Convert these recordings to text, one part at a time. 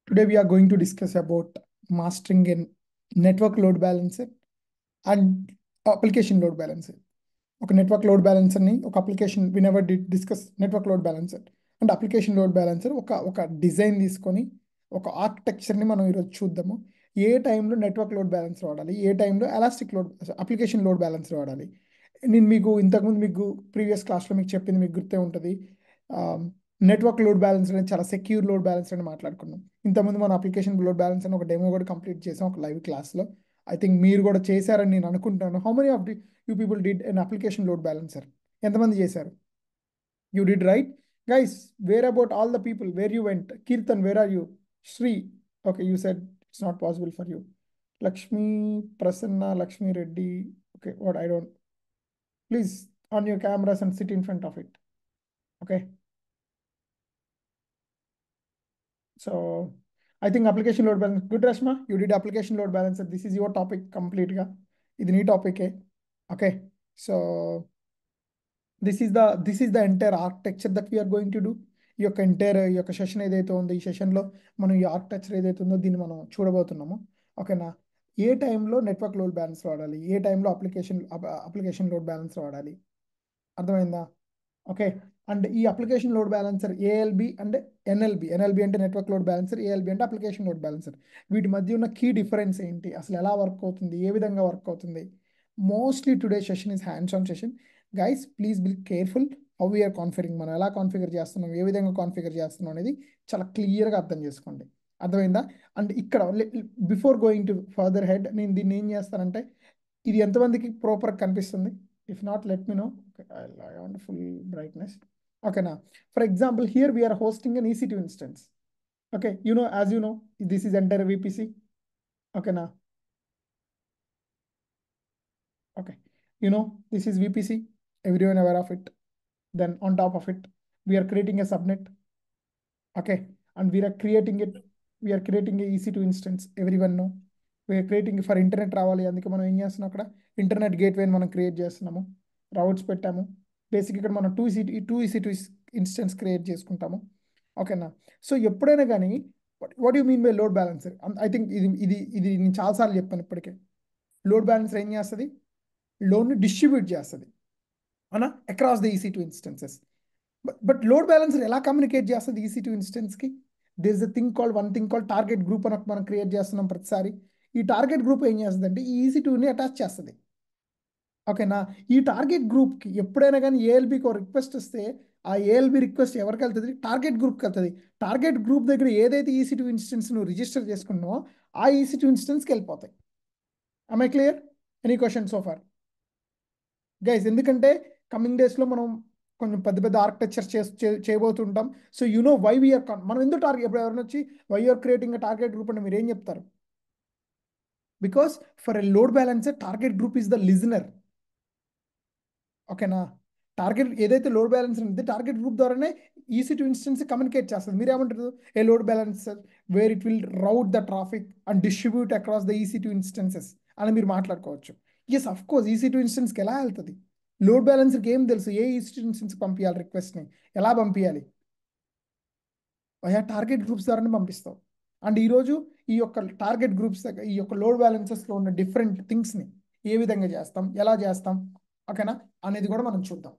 Today we are going to discuss about mastering in network load balancer and application load balancer. ఒక network load బ్యాలెన్సర్ని ఒక application whenever discuss network load balancer and application load balancer ఒక design తీసుకొని ఒక ఆర్కిటెక్చర్ని మనం ఈరోజు చూద్దాము. ఏ టైంలో network load balancer వాడాలి, ఏ టైంలో elastic load application load balancer వాడాలి. నేను మీకు ఇంతకుముందు మీకు ప్రీవియస్ క్లాస్లో మీకు చెప్పింది మీకు గుర్తే ఉంటుంది. నెట్వర్క్ లోడ్ బ్యాలెన్సర్ అనేది చాలా సెక్యూర్ లోడ్ బ్యాలెన్సర్ అని మాట్లాడుకున్నాం. ఇంతకుముందు మన అప్లికేషన్ లోడ్ బ్యాలెన్స్ అని ఒక డెమో కూడా కంప్లీట్ చేసాం ఒక లైవ్ క్లాస్లో. ఐ థింక్ మీరు కూడా చేశారని నేను అనుకుంటాను. How many of you people did an application load balancer? ఎంతమంది చేశారు? You did right guys. Where about all the people? Where you went? Keerthan, where are you? Shri, okay, you said it's not possible for you. Lakshmi Prasanna, Lakshmi Reddy, okay, what I don't, please on your cameras and sit in front of it. Okay, so I think application load balance, good Rashma, you did application load balancer. This is your topic complete ga, ఇది నీ topic. Okay, so this is the entire architecture that we are going to do. ఈ యొక్క entire ఈ యొక్క session ఏదైతే ఉందో ఈ సెషన్లో మనం ఈ ఆర్కిటెక్చర్ ఏదైతే ఉందో దీన్ని మనం చూడబోతున్నాము. ఓకేనా? ఏ టైంలో నెట్వర్క్ లోడ్ బ్యాలెన్స్ వాడాలి, ఏ టైంలో అప్లికేషన్ లోడ్ బ్యాలెన్స్ వాడాలి, అర్థమైందా? ఓకే. అండ్ ఈ application load balancer ALB and NLB అంటే నెట్వర్క్ లోడ్ బ్యాలెన్సర్, ఏఎల్బి అంటే అప్లికేషన్ లోడ్ బ్యాలెన్సర్. వీటి మధ్య ఉన్న కీ డిఫరెన్స్ ఏంటి, అసలు ఎలా వర్క్ అవుతుంది, ఏ విధంగా వర్క్ అవుతుంది. Mostly today session is hands on session. Guys please be careful how we are configuring, మనం ఎలా కాన్ఫిగర్ చేస్తున్నాం, ఏ విధంగా కాన్ఫిగర్ చేస్తున్నాం అనేది చాలా క్లియర్గా అర్థం చేసుకోండి. అర్థమైందా? అండ్ ఇక్కడ before going to further head నేను దీన్ని ఏం చేస్తానంటే, ఇది ఎంతమందికి ప్రాపర్ కనిపిస్తుంది? If not, let me know. Okay, I want full brightness. Okay, now, for example, here we are hosting an EC2 instance. Okay, as you know, this is entire VPC. Okay, now. Okay, this is VPC. Everyone aware of it. Then on top of it, we are creating a subnet. Okay, and we are creating a EC2 instance. Everyone know. We are creating for internet రావాలి, అందుకే మనం ఏం చేస్తున్నాం, అక్కడ internet గేట్వేని మనం create చేస్తున్నాము, routes పెట్టాము. Basic ఇక్కడ మనం two EC two instance create చేసుకుంటాము. ఓకేనా? సో ఎప్పుడైనా కానీ what you mean by load balancer? I think ఇది నేను చాలాసార్లు చెప్పాను ఇప్పటికే. లోడ్ బ్యాలెన్సర్ ఏం చేస్తుంది? లోడ్ని డిస్ట్రిబ్యూట్ చేస్తుంది అనా across the EC two instances. But load balancer ఎలా కమ్యూనికేట్ చేస్తుంది ఈసీ టూ ఇన్స్టెన్స్కి? This is one thing called target group అని మనం క్రియేట్ చేస్తున్నాం ప్రతిసారి. ఈ టార్గెట్ గ్రూప్ ఏం చేస్తుంది అంటే ఈ ఈసీ టూని అటాచ్ చేస్తుంది. ఓకేనా? ఈ టార్గెట్ గ్రూప్కి ఎప్పుడైనా కానీ ఏఎల్బికి ఒక రిక్వెస్ట్ వస్తే ఆ ఏఎల్బి రిక్వెస్ట్ ఎవరికి వెళ్తుంది? టార్గెట్ గ్రూప్కి వెళ్తుంది. టార్గెట్ గ్రూప్ దగ్గర ఏదైతే ఈసీ టూ ఇన్స్టెన్స్ నువ్వు రిజిస్టర్ చేసుకున్నావో ఆ ఈసీ టూ ఇన్స్టెన్స్కి వెళ్ళిపోతాయి. I clear? Any question so far guys? ఎందుకంటే కమింగ్ డేస్లో మనం కొంచెం పెద్ద పెద్ద ఆర్కిటెక్చర్ చేయబోతుంటాం. సో వై వీఆర్ మనం ఎందుకు టార్గెట్, ఇప్పుడు ఎవరైనా వచ్చి why you're creating target group అంటే మీరు ఏం చెప్తారు? Because for a load balancer target group is the listener. ఓకేనా? టార్గెట్ ఏదైతే లోడ్ బ్యాలెన్సర్ ఉంది టార్గెట్ గ్రూప్ ద్వారానే ఈసీ టూ ఇన్స్టెన్స్ కమ్యూనికేట్ చేస్తుంది. మీరు ఏమంటారు? A load balancer where it will route the traffic and distribute across the EC two instances అని మీరు మాట్లాడుకోవచ్చు. Yes, of course EC two ఇన్స్టెన్స్కి ఎలా వెళ్తుంది? లోడ్ బ్యాలెన్సర్కి ఏం తెలుసు? ఏ ఈసీ టూ ఇన్స్టెన్స్కి పంపించాలి రిక్వెస్ట్ని, ఎలా పంపించాలి? టార్గెట్ గ్రూప్స్ ద్వారానే పంపిస్తాం. అండ్ ఈరోజు ఈ యొక్క టార్గెట్ గ్రూప్స్ ఈ యొక్క లోడ్ బ్యాలెన్సెస్లో ఉన్న డిఫరెంట్ థింగ్స్ని ఏ విధంగా చేస్తాం, ఎలా చేస్తాం, ఓకేనా అనేది కూడా మనం చూద్దాం.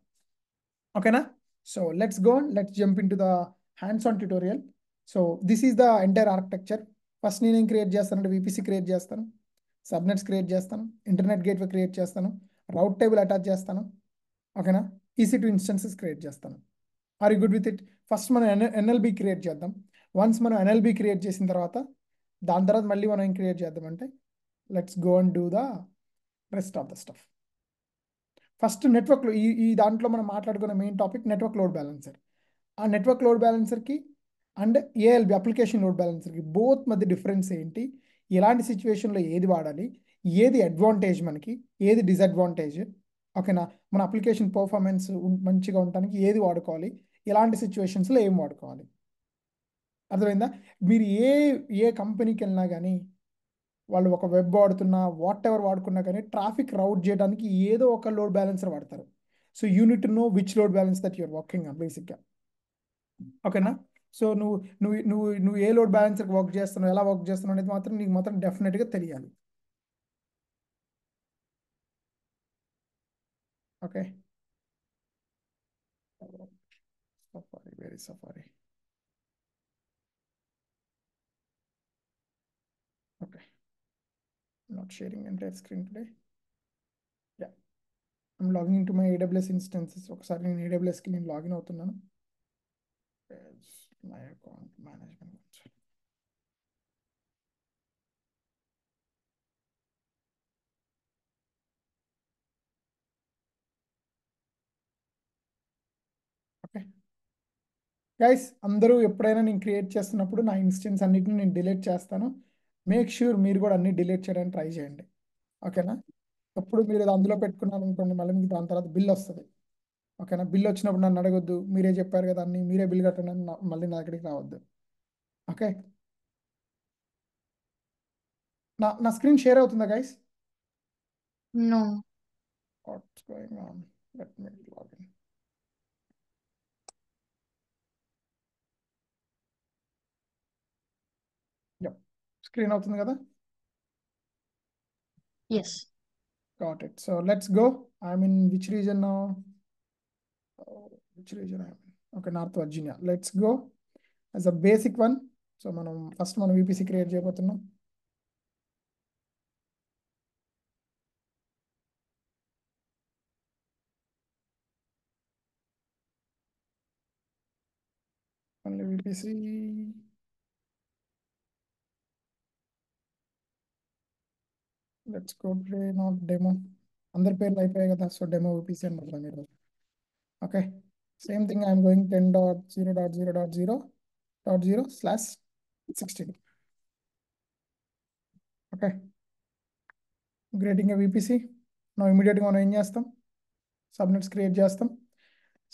ఓకేనా? So let's jump in to the hands on tutorial. So this is the entire architecture. First నేనేం క్రియేట్ చేస్తానంటే విపిసి క్రియేట్ చేస్తాను, సబ్నెట్స్ క్రియేట్ చేస్తాను, ఇంటర్నెట్ గేట్వే క్రియేట్ చేస్తాను, రౌట్ టేబుల్ అటాచ్ చేస్తాను. ఓకేనా? EC2 ఇన్స్టెన్సెస్ క్రియేట్ చేస్తాను. Are you good with it? First మనం NLB create చేద్దాం. వన్స్ మనం ఎన్ఎల్బి క్రియేట్ చేసిన తర్వాత దాని తర్వాత మళ్ళీ మనం ఏం క్రియేట్ చేద్దామంటే let's go and do the rest of the stuff. First నెట్వర్క్లో ఈ దాంట్లో మనం మాట్లాడుకున్న main topic network load balancer. ఆ నెట్వర్క్ లోడ్ బ్యాలెన్సర్కి అండ్ ఏఎల్బి అప్లికేషన్ లోడ్ బ్యాలెన్సర్కి బోత్ మధ్య డిఫరెన్స్ ఏంటి, ఎలాంటి సిచ్యువేషన్లో ఏది వాడాలి, ఏది అడ్వాంటేజ్ మనకి, ఏది డిసడ్వాంటేజ్, ఓకేనా? మన అప్లికేషన్ పర్ఫార్మెన్స్ మంచిగా ఉండటానికి ఏది వాడుకోవాలి, ఎలాంటి సిచ్యువేషన్స్లో ఏం వాడుకోవాలి, అర్థమైందా? మీరు ఏ కంపెనీకి వెళ్ళినా కానీ వాళ్ళు ఒక వెబ్ వాడుతున్నా వాట్ ఎవర్ వాడుకున్నా కానీ ట్రాఫిక్ రౌట్ చేయడానికి ఏదో ఒక లోడ్ బ్యాలెన్సర్ వాడతారు. So you need know which load balance that you're working on బేసిక్గా. ఓకేనా? సో నువ్వు ఏ లోడ్ బ్యాలెన్సర్ వర్క్ చేస్తున్నావు, ఎలా వర్క్ చేస్తున్నావు అనేది మాత్రం నీకు మాత్రం డెఫినెట్గా తెలియాలి. Okay, Safari, very Safari. Okay, not sharing entire screen today. Ya, I'm logging in to my AWS instances. ఒకసారి నేను ఏడబ్ల్యూఎస్కి నేను లాగిన్ అవుతున్నాను. My account management. Okay guys, అందరూ ఎప్పుడైనా నేను క్రియేట్ చేస్తున్నప్పుడు నా ఇన్స్టెన్స్ అన్నిటిని నేను డిలీట్ చేస్తాను. మేక్ ష్యూర్ మీరు కూడా అన్ని డిలీట్ చేయడానికి ట్రై చేయండి. ఓకేనా? ఎప్పుడు మీరు అది అందులో పెట్టుకున్నారు అనుకోండి, మళ్ళీ మీకు దాని తర్వాత బిల్ వస్తుంది. ఓకేనా? బిల్ వచ్చినప్పుడు నన్ను అడగొద్దు, మీరే చెప్పారు కదా అన్ని, మీరే బిల్ కట్టండి అని మళ్ళీ నా దగ్గరికి రావద్దు. ఓకే, నా స్క్రీన్ షేర్ అవుతుందా guys? No. Watts going on? Let me login. Screen అవుతుంది కదా? Yes. Got it. So let's go. I'm in which region now? Which region I'm in? Okay, North Virginia. Let's go. As a basic one. So మనం first మనం VPC create చేయబోతున్నాం. Only VPC. Let's go play not demo. అందరి పేర్లు అయిపోయాయి కదా, so demo VPC అని పెడతాం మీరు. Okay, same thing I'm going 10.0.0.0.0/16. Okay, creating VPC. నా ఇమీడియట్గా మనం ఏం చేస్తాం, సబ్నెట్స్ క్రియేట్ చేస్తాం.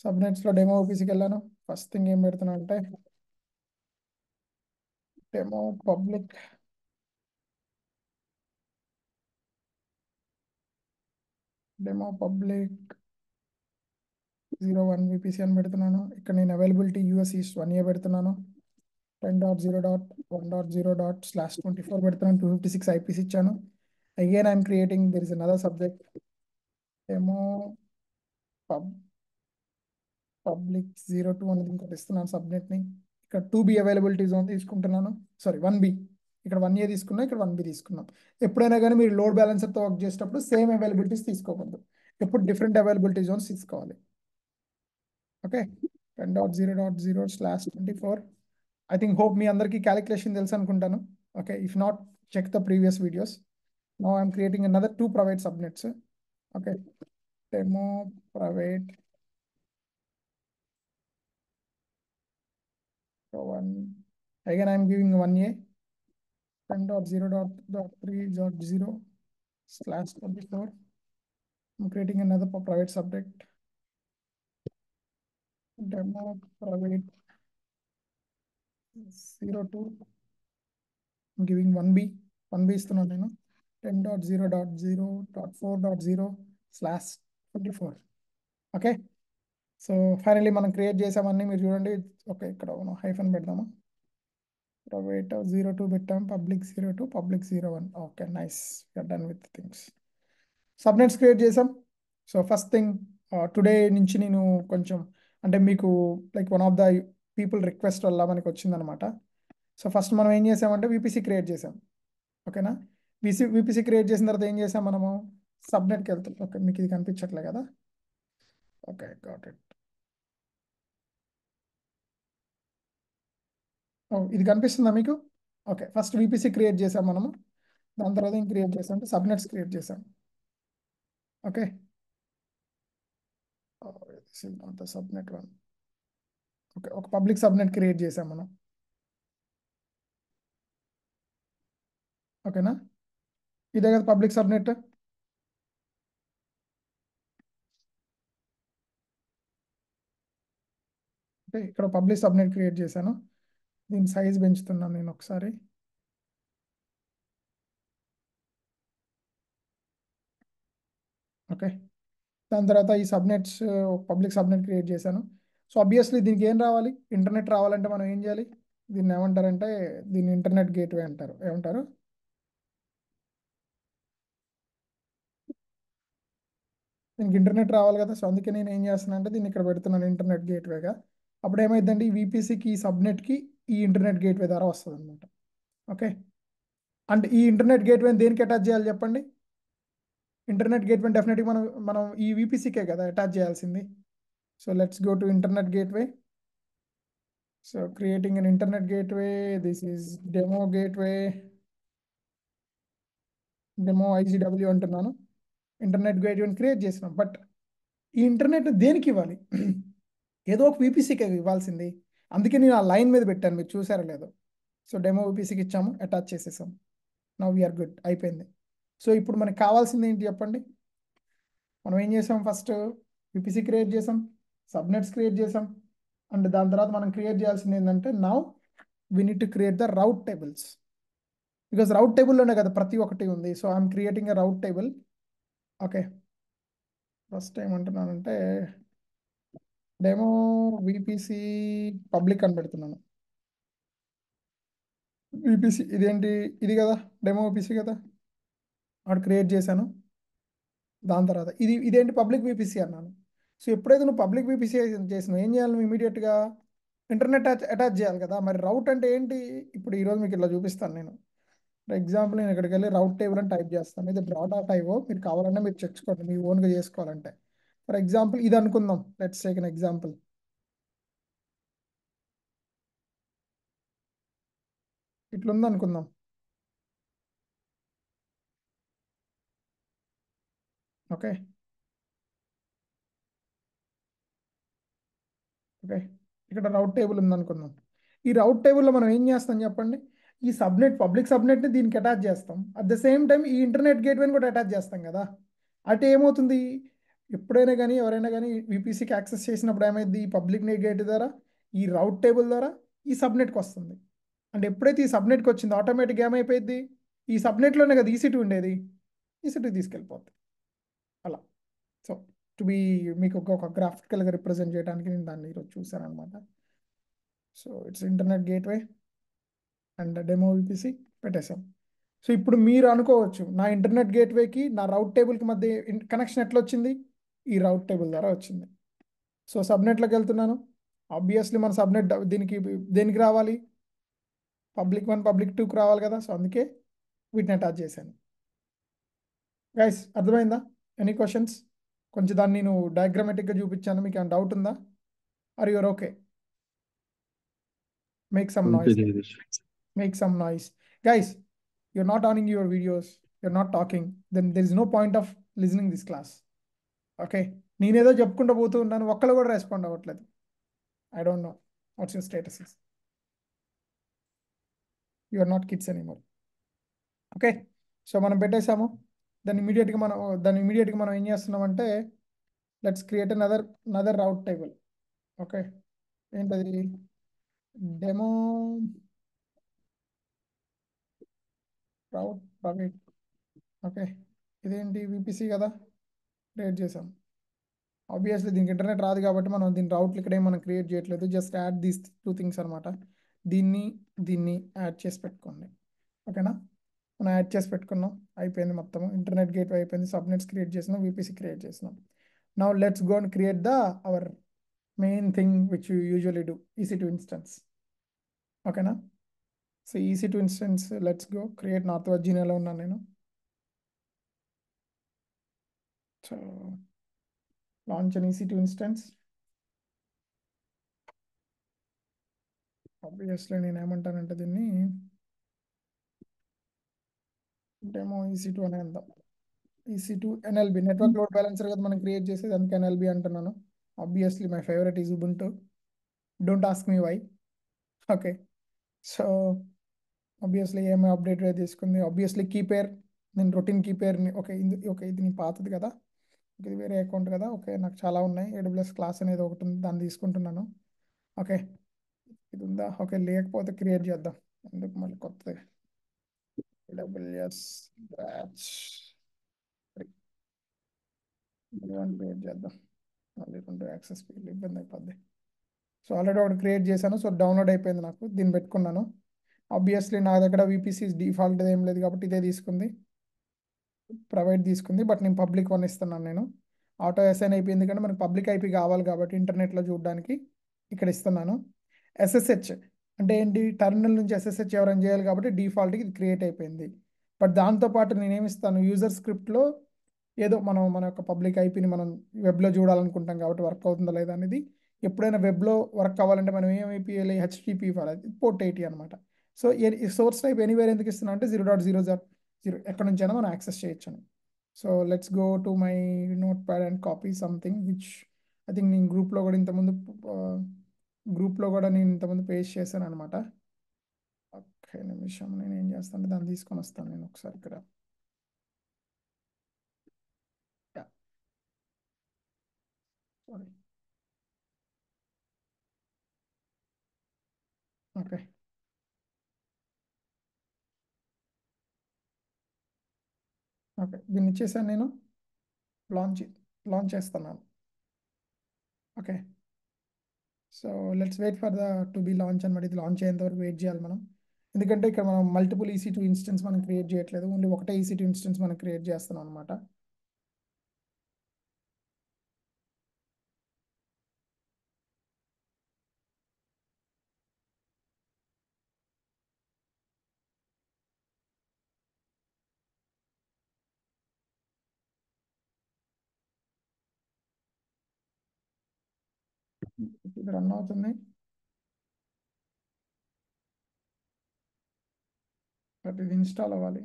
సబ్నెట్స్లో డెమో VPCకి వెళ్ళాను. ఫస్ట్ థింగ్ ఏం పెడుతున్నా అంటే demo public demo public 01 VPC అని పెడుతున్నాను. ఇక్కడ నేను అవైలబిలిటీ US ఈస్ట్ 1A పెడుతున్నాను. 10.0.1.0/24 పెడుతున్నాను. 256 IPs ఇచ్చాను. Again I'm creating, there is another subject demo public 02 అనేది ఇంకోటి ఇస్తున్నాను సబ్నెట్ని. ఇక్కడ 2B అవైలబిలిటీ జోన్ తీసుకుంటున్నాను. Sorry, 1B. ఇక్కడ 1A తీసుకున్నా, ఇక్కడ 1B తీసుకున్నాం. ఎప్పుడైనా కానీ మీరు లోడ్ బ్యాలెన్సర్తో వర్క్ చేసేటప్పుడు సేమ్ అవైలబిలిటీస్ తీసుకోకూడదు, ఎప్పుడు డిఫరెంట్ అవైలబిలిటీ జోన్స్ తీసుకోవాలి. ఓకే, 10.0.0/24. ఐ థింక్ హోప్ మీ అందరికీ క్యాలిక్యులేషన్ తెలుసు అనుకుంటాను. Okay, if not, check the previous videos. Now I'm creating another 2 private subnets. Okay, demo private 1. Again, I'm giving 1A. 10.0.3.0/24. I'm creating another private subject. Demo private 02. I'm giving 1B. 1B ఇస్తున్నాను నేను. 10.0.0.4.0/24. Okay, so finally మనం create చేసామని మీరు చూడండి. Okay, ఇక్కడ మనం hyphen పెడదాము. Private 02 పెట్టాం, public 02, public 01. Okay, nice, done with things. Subnets create చేసాం. సో ఫస్ట్ థింగ్, టుడే నుంచి నేను కొంచెం అంటే మీకు like one of the people request వల్ల మనకి వచ్చిందనమాట. సో ఫస్ట్ మనం ఏం చేసామంటే VPC క్రియేట్ చేసాం. ఓకేనా? VPC క్రియేట్ చేసిన తర్వాత ఏం చేసాం మనము, సబ్నెట్కి వెళ్తాం. ఓకే, మీకు ఇది కనిపించట్లే కదా? Okay, got it. ఇది కనిపిస్తుందా మీకు? ఓకే, ఫస్ట్ VPC క్రియేట్ చేసాం మనము. దాని తర్వాత ఏం క్రియేట్ చేసాం అంటే సబ్నెట్స్ క్రియేట్ చేసాం. ఓకే, అంత సబ్నెట్ 1. ఓకే, ఒక పబ్లిక్ సబ్నెట్ క్రియేట్ చేసాం మనం. ఓకేనా? ఇదే కదా పబ్లిక్ సబ్నెట్. ఓకే, ఇక్కడ పబ్లిక్ సబ్నెట్ క్రియేట్ చేశాను. దీని సైజ్ పెంచుతున్నాను నేను ఒకసారి. ఓకే, దాని తర్వాత ఈ సబ్నెట్స్ పబ్లిక్ సబ్నెట్ క్రియేట్ చేశాను. సో ఆబ్వియస్లీ దీనికి ఏం రావాలి, ఇంటర్నెట్ రావాలంటే మనం ఏం చేయాలి, దీన్ని ఏమంటారంటే దీన్ని ఇంటర్నెట్ గేట్వే అంటారు. ఏమంటారు? దీనికి ఇంటర్నెట్ రావాలి కదా. సో అందుకే నేను ఏం చేస్తున్నాను అంటే దీన్ని ఇక్కడ పెడుతున్నాను ఇంటర్నెట్ గేట్వేగా. అప్పుడు ఏమైందంటే ఈ VPCకి ఈ సబ్నెట్కి ఈ ఇంటర్నెట్ గేట్వే ద్వారా వస్తుంది అనమాట. ఓకే. అంటే ఈ ఇంటర్నెట్ గేట్వేని దేనికి అటాచ్ చేయాలి చెప్పండి? ఇంటర్నెట్ గేట్వే డెఫినెట్గా మనం మనం ఈ VPCకే కదా అటాచ్ చేయాల్సింది. So let's go to internet gateway. So creating an internet gateway, this is demo gateway, demo IGW అంటున్నాను. ఇంటర్నెట్ గేట్వేని క్రియేట్ చేసినాం. బట్ ఈ ఇంటర్నెట్ దేనికి ఇవ్వాలి? ఏదో ఒక VPCకే ఇవ్వాల్సింది. అందుకే నేను ఆ లైన్ మీద పెట్టాను, మీరు చూసారో లేదో. సో డెమో VPCకి ఇచ్చాము, అటాచ్ చేసేసాం. నవ్ వీఆర్ గుడ్, అయిపోయింది. సో ఇప్పుడు మనకి కావాల్సింది ఏంటి చెప్పండి? మనం ఏం చేసాం, ఫస్ట్ VPC క్రియేట్ చేసాం, సబ్నెట్స్ క్రియేట్ చేసాం, అండ్ దాని తర్వాత మనం క్రియేట్ చేయాల్సింది ఏంటంటే now we need to create the route tables. Because route టేబుల్లోనే కదా ప్రతి ఒక్కటి ఉంది. So I'm creating a route table. Okay. First ఏమంటున్నానంటే డెమో VPC పబ్లిక్ అని పెడుతున్నాను. VPC ఇదేంటి, ఇది కదా డెమో VPC కదా, అక్కడ క్రియేట్ చేశాను. దాని తర్వాత ఇదేంటి పబ్లిక్ VPC అన్నాను. సో ఎప్పుడైతే నువ్వు పబ్లిక్ VPC చేసినావు ఏం చేయాలి, నువ్వు ఇమీడియట్గా ఇంటర్నెట్ అటాచ్ చేయాలి కదా. మరి రౌట్ అంటే ఏంటి, ఇప్పుడు ఈరోజు మీకు ఇట్లా చూపిస్తాను నేను. ఫర్ ఎగ్జాంపుల్ నేను ఇక్కడికి వెళ్ళి రౌట్ టేబుల్ అని టైప్ చేస్తాను. ఇది బ్రాడ్ టైవో మీరు కావాలంటే మీరు చెక్చుకోండి మీ ఓన్గా చేసుకోవాలంటే. ఫర్ ఎగ్జాంపుల్ ఇది అనుకుందాం, లెట్స్ టేక్ ఎన్ ఎగ్జాంపుల్. ఇట్లుంది అనుకుందాం. ఓకే. ఓకే. ఇక్కడ రౌట్ టేబుల్ ఉంది అనుకుందాం. ఈ రౌట్ టేబుల్లో మనం ఏం చేస్తాం చెప్పండి, ఈ సబ్నెట్ పబ్లిక్ సబ్నెట్ని దీనికి అటాచ్ చేస్తాం. అట్ ద సేమ్ టైం ఈ ఇంటర్నెట్ గేట్వేని కూడా అటాచ్ చేస్తాం కదా. అంటే ఏమవుతుంది, ఎప్పుడైనా కానీ ఎవరైనా కానీ VPCకి యాక్సెస్ చేసినప్పుడు ఏమైంది, ఈ పబ్లిక్ నెట్ గేట్ ద్వారా ఈ రౌట్ టేబుల్ ద్వారా ఈ సబ్నెట్కి వస్తుంది. అంటే ఎప్పుడైతే ఈ సబ్నెట్కి వచ్చిందో ఆటోమేటిక్గా ఏమైపోయింది, ఈ సబ్నెట్లోనే కదా EC2 ఉండేది, EC2 తీసుకెళ్ళిపోతుంది అలా. సో టు బి మీకు ఒక గ్రాఫికల్గా రిప్రజెంట్ చేయడానికి నేను దాన్ని ఈరోజు చూసాను అనమాట. So it's internet gateway and demo VPC పెట్టేశాం. సో ఇప్పుడు మీరు అనుకోవచ్చు నా ఇంటర్నెట్ గేట్వేకి నా రౌట్ టేబుల్కి మధ్య కనెక్షన్ ఎట్లా వచ్చింది, ఈ రౌట్ టేబుల్ ద్వారా వచ్చింది. సో సబ్నెట్లోకి వెళ్తున్నాను. ఆబ్వియస్లీ మన సబ్నెట్ దీనికి దేనికి రావాలి, పబ్లిక్ 1 పబ్లిక్ 2కి రావాలి కదా. సో అందుకే వీటిని అటాచ్ చేశాను. గైస్ అర్థమైందా? Any questions? కొంచెం దాన్ని నేను డయాగ్రామేటిక్గా చూపించాను, మీకు ఏమైనా డౌట్ ఉందా? Are you okay? Make some అంతే noise, Jagadish. make some noise. Guys, you're not owning your videos, you're not talking, then there is no point of listening this class. Okay? నేనేదో చెప్పుకుంటూ పోతూ ఉన్నాను, ఒక్కళ్ళు కూడా రెస్పాండ్ అవ్వట్లేదు. I don't know what's your status is. You are not kids anymore. Okay. So మనం పెట్టేసాము. దాన్ని ఇమీడియట్గా మనం ఏం చేస్తున్నామంటే let's create another route table. Okay. ఏంటది, డెమో రౌట్ ప్రైవేట్. ఓకే. ఇదేంటి VPC కదా, క్రియేట్ చేసాం. ఆబ్వియస్లీ దీనికి ఇంటర్నెట్ రాదు కాబట్టి మనం దీని రౌట్లు ఇక్కడ మనం క్రియేట్ చేయట్లేదు, జస్ట్ యాడ్ దీస్ 2 థింగ్స్ అనమాట. దీన్ని దీన్ని యాడ్ చేసి పెట్టుకోండి. ఓకేనా, మనం యాడ్ చేసి పెట్టుకున్నాం, అయిపోయింది మొత్తం. ఇంటర్నెట్ గేట్వే అయిపోయింది, సబ్నెట్స్ క్రియేట్ చేసినాం, VPC క్రియేట్ చేసినాం. Now let's go and create the our main thing which you usually do, EC2 instance. ఓకేనా. So EC2 instance let's go create. North వర్జీనియాలో ఉన్నాను నేను. So launch an EC2 instance. Obviously నేను ఏమంటానంటే దీన్ని demo EC2 అనే అందాం. EC2 NLB network load balancer కదా మనం క్రియేట్ చేసేది, అందుకే NLB అంటున్నాను. Obviously my favourite is Ubuntu, don't ask me why. Okay. So obviously ఏమి అప్డేట్ తీసుకుంది, ఆబ్వియస్లీ కీపేర్, నేను రొటీన్ కీపేర్ని ఓకే ఓకే ఇది నీ పాతది కదా, ఇది వేరే అకౌంట్ కదా. ఓకే, నాకు చాలా ఉన్నాయి, AWS క్లాస్ అనేది ఒకటి ఉంది, దాన్ని తీసుకుంటున్నాను. ఓకే, ఇది ఉందా, ఓకే లేకపోతే క్రియేట్ చేద్దాం, ఎందుకు మళ్ళీ కొత్తది. AWS బ్యాచ్ క్రియేట్ చేద్దాం, మళ్ళీ 2 యాక్సెస్ ఇబ్బంది అయిపోద్ది. సో ఆల్రెడీ ఒకటి క్రియేట్ చేశాను. సో డౌన్లోడ్ అయిపోయింది నాకు, దీన్ని పెట్టుకున్నాను. ఆబ్వియస్లీ నా దగ్గర విపిసి డిఫాల్ట్ ఏం లేదు కాబట్టి ఇదే తీసుకుంది, ప్రైవేట్ తీసుకుంది. బట్ నేను పబ్లిక్ వన్ ఇస్తున్నాను. నేను ఆటో అసైన్ అయిపోయింది ఎందుకంటే మనకు పబ్లిక్ ఐపీ కావాలి కాబట్టి ఇంటర్నెట్లో చూడడానికి ఇక్కడ ఇస్తున్నాను. ఎస్ఎస్హెచ్ అంటే ఏంటి, టెర్మినల్ నుంచి ఎస్ఎస్హెచ్ ఎవరైనా చేయాలి కాబట్టి డిఫాల్ట్గా ఇది క్రియేట్ అయిపోయింది. బట్ దాంతోపాటు నేనేమి ఇస్తాను, యూజర్ స్క్రిప్ట్లో ఏదో మనం మన యొక్క పబ్లిక్ ఐపీని మనం వెబ్లో చూడాలనుకుంటాం కాబట్టి వర్క్ అవుతుందా లేదా అనేది. ఎప్పుడైనా వెబ్లో వర్క్ అవ్వాలంటే మనం ఏం ఐపీ హెచ్టిపి ఇవ్వాలి, పోర్ట్ 80 అనమాట. సో సోర్స్ టైప్ ఎనీవేర్ ఎందుకు ఇస్తున్నాం అంటే 0.0.0 ఎక్కడి నుంచైనా మనం యాక్సెస్ చేయొచ్చు అని. So let's go to my note pad and copy something which I think నేను గ్రూప్లో కూడా నేను ఇంతకుముందు పేస్ట్ చేశాను అనమాట. ఒక్క నిమిషం, నేను ఏం చేస్తాను దాన్ని తీసుకొని వస్తాను నేను ఒకసారి ఇక్కడ. సారీ. ఓకే. ఓకే, దీన్ని ఇచ్చేసాను నేను. లాంచ్ లాంచ్ చేస్తున్నాను. Okay. So let's wait for the to be launch అనమాట. ఇది లాంచ్ అయ్యేంత వరకు వెయిట్ చేయాలి మనం. ఎందుకంటే ఇక్కడ మనం మల్టిపుల్ EC2 ఇన్స్టెన్స్ మనం క్రియేట్ చేయట్లేదు, ఓన్లీ ఒకటే EC2 ఇన్స్టెన్స్ మనం క్రియేట్ చేస్తున్నాం అనమాట. ఇది రన్ అవుతుంది, బట్ ఇది ఇన్స్టాల్ అవ్వాలి.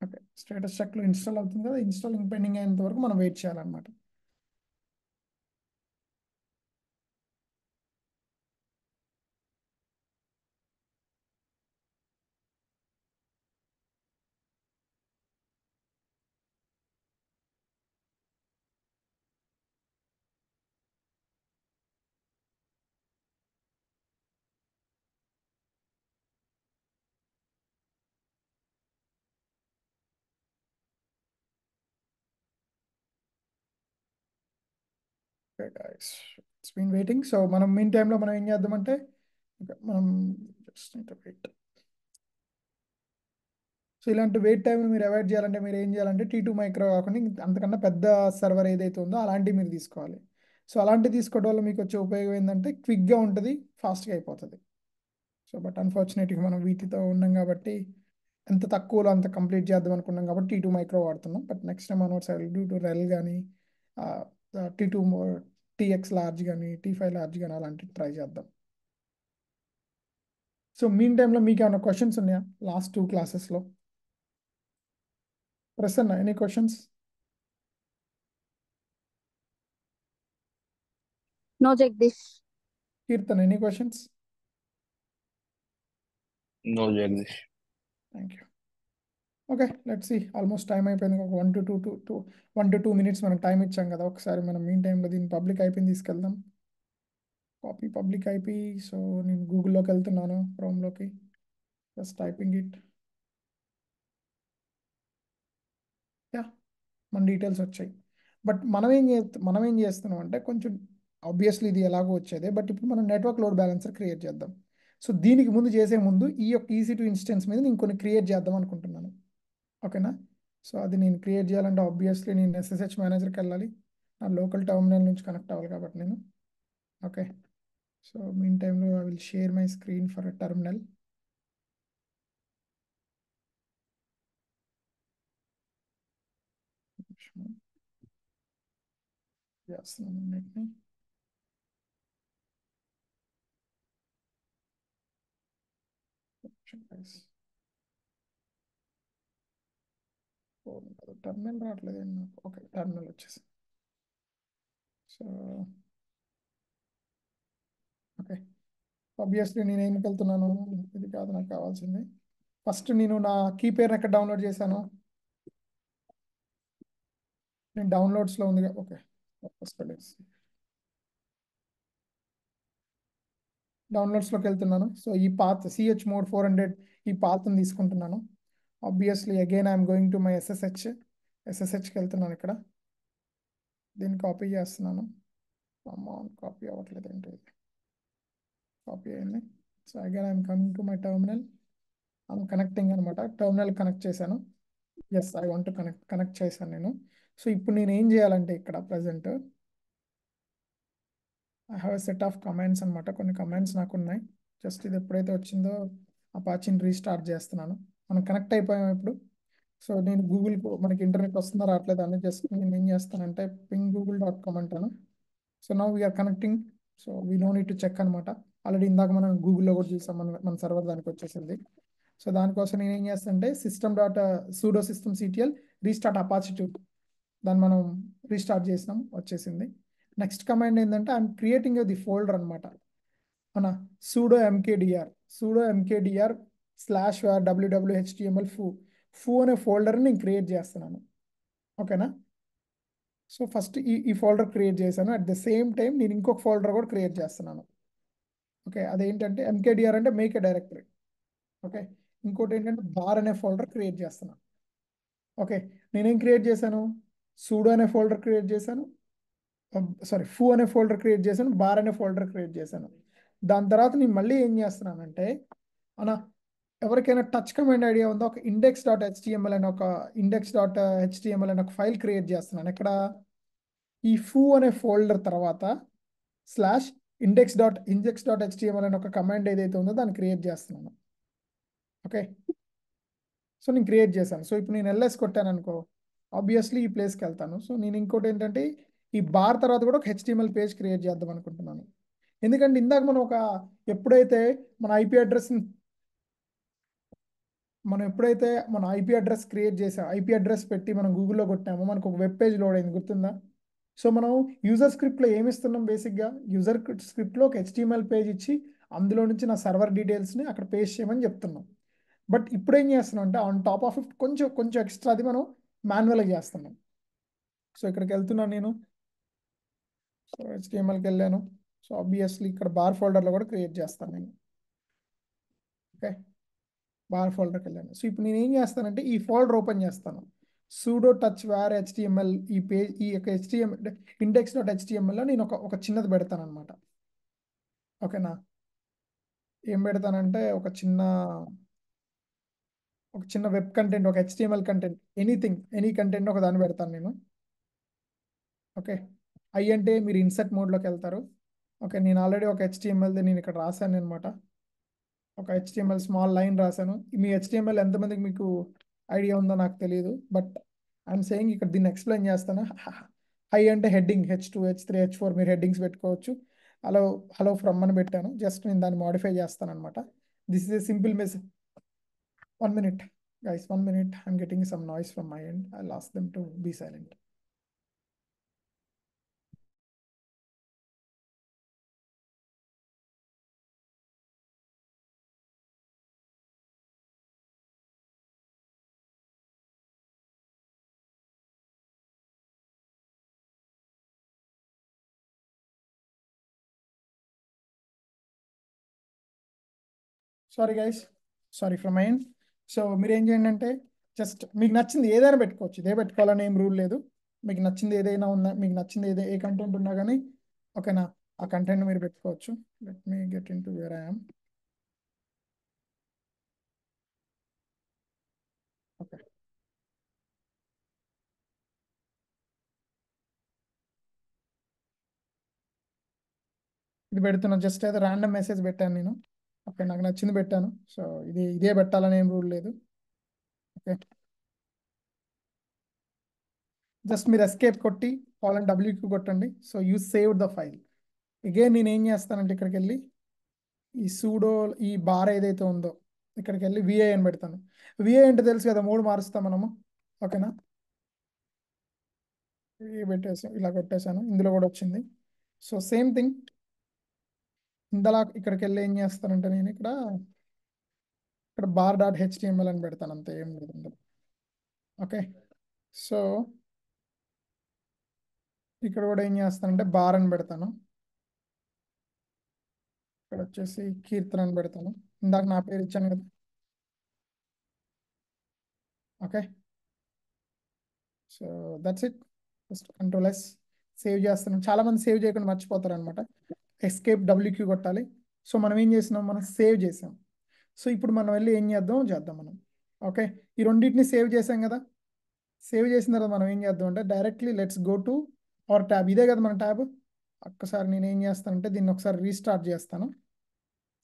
ఓకే, స్టేటస్ చెక్లో ఇన్స్టాల్ అవుతుంది కదా, ఇన్స్టాలింగ్ పెండింగ్ అయ్యేంత వరకు మనం వెయిట్ చేయాలన్నమాట. Okay guys, it's been waiting. So మనం మీన్ టైంలో మనం ఏం చేద్దామంటే, మనం జస్ట్ వెయిట్. సో ఇలాంటి వెయిట్ టైంని మీరు అవాయిడ్ చేయాలంటే మీరు ఏం చేయాలంటే T2 మైక్రో కాకుండా అంతకన్నా పెద్ద సర్వర్ ఏదైతే ఉందో అలాంటివి మీరు తీసుకోవాలి. సో అలాంటివి తీసుకోవడం వల్ల మీకు వచ్చే ఉపయోగం ఏంటంటే క్విక్గా ఉంటుంది, ఫాస్ట్గా అయిపోతుంది. సో బట్ అన్ఫార్చునేట్గా మనం వీటితో ఉన్నాం కాబట్టి ఎంత తక్కువలో అంత కంప్లీట్ చేద్దాం అనుకున్నాం కాబట్టి T2 మైక్రో వాడుతున్నాం. But next time onwards I will do to రెల్ కానీ T2 TX లార్జ్ కానీ T5 లార్జ్ కానీ అలాంటివి ట్రై చేద్దాం. సో మీన్ టైంలో మీకు ఏమైనా క్వశ్చన్స్ ఉన్నాయా లాస్ట్ 2 క్లాసెస్లో? Prasanna, any questions? No, Jagdish. Kirtan, any questions? No, Jagdish. Thank you. Okay, let's see. Almost time అయిపోయింది. ఒక 1 to 2 minutes మనం టైం ఇచ్చాం కదా. ఒకసారి మనం మీన్ టైంలో దీన్ని పబ్లిక్ ఐపీని తీసుకెళ్దాం. Copy public IP. సో నేను గూగుల్లోకి వెళ్తున్నాను, క్రోమ్లోకి, జస్ట్ టైపింగ్ ఇట్. యా, మన డీటెయిల్స్ వచ్చాయి. బట్ మనం ఏం చేస్తున్నాం అంటే, కొంచెం ఆబ్వియస్లీ ఇది ఎలాగో వచ్చేదే, బట్ ఇప్పుడు మనం నెట్వర్క్ లోడ్ బ్యాలెన్సర్ క్రియేట్ చేద్దాం. సో దీనికి ముందు చేసే ముందు ఈ యొక్క EC2 ఇన్స్టెన్స్ మీద నేను కొన్ని క్రియేట్ చేద్దాం అనుకుంటున్నాను. ఓకేనా? సో అది నేను క్రియేట్ చేయాలంటే ఆబ్వియస్లీ నేను SSH మేనేజర్కి వెళ్ళాలి, నా లోకల్ టర్మినల్ నుంచి కనెక్ట్ అవ్వాలి కాబట్టి నేను. ఓకే, సో మీన్ టైంలో I will share my screen for a terminal. చేస్తున్నాను అన్నిటిని. టర్మినల్ రావట్లేదు నాకు. ఓకే, టర్మినల్ వచ్చేసి. సో ఓకే, ఆబ్వియస్లీ నేను ఏం వెళ్తున్నాను, ఇది కాదు నాకు కావాల్సింది. ఫస్ట్ నేను నా కీ పేరుని ఎక్కడ డౌన్లోడ్ చేశాను, నేను డౌన్లోడ్స్లో ఉంది. ఓకే, డౌన్లోడ్స్లోకి వెళ్తున్నాను. సో ఈ పాత్ CH మోడ్ 400 ఈ పాత్ని తీసుకుంటున్నాను. Obviously again I'm going to my ఎస్ఎస్హెచ్కి వెళ్తున్నాను. ఇక్కడ దీన్ని కాపీ చేస్తున్నాను. కాపీ అవ్వట్లేదు ఏంటి, కాపీ అయింది. So again I'm coming to my terminal. I'm connecting అనమాట. టర్మినల్ కనెక్ట్ చేశాను. Yes, I want to connect చేశాను నేను. సో ఇప్పుడు నేను ఏం చేయాలంటే ఇక్కడ present I have a set of commands అనమాట. కొన్ని కమాండ్స్ నాకు ఉన్నాయి. జస్ట్ ఇది ఎప్పుడైతే వచ్చిందో అపాచీని రీస్టార్ట్ చేస్తున్నాను. మనం కనెక్ట్ అయిపోయాం ఇప్పుడు. సో నేను గూగుల్, మనకి ఇంటర్నెట్ వస్తుందా రావట్లేదు అని జస్ట్ నేను ఏం చేస్తానంటే pingoogle.com అంటాను. So now we're connecting. So we know need to check అనమాట. ఆల్రెడీ ఇందాక మనం గూగుల్లో కూడా చూసాం, మన సర్వర్ దానికి వచ్చేసింది. సో దానికోసం నేను ఏం చేస్తానంటే pseudo system CTL restart Apache 2, దాన్ని మనం రీస్టార్ట్ చేసినాం, వచ్చేసింది. నెక్స్ట్ కమాండ్ ఏంటంటే ఐఎమ్ క్రియేటింగ్ ది ఫోల్డర్ అనమాట. మన sudo mkdir /www.html foo అనే ఫోల్డర్ని నేను క్రియేట్ చేస్తున్నాను. ఓకేనా. సో ఫస్ట్ ఈ ఫోల్డర్ క్రియేట్ చేశాను. అట్ ద సేమ్ టైం నేను ఇంకొక ఫోల్డర్ కూడా క్రియేట్ చేస్తున్నాను. ఓకే, అదేంటంటే mkdir అంటే మేక్ ఏ డైరెక్టరీ. ఓకే, ఇంకోటి ఏంటంటే బార్ అనే ఫోల్డర్ క్రియేట్ చేస్తున్నాను. ఓకే, నేనేం క్రియేట్ చేశాను, సూడో అనే ఫోల్డర్ క్రియేట్ చేశాను, ఫూ అనే ఫోల్డర్ క్రియేట్ చేశాను, బార్ అనే ఫోల్డర్ క్రియేట్ చేశాను. దాని తర్వాత నేను మళ్ళీ ఏం చేస్తున్నానంటే, మన ఎవరికైనా టచ్ కమాండ్ ఐడియా ఉందో, ఒక ఇండెక్స్.html అనే ఒక ఫైల్ క్రియేట్ చేస్తున్నాను. ఇక్కడ ఈ ఫూ అనే ఫోల్డర్ తర్వాత /index.html అనే ఒక కమాండ్ ఏదైతే ఉందో దాన్ని క్రియేట్ చేస్తున్నాను. ఓకే, సో నేను క్రియేట్ చేశాను. సో ఇప్పుడు నేను ఎల్ఎస్ కొట్టాను అనుకో, ఆబ్వియస్లీ ఈ ప్లేస్కి వెళ్తాను. సో నేను ఇంకోటి ఏంటంటే ఈ బార్ తర్వాత కూడా ఒక హెచ్టిఎంఎల్ పేజ్ క్రియేట్ చేద్దాం అనుకుంటున్నాను. ఎందుకంటే ఇందాక మనం ఎప్పుడైతే మన ఐపీ అడ్రస్ మన ఐపీ అడ్రస్ క్రియేట్ చేసాం, ఐపీ అడ్రస్ పెట్టి మనం గూగుల్లో కొట్టామో మనకు ఒక వెబ్ పేజ్ లోడ్ అయింది, గుర్తుందా? సో మనం యూజర్ స్క్రిప్ట్లో ఏమి ఇస్తున్నాం, బేసిక్గా యూజర్ స్క్రిప్ట్లో ఒక హెచ్టిఎంఎల్ పేజ్ ఇచ్చి అందులో నుంచి నా సర్వర్ డీటెయిల్స్ని అక్కడ పేస్ట్ చేయమని చెప్తున్నాం. బట్ ఇప్పుడు ఏం చేస్తున్నాం అంటే ఆన్ టాప్ ఆఫ్ ఇట్ కొంచెం కొంచెం ఎక్స్ట్రాది మనం మాన్యువల్గా చేస్తున్నాం. సో ఇక్కడికి వెళ్తున్నాను నేను. సో హెచ్టిఎంఎల్కి వెళ్ళాను. సో ఆబ్వియస్లీ ఇక్కడ బార్ ఫోల్డర్లో కూడా క్రియేట్ చేస్తాను నేను. ఓకే, బార్ ఫోల్డర్కి వెళ్ళాను. సో ఇప్పుడు నేను ఏం చేస్తానంటే ఈ ఫోల్డర్ ఓపెన్ చేస్తాను. సూడో టచ్ వార్ హెచ్టిఎంఎల్ ఈ యొక్క హెచ్టిఎంఎల్ index.html నేను ఒక చిన్నది పెడతాను అనమాట. ఓకేనా, ఏం పెడతానంటే ఒక చిన్న వెబ్ కంటెంట్, ఒక హెచ్టిఎంఎల్ కంటెంట్, ఎనీ కంటెంట్ ఒక దాన్ని పెడతాను నేను. ఓకే, అంటే మీరు ఇన్సర్ట్ మోడ్లోకి వెళ్తారు. ఓకే, నేను ఆల్రెడీ ఒక హెచ్టిఎంఎల్ది నేను ఇక్కడ రాశాను అనమాట. ఒక హెచ్టిఎంఎల్ స్మాల్ లైన్ రాశాను. మీ హెచ్టిఎంఎల్ ఎంతమందికి మీకు ఐడియా ఉందో నాకు తెలియదు, బట్ ఐఎమ్ సేయింగ్ ఇక్కడ దీన్ని ఎక్స్ప్లెయిన్ చేస్తాను. అంటే హెడ్డింగ్ H2 H3 H4 మీరు హెడ్డింగ్స్ పెట్టుకోవచ్చు. హలో ఫ్రమ్ అని పెట్టాను. జస్ట్ నేను దాన్ని మాడిఫై చేస్తాను అనమాట. This is a simple message. 1 minute guys, 1 minute, I'm getting some noise from my end. I'll ask them to be silent. Sorry guys, sorry from my end. So మీరు ఏం చేయండి అంటే జస్ట్ మీకు నచ్చింది ఏదైనా పెట్టుకోవచ్చు, ఇదే పెట్టుకోవాలని ఏం రూల్ లేదు. మీకు నచ్చింది ఏదైనా ఉన్నా, మీకు నచ్చింది ఏ కంటెంట్ ఉన్నా కానీ ఓకేనా, ఆ కంటెంట్ మీరు పెట్టుకోవచ్చు. Let me get in to where I'm. Okay, ఇది పెడుతున్నా, జస్ట్ ఏదో ర్యాండమ్ మెసేజ్ పెట్టాను నేను. ఓకే, నాకు నచ్చింది పెట్టాను. సో ఇదే పెట్టాలని ఏం రూల్ లేదు. ఓకే, జస్ట్ మీరు ఎస్కేప్ కొట్టి W కొట్టండి. So you save the file. Again నేను ఏం చేస్తానంటే ఇక్కడికి వెళ్ళి ఈ సూడో ఈ బార్ ఏదైతే ఉందో ఇక్కడికి వెళ్ళి విఐ అని పెడతాను. విఐ అంటే తెలుసు కదా, మూడు మారుస్తాం మనము. ఓకేనా, విఐ పెట్టేసి ఇలా కొట్టేశాను, ఇందులో కూడా వచ్చింది. సో సేమ్ థింగ్ ఇందులో ఇక్కడికి వెళ్ళి ఏం చేస్తానంటే నేను ఇక్కడ bar.html అని పెడతాను, అంతే, ఏం లేదు ఇందులో. ఓకే, సో ఇక్కడ కూడా ఏం చేస్తానంటే బార్ అని పెడతాను. ఇక్కడ వచ్చేసి కీర్తన అని పెడతాను. ఇందాక నా పేరు ఇచ్చాను కదా. Okay, so that's it. First control yes save చేస్తున్నాం. చాలా మంది సేవ్ చేయకుండా మర్చిపోతారు అనమాట. ఎస్కేప్ డబ్ల్యూక్యూ కొట్టాలి. సో మనం ఏం చేసినాం, మనం సేవ్ చేసాం. సో ఇప్పుడు మనం వెళ్ళి ఏం చేద్దాం మనం. ఓకే, ఈ రెండింటిని సేవ్ చేసాం కదా. సేవ్ చేసిన తర్వాత మనం ఏం చేద్దాం అంటే directly let's go to our tab. ఇదే కదా మన ట్యాబ్. ఒక్కసారి నేను ఏం చేస్తానంటే దీన్ని ఒకసారి రీస్టార్ట్ చేస్తాను.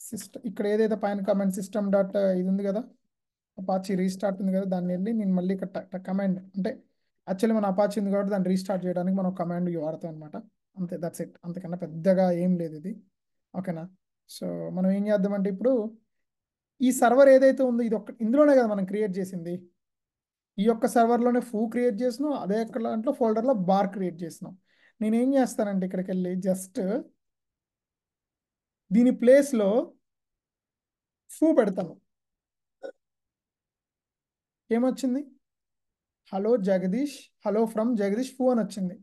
సిస్టమ్ ఇక్కడ ఏదైతే పైన కమాండ్ సిస్టమ్ డాట్ ఇది ఉంది కదా, అపాచీ రీస్టార్ట్ ఉంది కదా, దాన్ని వెళ్ళి నేను మళ్ళీ ఇక్కడ కమాండ్ అంటే యాక్చువల్లీ మన అపాచీ ఉంది కాబట్టి దాన్ని రీస్టార్ట్ చేయడానికి మనం కమాండ్ వాడతాం అనమాట. అంతే, దట్స్ ఇట్. అంతకన్నా పెద్దగా ఏం లేదు ఇది. ఓకేనా. సో మనం ఏం చేద్దామంటే ఇప్పుడు ఈ సర్వర్ ఏదైతే ఉందో ఇది ఇందులోనే కదా మనం క్రియేట్ చేసింది. ఈ యొక్క సర్వర్లోనే ఫూ క్రియేట్ చేసినాం, అదే యొక్క దాంట్లో ఫోల్డర్లో బార్ క్రియేట్ చేసినాం. నేను ఏం చేస్తానంటే ఇక్కడికి వెళ్ళి జస్ట్ దీని ప్లేస్లో ఫూ పెడతాను. ఏమొచ్చింది, hello Jagdish, hello from Jagdish foo అని వచ్చింది.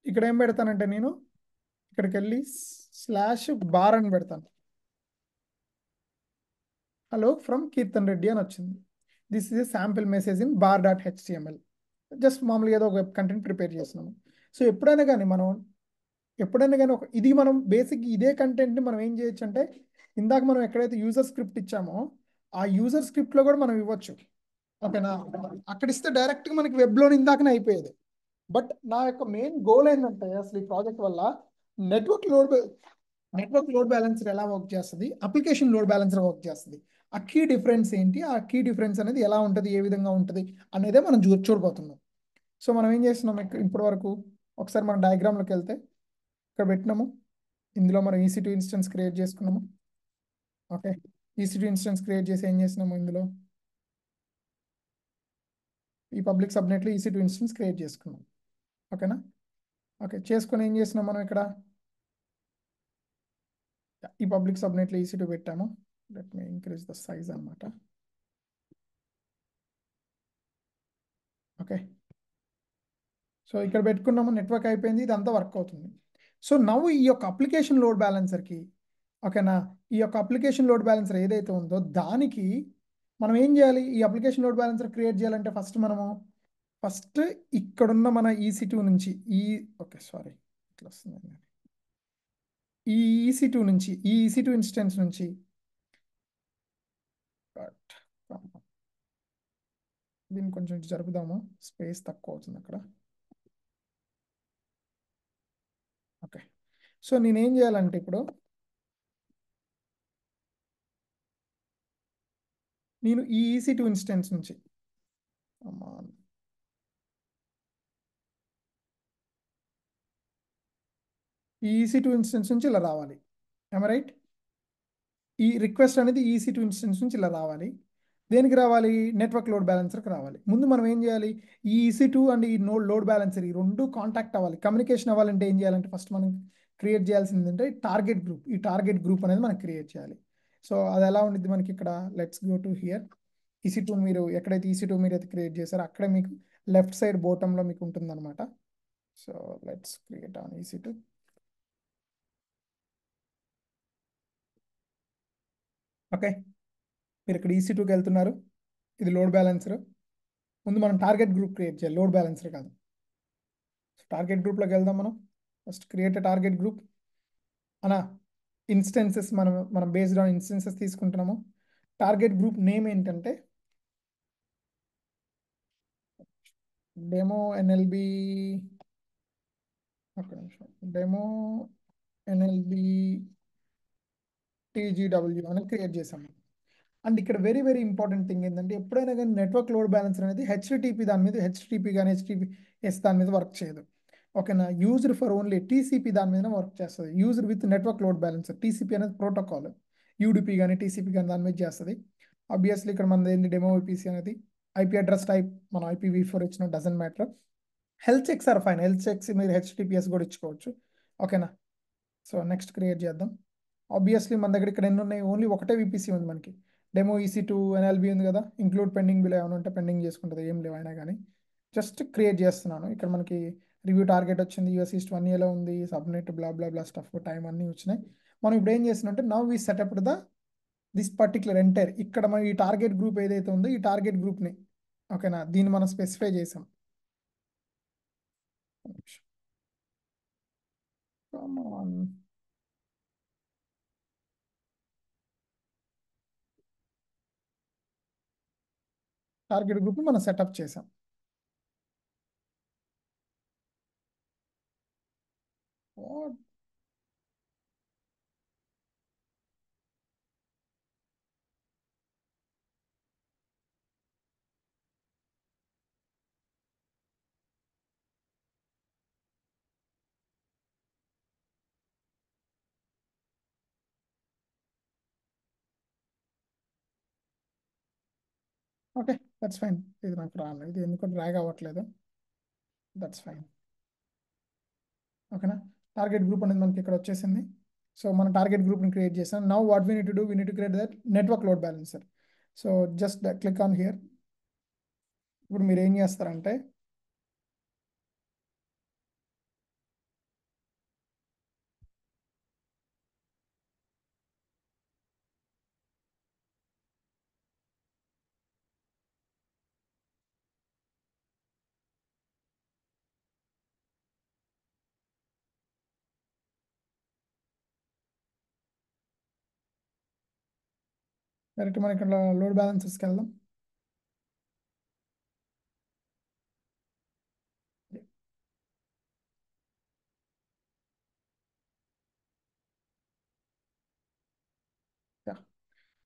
ఇక్కడ ఏం పెడతానంటే నేను ఇక్కడికి వెళ్ళి స్లాష్ బార్ అని పెడతాను. హలో ఫ్రమ్ కీర్తన్ రెడ్డి అని వచ్చింది. This is sample message in bar dot HTML. Just మామూలుగా ఏదో ఒక వెబ్ కంటెంట్ ప్రిపేర్ చేస్తున్నాము. సో ఎప్పుడైనా కానీ ఒక ఇది మనం బేసిక్ ఇదే కంటెంట్ని మనం ఏం చేయొచ్చు అంటే ఇందాక మనం ఎక్కడైతే యూజర్ స్క్రిప్ట్ ఇచ్చామో ఆ యూజర్ స్క్రిప్ట్లో కూడా మనం ఇవ్వచ్చు. ఓకేనా, అక్కడ ఇస్తే డైరెక్ట్గా మనకి వెబ్లో ఇందాకనే అయిపోయేది. బట్ నా యొక్క మెయిన్ గోల్ ఏంటంటే అసలు ఈ ప్రాజెక్ట్ వల్ల network load network load balancer ఎలా వర్క్ చేస్తుంది, అప్లికేషన్ లోడ్ బ్యాలెన్సర్ వర్క్ చేస్తుంది, ఆ కీ డిఫరెన్స్ ఏంటి, ఆ కీ డిఫరెన్స్ అనేది ఎలా ఉంటుంది, ఏ విధంగా ఉంటుంది అనేదే మనం చూడబోతున్నాం. సో మనం ఏం చేస్తున్నాం ఇప్పటి వరకు ఒకసారి మన డయాగ్రామ్లోకి వెళ్తే ఇక్కడ పెట్టినాము. ఇందులో మనం EC2 ఇన్స్టెన్స్ క్రియేట్ చేసుకున్నాము. ఓకే, EC2 ఇన్స్టెన్స్ క్రియేట్ చేసి ఏం చేసినాము, ఇందులో ఈ పబ్లిక్ సబ్నెట్లో EC2 ఇన్స్టెన్స్ క్రియేట్ చేసుకున్నాం. ఓకేనా. ఓకే, చేసుకొని ఏం చేసినాం మనం ఇక్కడ ఈ పబ్లిక్ సబ్నెట్లో EC2 పెట్టాము. Let me increase the size అనమాట. ఓకే, సో ఇక్కడ పెట్టుకున్నాము, నెట్వర్క్ అయిపోయింది, ఇదంతా వర్క్ అవుతుంది. సో నవ్వు ఈ యొక్క అప్లికేషన్ లోడ్ బ్యాలెన్సర్కి, ఓకేనా, ఈ యొక్క అప్లికేషన్ లోడ్ బ్యాలెన్సర్ ఏదైతే ఉందో దానికి మనం ఏం చేయాలి, ఈ అప్లికేషన్ లోడ్ బ్యాలెన్సర్ క్రియేట్ చేయాలంటే ఫస్ట్ ఇక్కడున్న మన EC2 నుంచి ఓకే సారీ ఇట్లా వస్తుంది. ఈ EC2 నుంచి ఈ EC2 ఇన్స్టెన్స్ నుంచి దీన్ని కొంచెం ఇటు జరుపుదాము, స్పేస్ తక్కువ అవుతుంది అక్కడ. ఓకే, సో నేనేం చేయాలంటే ఇప్పుడు నేను ఈ EC2 ఇన్స్టెన్స్ నుంచి ఈ EC2 ఇన్స్టెన్స్ నుంచి ఇలా రావాలి. రైట్, ఈ రిక్వెస్ట్ అనేది EC2 ఇన్స్టెన్స్ నుంచి ఇలా రావాలి. దేనికి రావాలి, నెట్వర్క్ లోడ్ బ్యాలెన్సర్కి రావాలి. ముందు మనం ఏం చేయాలి, ఈ EC2 అండ్ ఈ లోడ్ బ్యాలెన్సర్ ఈ రెండు కాంటాక్ట్ అవ్వాలి, కమ్యూనికేషన్ అవ్వాలంటే ఏం చేయాలంటే ఫస్ట్ మనం క్రియేట్ చేయాల్సింది అంటే టార్గెట్ గ్రూప్. ఈ టార్గెట్ గ్రూప్ అనేది మనం క్రియేట్ చేయాలి. సో అది ఎలా ఉంటుంది మనకి ఇక్కడ, let's go to hear. EC2 మీరు ఎక్కడైతే EC2 మీరు అయితే క్రియేట్ చేశారో అక్కడే మీకు లెఫ్ట్ సైడ్ బోటంలో మీకు ఉంటుంది అనమాట. So let's create on EC2. Okay, మీరు ఇక్కడ EC2కి వెళ్తున్నారు, ఇది లోడ్ బ్యాలెన్సర్. ముందు మనం టార్గెట్ గ్రూప్ క్రియేట్ చేయాలి, లోడ్ బ్యాలెన్సర్ కాదు. టార్గెట్ గ్రూప్లోకి వెళ్దాం మనం. ఫస్ట్ క్రియేట్ టార్గెట్ గ్రూప్ అనా ఇన్స్టెన్సెస్ మనం బేస్డ్ ఆన్ ఇన్స్టెన్సెస్ తీసుకుంటున్నాము. టార్గెట్ గ్రూప్ నేమ్ ఏంటంటే డెమో NLB, ఒక నిమిషం, డెమో NLB TGW అని క్రియేట్ చేసాము. అండ్ ఇక్కడ వెరీ వెరీ ఇంపార్టెంట్ థింగ్ ఏంటంటే ఎప్పుడైనా కానీ నెట్వర్క్ లోడ్ బ్యాలెన్సర్ అనేది HTTP దాని మీద కానీ HTTPS దాని మీద వర్క్ చేయదు. ఓకేనా, యూజర్ ఫర్ ఓన్లీ TCP దాని మీద వర్క్ చేస్తుంది. User with network load balancer, TCP అనేది ప్రోటోకాల్, UDP కానీ TCP కానీ దాని మీద చేస్తుంది. ఆబ్వియస్లీ ఇక్కడ మనది ఏంటి, డెమో VPC అనేది IP అడ్రస్ టైప్ మనం IPv4 ఇచ్చిన doesn't matter. Health checks are fine, health checks మీరు HTTPS కూడా ఇచ్చుకోవచ్చు. ఓకేనా, సో నెక్స్ట్ క్రియేట్ చేద్దాం. ఆబ్వియస్లీ మన దగ్గర ఇక్కడ ఎన్ని ఉన్నాయి, ఓన్లీ ఒకటే VPC ఉంది మనకి. డెమో EC2 NLB ఉంది కదా, ఇంక్లూడ్ పెండింగ్ బిలో ఏమైనా ఉంటే పెండింగ్ చేసుకుంటుంది, ఏం లేవు అయినా కానీ జస్ట్ క్రియేట్ చేస్తున్నాను. ఇక్కడ మనకి రివ్యూ టార్గెట్ వచ్చింది, US ఈస్ట్ 1 yearలో ఉంది, సబ్నెట్ బ్లా బ్లా బ్లా స్టఫ్ టైం అన్నీ వచ్చినాయి. మనం ఇప్పుడు ఏం చేస్తున్నాం now we setup this particular entire ఇక్కడ మన ఈ టార్గెట్ గ్రూప్ ఏదైతే ఉందో ఈ టార్గెట్ గ్రూప్ని ఓకేనా, దీన్ని మనం స్పెసిఫై చేసాం. టార్గెట్ గ్రూప్ మనం సెటప్ చేసాం. Okay, that's fine. ఇది నాకు రాను, ఇది ఎందుకు డ్రాగ్ అవ్వట్లేదు. That's fine. ఓకేనా, టార్గెట్ గ్రూప్ అనేది మనకి ఇక్కడ వచ్చేసింది. సో మన టార్గెట్ గ్రూప్ని క్రియేట్ చేసాం. Now what we need to do, we need to create that network load balancer. So just click on here. ఇప్పుడు మీరు ఏం చేస్తారంటే డైరెక్ట్ మనం ఇక్కడ లోడ్ బ్యాలెన్సర్స్కి వెళ్దాం.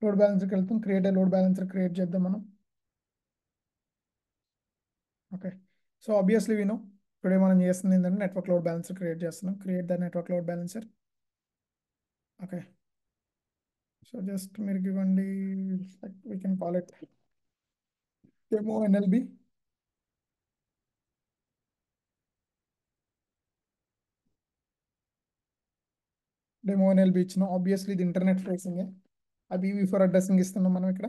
లోడ్ బ్యాలెన్సర్కి వెళ్తాం, create a load balancer create చేద్దాం మనం. ఓకే, సో ఆబ్వియస్లీ వినో టుడే మనం చేస్తుంది ఏంటంటే నెట్వర్క్ లోడ్ బ్యాలెన్సర్ క్రియేట్ చేస్తున్నాం. Create the network load balancer. Okay, so just మీరు ఇవ్వండి, we can call it demo NLB. Demo NLB ఇచ్చినాం. ఆబ్వియస్లీ ఇది ఇంటర్నెట్ ఫేసింగే. IPv4 అడ్రస్సింగ్ ఇస్తున్నాం మనం ఇక్కడ.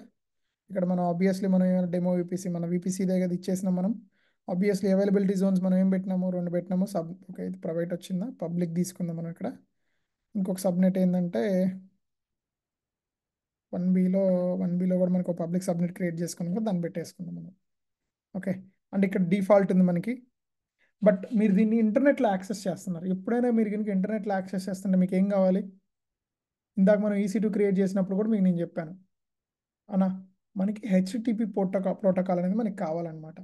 ఇక్కడ మనం ఆబ్వియస్లీ మనం డెమో విపిసి, మన విపిసి దగ్గర ఇచ్చేసినాం మనం. ఆబ్వియస్లీ అవైలబిలిటీ జోన్స్ మనం ఏం పెట్టినాము, 2 పెట్టినాము. ఓకే, ఇది ప్రైవేట్ వచ్చిందా, పబ్లిక్ తీసుకుందాం మనం ఇక్కడ. ఇంకొక సబ్నెట్ ఏంటంటే 1Bలో 1Bలో కూడా మనకు పబ్లిక్ సబ్నెట్ క్రియేట్ చేసుకున్నాం కదా, దాన్ని పెట్టేసుకుందాం మనం. ఓకే, అండ్ ఇక్కడ డిఫాల్ట్ ఉంది మనకి. బట్ మీరు దీన్ని ఇంటర్నెట్లో యాక్సెస్ చేస్తున్నారు. ఎప్పుడైనా మీరు కనుక ఇంటర్నెట్లో యాక్సెస్ చేస్తుంటే మీకు ఏం కావాలి, ఇందాక మనం EC2 క్రియేట్ చేసినప్పుడు కూడా మీకు నేను చెప్పాను అన్నా, మనకి HTTP ప్రోటోకాల్ అనేది మనకి కావాలన్నమాట.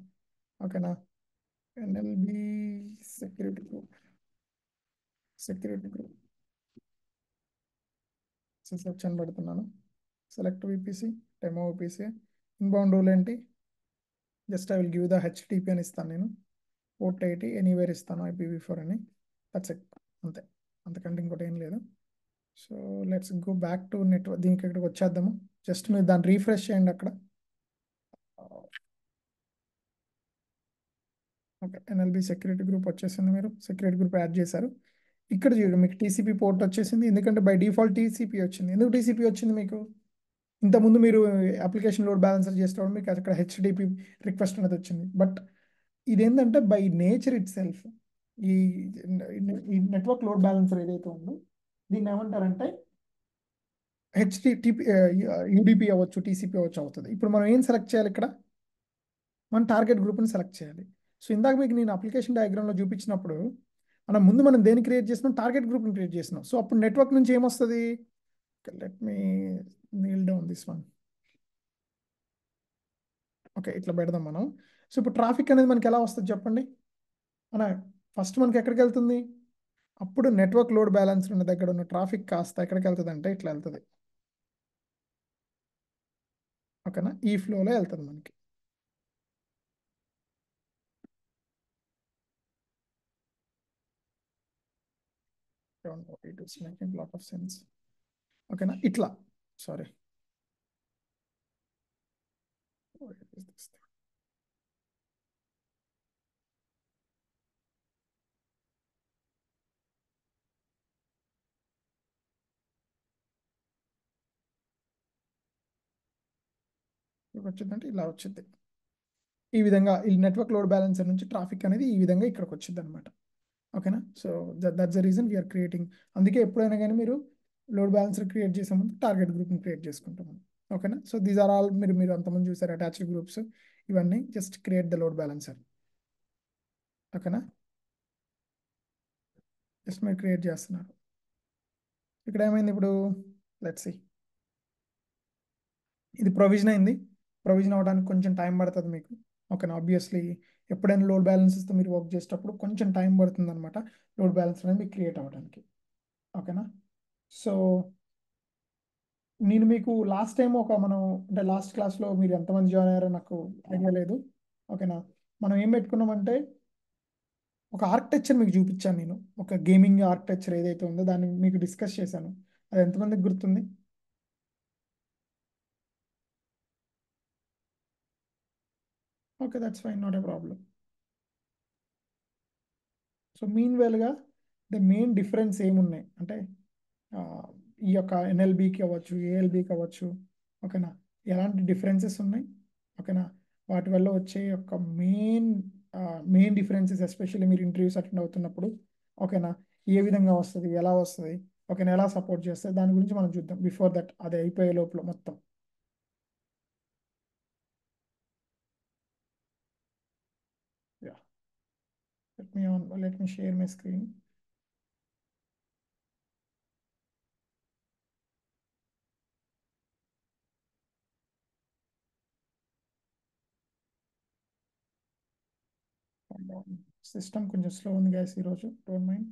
ఓకేనా, NLB security group, security group search అని పెడుతున్నాను. Select VPC, demo VPC. Inbound rule ఏంటి, just I will give the HTTP అని ఇస్తాను నేను. పోర్ట్ 80 ఎనీవేర్ ఇస్తాను, IPv4 అని. దట్స్ ఇట్, అంతే, అంతకంటే ఇంకోటి ఏం లేదు. So let's go back to network. దీనికి ఇక్కడికి వచ్చేద్దాము. జస్ట్ మీరు దాన్ని రీఫ్రెష్ చేయండి అక్కడ. ఓకే, ఎన్ఎల్బి సెక్యూరిటీ గ్రూప్ వచ్చేసింది. మీరు సెక్యూరిటీ గ్రూప్ యాడ్ చేశారు. ఇక్కడ చూడండి మీకు TCP పోర్ట్ వచ్చేసింది. ఎందుకంటే బై డిఫాల్ట్ TCP వచ్చింది. ఎందుకు TCP వచ్చింది మీకు, ఇంతకుముందు మీరు అప్లికేషన్ లోడ్ బ్యాలెన్సర్ చేసేటప్పుడు మీకు అక్కడ HTTP రిక్వెస్ట్ అనేది వచ్చింది. బట్ ఇదేంటంటే బై నేచర్ ఇట్ సెల్ఫ్ ఈ ఈ నెట్వర్క్ లోడ్ బ్యాలెన్సర్ ఏదైతే ఉందో దీన్ని ఏమంటారంటే HTTP UDP అవ్వచ్చు, TCP అవ్వచ్చు అవుతుంది. ఇప్పుడు మనం ఏం సెలెక్ట్ చేయాలి ఇక్కడ, మన టార్గెట్ గ్రూప్ని సెలెక్ట్ చేయాలి. సో ఇందాక మీకు నేను అప్లికేషన్ డయాగ్రామ్లో చూపించినప్పుడు మనం దేన్ని క్రియేట్ చేసినాం, టార్గెట్ గ్రూప్ని క్రియేట్ చేసినాం. సో అప్పుడు నెట్వర్క్ నుంచి ఏమొస్తుంది, let me Neel down this one. Okay, ఇట్లా పెడదాం మనం. సో ఇప్పుడు ట్రాఫిక్ అనేది మనకి ఎలా వస్తుంది చెప్పండి అన్న. ఫస్ట్ మనకి ఎక్కడికి వెళ్తుంది, అప్పుడు నెట్వర్క్ లోడ్ బ్యాలెన్స్ ఉన్న దగ్గర ఉన్న ట్రాఫిక్ కాస్త ఎక్కడికి వెళ్తుంది అంటే ఇట్లా వెళ్తుంది. ఓకేనా, ఈ ఫ్లోలో వెళ్తుంది మనకి. It is making lot of sense. ఓకేనా, ఇట్లా సారీ వచ్చిందంటే ఇలా వచ్చింది. ఈ విధంగా ఈ నెట్వర్క్ లోడ్ బ్యాలెన్సర్ నుంచి ట్రాఫిక్ అనేది ఈ విధంగా ఇక్కడికి వచ్చింది అనమాట. ఓకేనా, so that's the reason we're creating. అందుకే ఎప్పుడైనా కానీ మీరు లోడ్ బ్యాలెన్సర్ క్రియేట్ చేసే ముందు టార్గెట్ గ్రూప్ని క్రియేట్ చేసుకుంటాం. ఓకేనా, సో దీస్ ఆర్ ఆల్ మీరు అంతమంది చూసారు అటాచ్డ్ గ్రూప్స్. ఇవన్నీ just create the load balancer. ఓకేనా, జస్ట్ మీరు క్రియేట్ చేస్తున్నారు. ఇక్కడ ఏమైంది ఇప్పుడు, లెట్స్ సి, ఇది ప్రొవిజన్ అయింది. ప్రొవిజన్ అవ్వడానికి కొంచెం టైం పడుతుంది మీకు. ఓకేనా, ఆబ్వియస్లీ ఎప్పుడైనా లోడ్ బ్యాలెన్సెస్తో మీరు వర్క్ చేసేటప్పుడు కొంచెం టైం పడుతుంది అనమాట లోడ్ బ్యాలెన్స్ అనేది మీకు క్రియేట్ అవ్వడానికి. ఓకేనా, సో నేను మీకు లాస్ట్ టైం మనం అంటే లాస్ట్ క్లాస్లో మీరు ఎంతమంది జాయిన్ అయ్యారో నాకు ఐడియా లేదు. ఓకేనా, మనం ఏం పెట్టుకున్నామంటే ఒక ఆర్కిటెక్చర్ మీకు చూపించాను నేను, ఒక గేమింగ్ ఆర్కిటెక్చర్ ఏదైతే ఉందో దాన్ని మీకు డిస్కస్ చేశాను. అది ఎంతమందికి గుర్తుంది? Okay, that's fine, not a problem. So mean వేల్గా ద మెయిన్ డిఫరెన్స్ ఏమున్నాయి అంటే ఆ, ఈ యొక్క ఎన్ఎల్బికి అవ్వచ్చు, ఏఎల్బికి అవ్వచ్చు. ఓకేనా, ఎలాంటి డిఫరెన్సెస్ ఉన్నాయి? ఓకేనా, వాటి వల్ల వచ్చే యొక్క మెయిన్ మెయిన్ డిఫరెన్సెస్, ఎస్పెషల్లీ మీరు ఇంటర్వ్యూస్ అటెండ్ అవుతున్నప్పుడు. ఓకేనా, ఏ విధంగా వస్తుంది, ఎలా వస్తుంది, ఓకేనా, ఎలా సపోర్ట్ చేస్తుంది, దాని గురించి మనం చూద్దాం బిఫోర్ దట్, అది అయిపోయే లోపల మొత్తం. Yeah, let me share my screen. System కొంచెం స్లో ఉంది గ్యాస్ ఈరోజు, don't mind.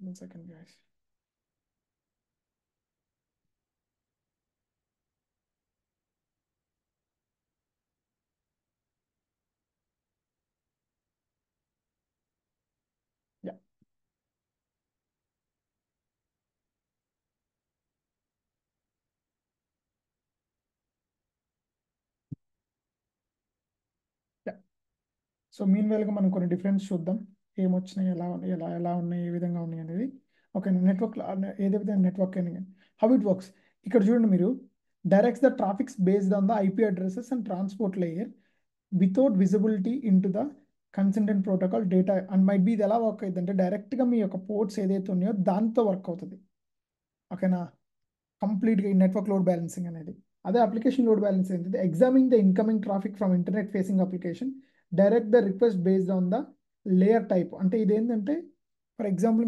One second guys. Yeah, yeah. So mean వేల్గా మనం కొన్ని డిఫరెన్స్ చూద్దాం, ఏమొచ్చినాయి, ఎలా ఉన్నాయి, ఏ విధంగా ఉన్నాయి అనేది. ఓకే, నెట్వర్క్ ఏదే విధంగా నెట్వర్క్ అని, హౌ ఇట్ వర్క్స్. ఇక్కడ చూడండి మీరు, directs the traffics based on the IP addresses and transport layer without visibility in to the content protocol data and might be. ఇది ఎలా వర్క్ అవుతుంది అంటే డైరెక్ట్గా మీ యొక్క పోర్ట్స్ ఏదైతే ఉన్నాయో దాంతో వర్క్ అవుతుంది. ఓకేనా, కంప్లీట్గా ఈ నెట్వర్క్ లోడ్ బ్యాలెన్సింగ్ అనేది. అదే అప్లికేషన్ లోడ్ బ్యాలెన్సింగ్ ఏంటంటే examining the incoming traffic from internet facing application, direct the request based on the layer type. అంటే ఇదేంటంటే ఫర్ ఎగ్జాంపుల్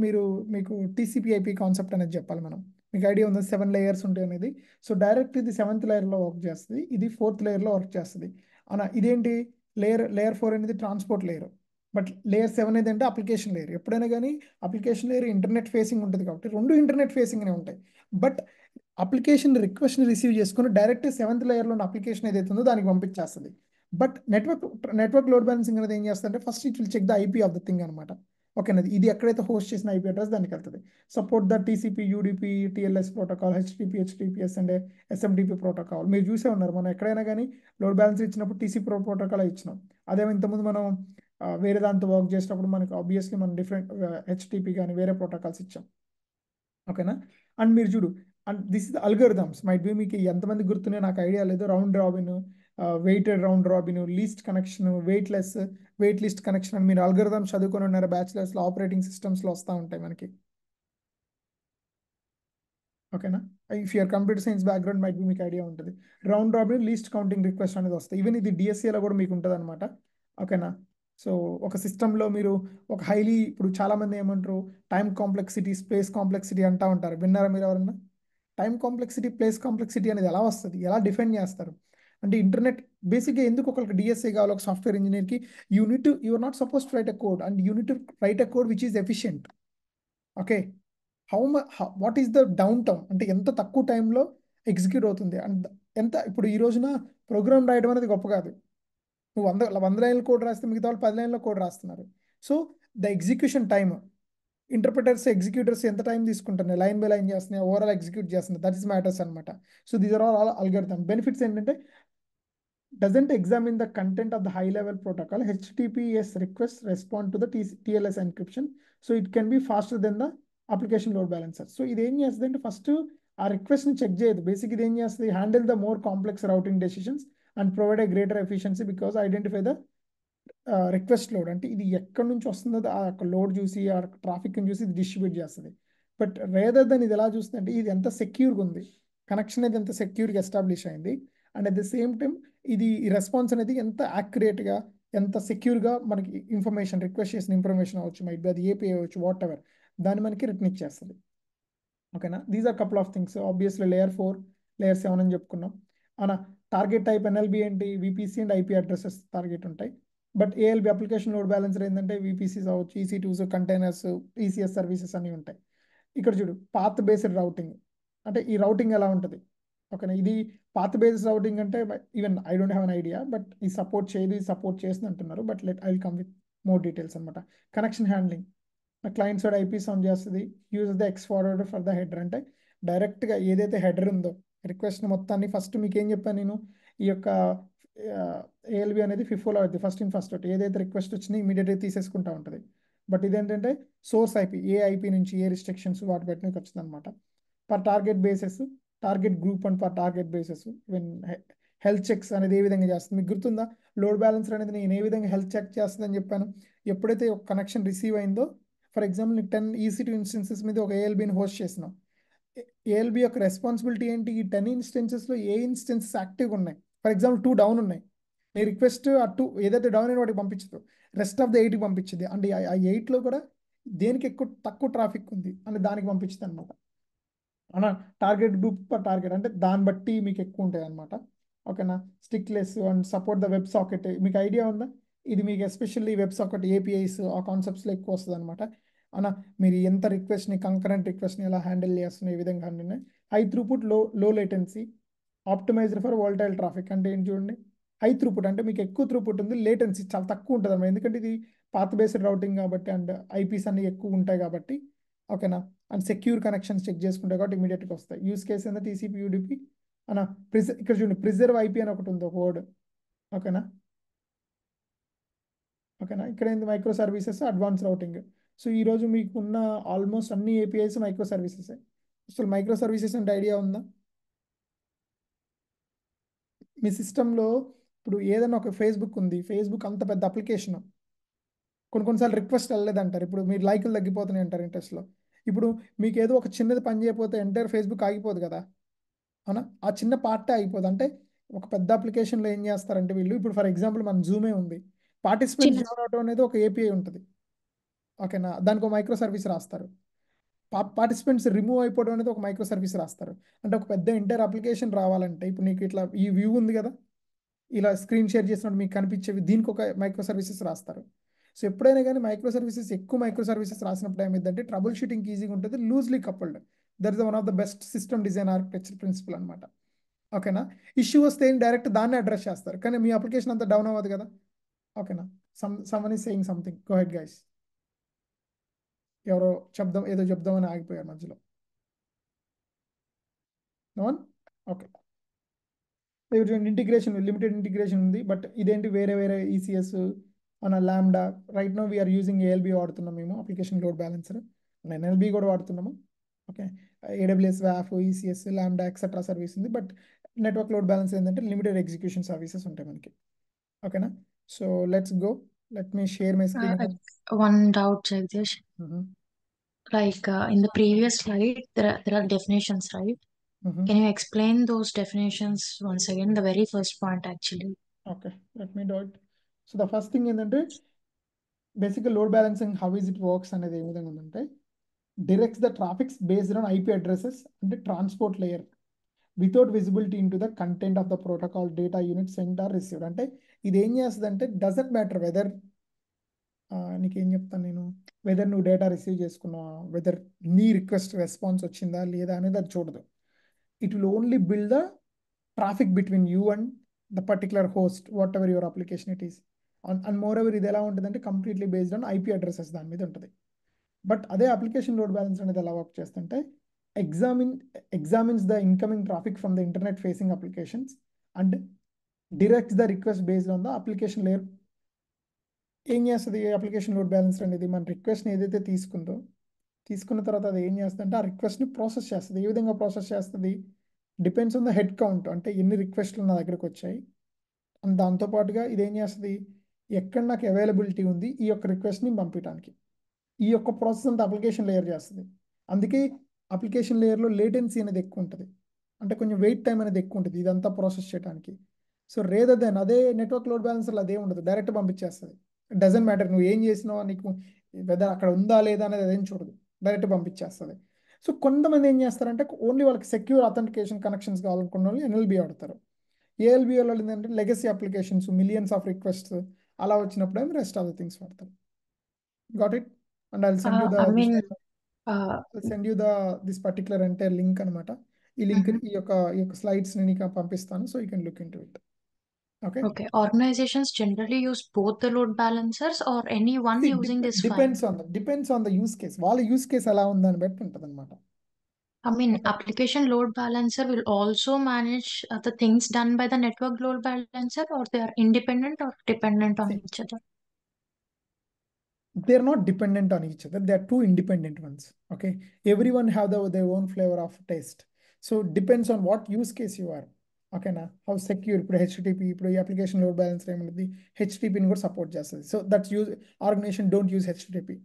మీకు టీసీపీఐపీ కాన్సెప్ట్ అనేది చెప్పాలి మనం. మీకు ఐడియా ఉంది 7 లేయర్స్ ఉంటాయి అనేది. సో డైరెక్ట్ ఇది 7th లేయర్లో వర్క్ చేస్తుంది, ఇది 4th లేయర్లో వర్క్ చేస్తుంది. అలా ఇదేంటి, లేయర్ 4 అనేది ట్రాన్స్పోర్ట్ లేయర్, బట్ లేయర్ 7 ఏదంటే అప్లికేషన్ లేయర్. ఎప్పుడైనా కానీ అప్లికేషన్ లేయర్ ఇంటర్నెట్ ఫేసింగ్ ఉంటుంది కాబట్టి రెండు ఇంటర్నెట్ ఫేసింగ్నే ఉంటాయి. బట్ అప్లికేషన్ రిక్వెస్ట్ని రిసీవ్ చేసుకుని డైరెక్ట్ 7th లేయర్లో ఉన్న అప్లికేషన్ ఏదైతే ఉందో దానికి పంపించేస్తుంది. బట్ నెట్వర్క్ లోడ్ బ్యాలెన్సింగ్ అనేది ఏం చేస్తుందంటే first it will check the IP of the thing అనమాట. ఓకేనా, ఇది ఎక్కడైతే హోస్ట్ చేసిన ఐపీ అడ్రస్ దానికి వెళ్తుంది. Support the TCP, UDP, TLS protocol, HTTP, HTTPS and SMTP protocol. మీరు చూసే ఉన్నారు, మనం ఎక్కడైనా కానీ లోడ్ బ్యాలెన్స్ ఇచ్చినప్పుడు టీసీపీ ప్రోటోకాల్ ఇచ్చినాం. అదే ఇంతకుముందు మనం వేరే దాంతో వర్క్ చేసినప్పుడు మనకు ఆబ్వియస్లీ మనం డిఫరెంట్ హెచ్టిపి కానీ వేరే ప్రోటోకాల్స్ ఇచ్చాం. ఓకేనా, అండ్ మీరు చూడు, and this is algorithms might be. మీకు ఎంతమంది గుర్తున్నాయో నాకు ఐడియా లేదు. Round robin, weighted round robin, least connection, weight list connection అని మీరు అల్గోరిథమ్స్ చదువుకొని ఉన్నారు బ్యాచిలర్స్లో, ఆపరేటింగ్ సిస్టమ్స్లో వస్తూ ఉంటాయి మనకి. ఓకేనా, if you're computer science background might be మీకు ఐడియా ఉంటుంది. Round robin, least counting request అనేది వస్తాయి. ఈవెన్ ఇది డిఎస్సీలో కూడా మీకు ఉంటుంది అనమాట. ఓకేనా, సో ఒక సిస్టంలో మీరు ఒక ఇప్పుడు చాలామంది ఏమంటారు, టైం కాంప్లెక్సిటీ, స్పేస్ కాంప్లెక్సిటీ అంటూ ఉంటారు. విన్నారా మీరు ఎవరన్నా? టైం కాంప్లెక్సిటీ, ప్లేస్ కాంప్లెక్సిటీ అనేది ఎలా వస్తుంది, ఎలా డిఫైన్ చేస్తారు అంటే ఇంటర్నెట్ బేసిక్గా ఎందుకు ఒకరికి డిఎస్ఏ కావాలి, ఒక సాఫ్ట్వేర్ ఇంజనీర్కి? You're not suppose to write a code and you need to write a code which is efficient. Okay, what is the down town అంటే ఎంత తక్కువ టైంలో ఎగ్జిక్యూట్ అవుతుంది అండ్ ఎంత. ఇప్పుడు ఈ రోజున ప్రోగ్రామ్ రాయడం అనేది గొప్ప కాదు. నువ్వు 100 లైన్ల కోడ్ రాస్తే మిగతా వాళ్ళు 10 లైన్ల కోడ్ రాస్తున్నారు. So the execution time, interpreters, executors ఎంత టైం తీసుకుంటున్నాయి, లైన్ బై లైన్ చేస్తున్నాయి, ఓవరాల్ ఎగ్జిక్యూట్ చేస్తున్నాయి, దట్ ఇస్ మ్యాటర్స్ అనమాట. So these are all algorithm. Benefits ఏంటంటే doesn't examine the content of the high level protocol. HTTPS requests respond to the TLS encryption. So it can be faster than the application load balancer. So ఇది ఏం చేస్తుంది అంటే first ఆ రిక్వెస్ట్ని check చేయదు. Basic ఇది ఏం చేస్తుంది, handle the more complex routing decisions and provide a greater efficiency because identify the request load అంటే ఇది ఎక్కడి నుంచి వస్తుందో ఆ లోడ్ చూసి ఆ ట్రాఫిక్ చూసి ఇది డిస్ట్రిబ్యూట్ చేస్తుంది. బట్ రేదర్ దెన్ ఇది ఎలా చూస్తుందంటే ఇది ఎంత సెక్యూర్గా ఉంది, కనెక్షన్ అనేది ఎంత సెక్యూర్గా ఎస్టాబ్లిష్ అయింది, and at the same time ఇది ఈ రెస్పాన్స్ అనేది ఎంత యాక్యురేట్గా ఎంత సెక్యూర్గా మనకి ఇన్ఫర్మేషన్ రిక్వెస్ట్ చేసిన ఇన్ఫర్మేషన్ అవ్వచ్చు, మైట్ బి అది ఏపీ అవ్వచ్చు, వాట్ ఎవర్, దాన్ని మనకి రిటర్న్ ఇచ్చేస్తుంది. ఓకేనా, these are couple of things. Obviously layer 4 layer 7 అని చెప్పుకున్నాం. అన్న టార్గెట్ టైప్ ఎన్ఎల్బి ఏంటి, VPC and IP addresses target ఉంటాయి. But ALB application load balancer ఏంటంటే విపిసిస్ అవ్వచ్చు, ఈసీ2s, కంటైనర్స్, ఈసీఎస్ సర్వీసెస్ అన్నీ ఉంటాయి. ఇక్కడ చూడు పాత్ బేస్డ్ రౌటింగ్ అంటే ఈ రౌటింగ్ ఎలా ఉంటుంది. ఓకేనా, ఇది పాత్ బేస్డ్ రౌటింగ్ అంటే even I don't have an idea, but ఈ సపోర్ట్ చేయదు, ఇది సపోర్ట్ చేస్తుంది అంటున్నారు. But I will come with more details అనమాట. Connection handling client side IP sound చేస్తుంది, use the X forwarder for the header అంటే డైరెక్ట్గా ఏదైతే హెడర్ ఉందో రిక్వెస్ట్ మొత్తాన్ని ఫస్ట్ మీకు ఏం చెప్పాను నేను, ఈ యొక్క ఏఎల్బి అనేది ఫిఫోలో అవుతుంది, ఫస్ట్ ఇన్ ఫస్ట్ అవుట్, ఏదైతే రిక్వెస్ట్ వచ్చినా ఇమీడియట్గా తీసేసుకుంటా ఉంటుంది. బట్ ఇదేంటంటే సోర్స్ ఐపీ, ఏ ఐపీ నుంచి ఏ రిస్ట్రిక్షన్స్ వాటి పెట్టినవి వచ్చింది అనమాట. Per target bases, target group and per target bases even health checks అనేది ఏ విధంగా చేస్తుంది మీకు గుర్తుందా. లోడ్ బ్యాలెన్సర్ అనేది నేను ఏ విధంగా హెల్త్ చెక్ చేస్తుందని చెప్పాను. ఎప్పుడైతే ఒక కనెక్షన్ రిసీవ్ అయిందో, ఫర్ ఎగ్జాంపుల్ నీకు 10 EC2 ఇన్స్టెన్సెస్ మీద ఒక ఏఎల్బిని హోస్ట్ చేసినాం. ఏఎల్బి యొక్క రెస్పాన్సిబిలిటీ ఏంటి, ఈ 10 ఇన్స్టెన్సెస్లో ఏ ఇన్స్టెన్సెస్ యాక్టివ్గా ఉన్నాయి, ఫర్ ఎగ్జాంపుల్ 2 డౌన్ ఉన్నాయి, నీ రిక్వెస్ట్ ఆ 2 ఏదైతే డౌన్ అయిన వాటికి పంపించదు, రెస్ట్ ఆఫ్ ద 8కి పంపించింది. అంటే ఆ 8లో కూడా దేనికి తక్కువ ట్రాఫిక్ ఉంది అని దానికి పంపించింది అనమాట. అన్న టార్గెట్ గ్రూప్ పర్ టార్గెట్ అంటే దాన్ని బట్టి మీకు ఎక్కువ ఉంటాయి అనమాట. ఓకేనా, stickless and support the web socket, మీకు ఐడియా ఉందా, ఇది మీకు ఎస్పెషల్లీ వెబ్ సాకెట్ ఏపీఐస్ ఆ కాన్సెప్ట్స్లో ఎక్కువ వస్తుంది అనమాట. అన్న మీరు ఎంత రిక్వెస్ట్ని కంకరెంట్ రిక్వెస్ట్ని ఎలా హ్యాండిల్ చేస్తున్న ఈ విధంగా హ్యాండిల్. హై త్రూపుట్ లో latency, optimised for volatile traffic అంటే ఏంటి చూడండి. హై త్రూపుట్ అంటే మీకు ఎక్కువ త్రూపుట్ ఉంది, లేటెన్సీ చాలా తక్కువ ఉంటుంది అన్నమాట, ఎందుకంటే ఇది పాత్ బేస్డ్ రౌటింగ్ కాబట్టి అండ్ ఐపీస్ అన్ని ఎక్కువ ఉంటాయి కాబట్టి. ఓకేనా, అండ్ సెక్యూర్ కనెక్షన్స్ చెక్ చేసుకుంటే కాబట్టి ఇమీడియట్గా వస్తాయి. యూస్ కేస్ ఏంటంటే టీసీపీ యూడిపి అన్న ఇక్కడ చూడండి ప్రిజర్వ్ ఐపీ అని ఒకటి ఉంది, ఒక వర్డ్. ఓకేనా, ఓకేనా, ఇక్కడ ఏంది micro services advance routing. So ఈరోజు మీకున్న ఆల్మోస్ట్ అన్ని ఏపీఐస్ మైక్రో సర్వీసెస్. అసలు మైక్రో సర్వీసెస్ అంటే ఐడియా ఉందా మీ సిస్టంలో. ఇప్పుడు ఏదైనా ఒక ఫేస్బుక్ ఉంది, ఫేస్బుక్ అంత పెద్ద అప్లికేషన్, కొన్నిసార్లు రిక్వెస్ట్ వెళ్ళలేదంటారు, ఇప్పుడు మీరు లైకులు తగ్గిపోతున్నాయి అంటారు ఇంట్రెస్ట్లో. ఇప్పుడు మీకు ఏదో ఒక చిన్నది పని చేయకపోతే ఎంటైర్ ఫేస్బుక్ ఆగిపోదు కదా, అవునా, ఆ చిన్న పార్టే ఆగిపోదు. అంటే ఒక పెద్ద అప్లికేషన్లో ఏం చేస్తారంటే వీళ్ళు, ఇప్పుడు ఫర్ ఎగ్జాంపుల్ మన జూమే ఉంది, పార్టిసిపెంట్స్ జాయిన్ అవడం అనేది ఒక ఏపీఐ ఉంటుంది. ఓకేనా, దానికి ఒక మైక్రో సర్వీస్ రాస్తారు. పార్టిసిపెంట్స్ రిమూవ్ అయిపోవడం అనేది ఒక మైక్రో సర్వీస్ రాస్తారు. అంటే ఒక పెద్ద ఎంటైర్ అప్లికేషన్ రావాలంటే ఇప్పుడు నీకు ఇట్లా ఈ వ్యూ ఉంది కదా, ఇలా స్క్రీన్ షేర్ చేసినప్పుడు మీకు కనిపించేవి, దీనికి ఒక మైక్రో సర్వీసెస్ రాస్తారు. సో ఎప్పుడైనా కానీ మైక్రో సర్వీసెస్ ఎక్కువ మైక్రో సర్వీసెస్ రాసినప్పుడు ఏమైందంటే ట్రబుల్ షూటింగ్ ఈజీగా ఉంటుంది, లూజ్లీ coupled. That is one of the best system design architecture principle అనమాట. ఓకేనా, ఇష్యూ వస్తే ఏం డైరెక్ట్ దాన్ని అడ్రస్ చేస్తారు, కానీ మీ అప్లికేషన్ అంతా డౌన్ అవ్వదు కదా. ఓకేనా, someone is saying something, go head guys. ఎవరో ఏదో చెప్దామని ఆగిపోయారు మధ్యలో. నోన్, ఓకే. ఇంటిగ్రేషన్ లిమిటెడ్ ఇంటిగ్రేషన్ ఉంది, బట్ ఇదేంటి వేరే వేరే ఈసీఎస్ మన lambda. Right no we're using ALB వాడుతున్నాం మేము, అప్లికేషన్ లోడ్ బ్యాలెన్సర్. ఎన్ఎల్బి కూడా వాడుతున్నాము. ఓకే, ఏడబ్ల్యూఎస్ వ్యాఫ్, ఈసీఎస్, ల్యాండా ఎక్సెట్రా సర్వీస్ ఉంది. బట్ నెట్వర్క్ లోడ్ బ్యాలెన్స్ ఏంటంటే లిమిటెడ్ ఎగ్జిక్యూషన్ సర్వీసెస్ ఉంటాయి మనకి. ఓకేనా, so let's go, let me share my screen. One doubt, Jagdish. Like in the previous slide, there are definitions, right? Can you explain those definitions once again? The very first point, actually. Okay, let me do it. So the first thing ఏంటంటే బేసిక్గా load balancing how is it works అనేది ఏ విధంగా ఉందంటే, directs the traffics based on IP addresses and the transport layer without visibility into the content of the protocol data unit sent or received. అంటే ఇది ఏం చేస్తుంది అంటే డజంట్ మ్యాటర్ వెదర్, నీకేం చెప్తాను నేను, వెదర్ నువ్వు డేటా రిసీవ్ చేసుకున్నావా, వెదర్ నీ రిక్వెస్ట్ రెస్పాన్స్ వచ్చిందా లేదా అనేది అది చూడదు. It will only build the traffic between you and the particular host, what ever your application it is. And more ever ఇది ఎలా ఉంటుందంటే completely based on IP addresses దాని మీద ఉంటుంది. బట్ అదే అప్లికేషన్ లోడ్ బ్యాలెన్స్ అనేది ఎలా వర్క్ చేస్తుంటే examines the incoming traffic from the internet facing applications and directs the request based on the application layer. ఏం చేస్తుంది అప్లికేషన్ లోడ్ బ్యాలెన్స్ అనేది, మన రిక్వెస్ట్ని ఏదైతే తీసుకున్న తర్వాత అది ఏం చేస్తుందంటే ఆ రిక్వెస్ట్ని ప్రాసెస్ చేస్తుంది. ఏ విధంగా ప్రాసెస్ చేస్తుంది, depends on the head count, అంటే ఎన్ని రిక్వెస్ట్లు నా దగ్గరకు వచ్చాయి. అండ్ దాంతోపాటుగా ఇది ఏం చేస్తుంది, ఎక్కడ నాకు అవైలబిలిటీ ఉంది ఈ యొక్క రిక్వెస్ట్ని పంపించడానికి. ఈ యొక్క ప్రాసెస్ అంతా అప్లికేషన్ లేయర్ చేస్తుంది. అందుకే అప్లికేషన్ లేయర్లో లేటెన్సీ అనేది ఎక్కువ ఉంటుంది, అంటే కొంచెం వెయిట్ టైం అనేది ఎక్కువ ఉంటుంది ఇదంతా ప్రాసెస్ చేయడానికి. సో రేదర్ దెన్ అదే నెట్వర్క్ లోడ్ బ్యాలెన్సర్లో అదే ఉండదు, డైరెక్ట్ పంపించేస్తుంది. డజంట్ మ్యాటర్ నువ్వు ఏం చేసినావో, నీకు వెదర్ అక్కడ ఉందా లేదా అనేది అదేం చూడదు, డైరెక్ట్ పంపించేస్తుంది. సో కొంతమంది ఏం చేస్తారంటే ఓన్లీ వాళ్ళకి సెక్యూర్ అథెంటికేషన్ కనెక్షన్స్ కావాలనుకున్న వాళ్ళు ఎన్ఎల్బి వాడతారు. ఏఎల్బి వాళ్ళు ఏంటంటే legacy applications, millions of requests అలా వచ్చినప్పుడు ఏమి రెస్ట్ ఆఫ్ ద థింగ్స్ వాడతారు. Got it? And I send you the I mean, send you this particular అంటే లింక్ అనమాట. ఈ లింక్ ఈ యొక్క స్లైడ్స్ ని నీకు పంపిస్తాను, so you can look into it. Okay. okay. Organizations generally use both the load balancers or any one using is fine. Depends on the use case. వాళ్ళ use case ఎలా ఉందని బట్టి ఉంటుంది అనమాట. I mean, application load balancer will also manage the things done by the network load balancer, or they are independent or dependent on each other. They're not dependent on each other. They're two independent ones. Okay. Everyone have their own flavor of taste. So depends on what use case you are. Okay na? How secure ఇప్పుడు HTTP ఇప్పుడు ఈ application load balancer ఏమన్నది హెచ్టిటిపిని కూడా support చేస్తుంది. So that's use organisation don't use HTTP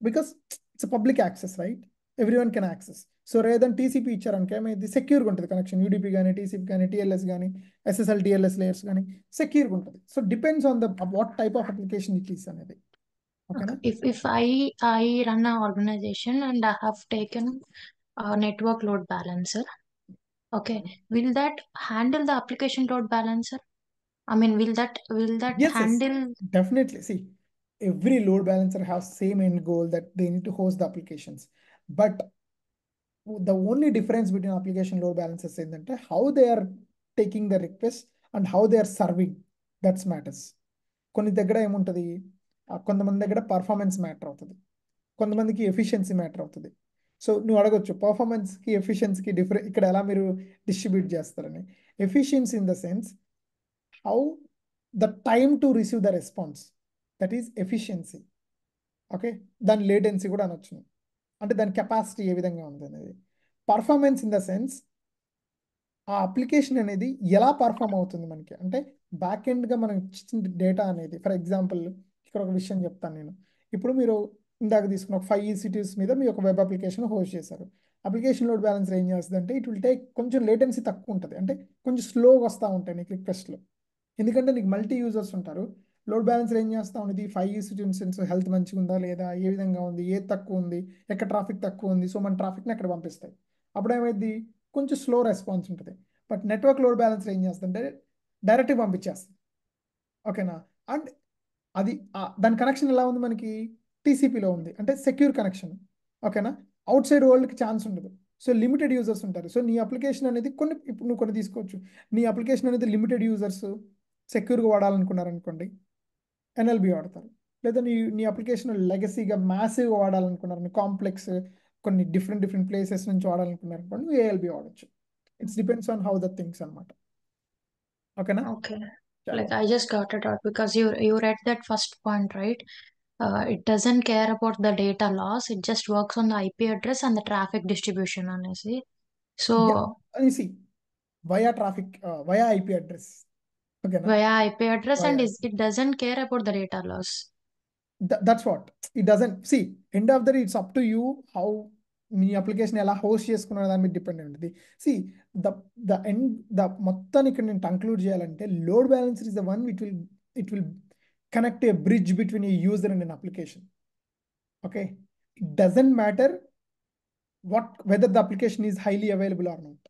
because it's public access, right? Everyone can access. So rather than TCP ఇచ్చారనుకో ఏమైంది, సెక్యూర్గా ఉంటుంది కనెక్షన్. యూడిపి కానీ టీసీపీ కానీ టీఎల్ఎస్ కానీ ఎస్ఎస్ఎల్ టీఎల్ఎస్ లేయర్స్ కానీ సెక్యూర్గా ఉంటుంది. So depends on the what type of application it is అనేది. Okay. If I run an organization and I have taken a network load balancer, okay, will that handle the application load balancer? I mean, will that Yes, handle? definitely. See, every load balancer has same end goal that they need to host the applications. But the only difference between application load balancers is that how they are taking the request and how they are serving. That's matters. కొన్ని దగ్గర ఏముంటుంది, కొంతమంది దగ్గర performance matter అవుతుంది, కొంతమందికి efficiency matter అవుతుంది. So నువ్వు అడగొచ్చు పర్ఫార్మెన్స్కి ఎఫిషియన్సీకి డిఫరెంట్ ఇక్కడ ఎలా మీరు డిస్ట్రిబ్యూట్ చేస్తారని. Efficiency in the sense how the time to receive the response, that is efficiency. Okay, దాని లేటెన్సీ కూడా అనొచ్చు, అంటే దాని కెపాసిటీ ఏ విధంగా ఉంది అనేది. పర్ఫార్మెన్స్ ఇన్ ద సెన్స్ ఆ అప్లికేషన్ అనేది ఎలా పర్ఫామ్ అవుతుంది మనకి, అంటే బ్యాక్ ఎండ్గా మనం ఇచ్చిన డేటా అనేది. ఫర్ ఎగ్జాంపుల్ ఇక్కడ ఒక విషయం చెప్తాను నేను. ఇప్పుడు మీరు ఇందాక తీసుకున్న ఒక 5 సిటీస్ మీద మీ ఒక వెబ్ అప్లికేషన్ హోస్ట్ చేశారు. అప్లికేషన్ లోడ్ బ్యాలెన్సర్ ఏం చేస్తుంది అంటే ఇట్ విల్ టేక్ కొంచెం లేటెన్సీ తక్కువ ఉంటుంది, అంటే కొంచెం స్లోగా వస్తూ ఉంటాయి నీకు రిక్వెస్ట్లు, ఎందుకంటే నీకు మల్టీ యూజర్స్ ఉంటారు. లోడ్ బ్యాలెన్సర్ ఏం చేస్తూ ఉంది, 5 సిటిజన్స్ హెల్త్ మంచిగా ఉందా లేదా, ఏ విధంగా ఉంది, ఏది తక్కువ ఉంది, ఎక్కడ ట్రాఫిక్ తక్కువ ఉంది, సో మన ట్రాఫిక్ని అక్కడ పంపిస్తాయి. అప్పుడు ఏమైంది, కొంచెం స్లో రెస్పాన్స్ ఉంటుంది. బట్ నెట్వర్క్ లోడ్ బ్యాలెన్సర్ ఏం చేస్తుంటే డైరెక్ట్గా పంపించేస్తుంది. ఓకేనా? అండ్ అది దాని కనెక్షన్ ఎలా ఉంది మనకి, టీసీపీలో ఉంది, అంటే సెక్యూర్ కనెక్షన్. ఓకేనా? అవుట్ సైడ్ వరల్డ్కి ఛాన్స్ ఉండదు. సో లిమిటెడ్ యూజర్స్ ఉంటారు. సో నీ అప్లికేషన్ అనేది ఇప్పుడు నువ్వు కొన్ని తీసుకోవచ్చు. నీ అప్లికేషన్ అనేది లిమిటెడ్ యూజర్స్ సెక్యూర్గా వాడాలనుకున్నారనుకోండి, ఎన్ఎల్బి వాడతారు. లేదా నీ అప్లికేషన్ లెగసీగా మ్యాసివ్గా వాడాలనుకున్నారు, కాంప్లెక్స్ కొన్ని డిఫరెంట్ ప్లేసెస్ నుంచి వాడాలనుకున్నారనుకోండి, నువ్వు ఏఎల్బి వాడచ్చు. It's depends on how the things అనమాట. ఓకేనా? Okay. Like I just got it out because you read that first point, right? It doesn't care about the data loss. It just works on the IP address and the traffic distribution, honestly. So you see, via traffic, via IP address. ఓకేనా? via IP address and Via it doesn't care about the data loss. that's what it doesn't see. End of the day it's up to you how me application ఎలా host చేసుకున్న దాని మీద depend అయి ఉంటుంది. See the మొత్తాన్ని ఇక్కడ నేను conclude చేయాలంటే load balancer is the one it will connect a bridge between a user and an application. Okay, it doesn't matter whether the application is highly available or not.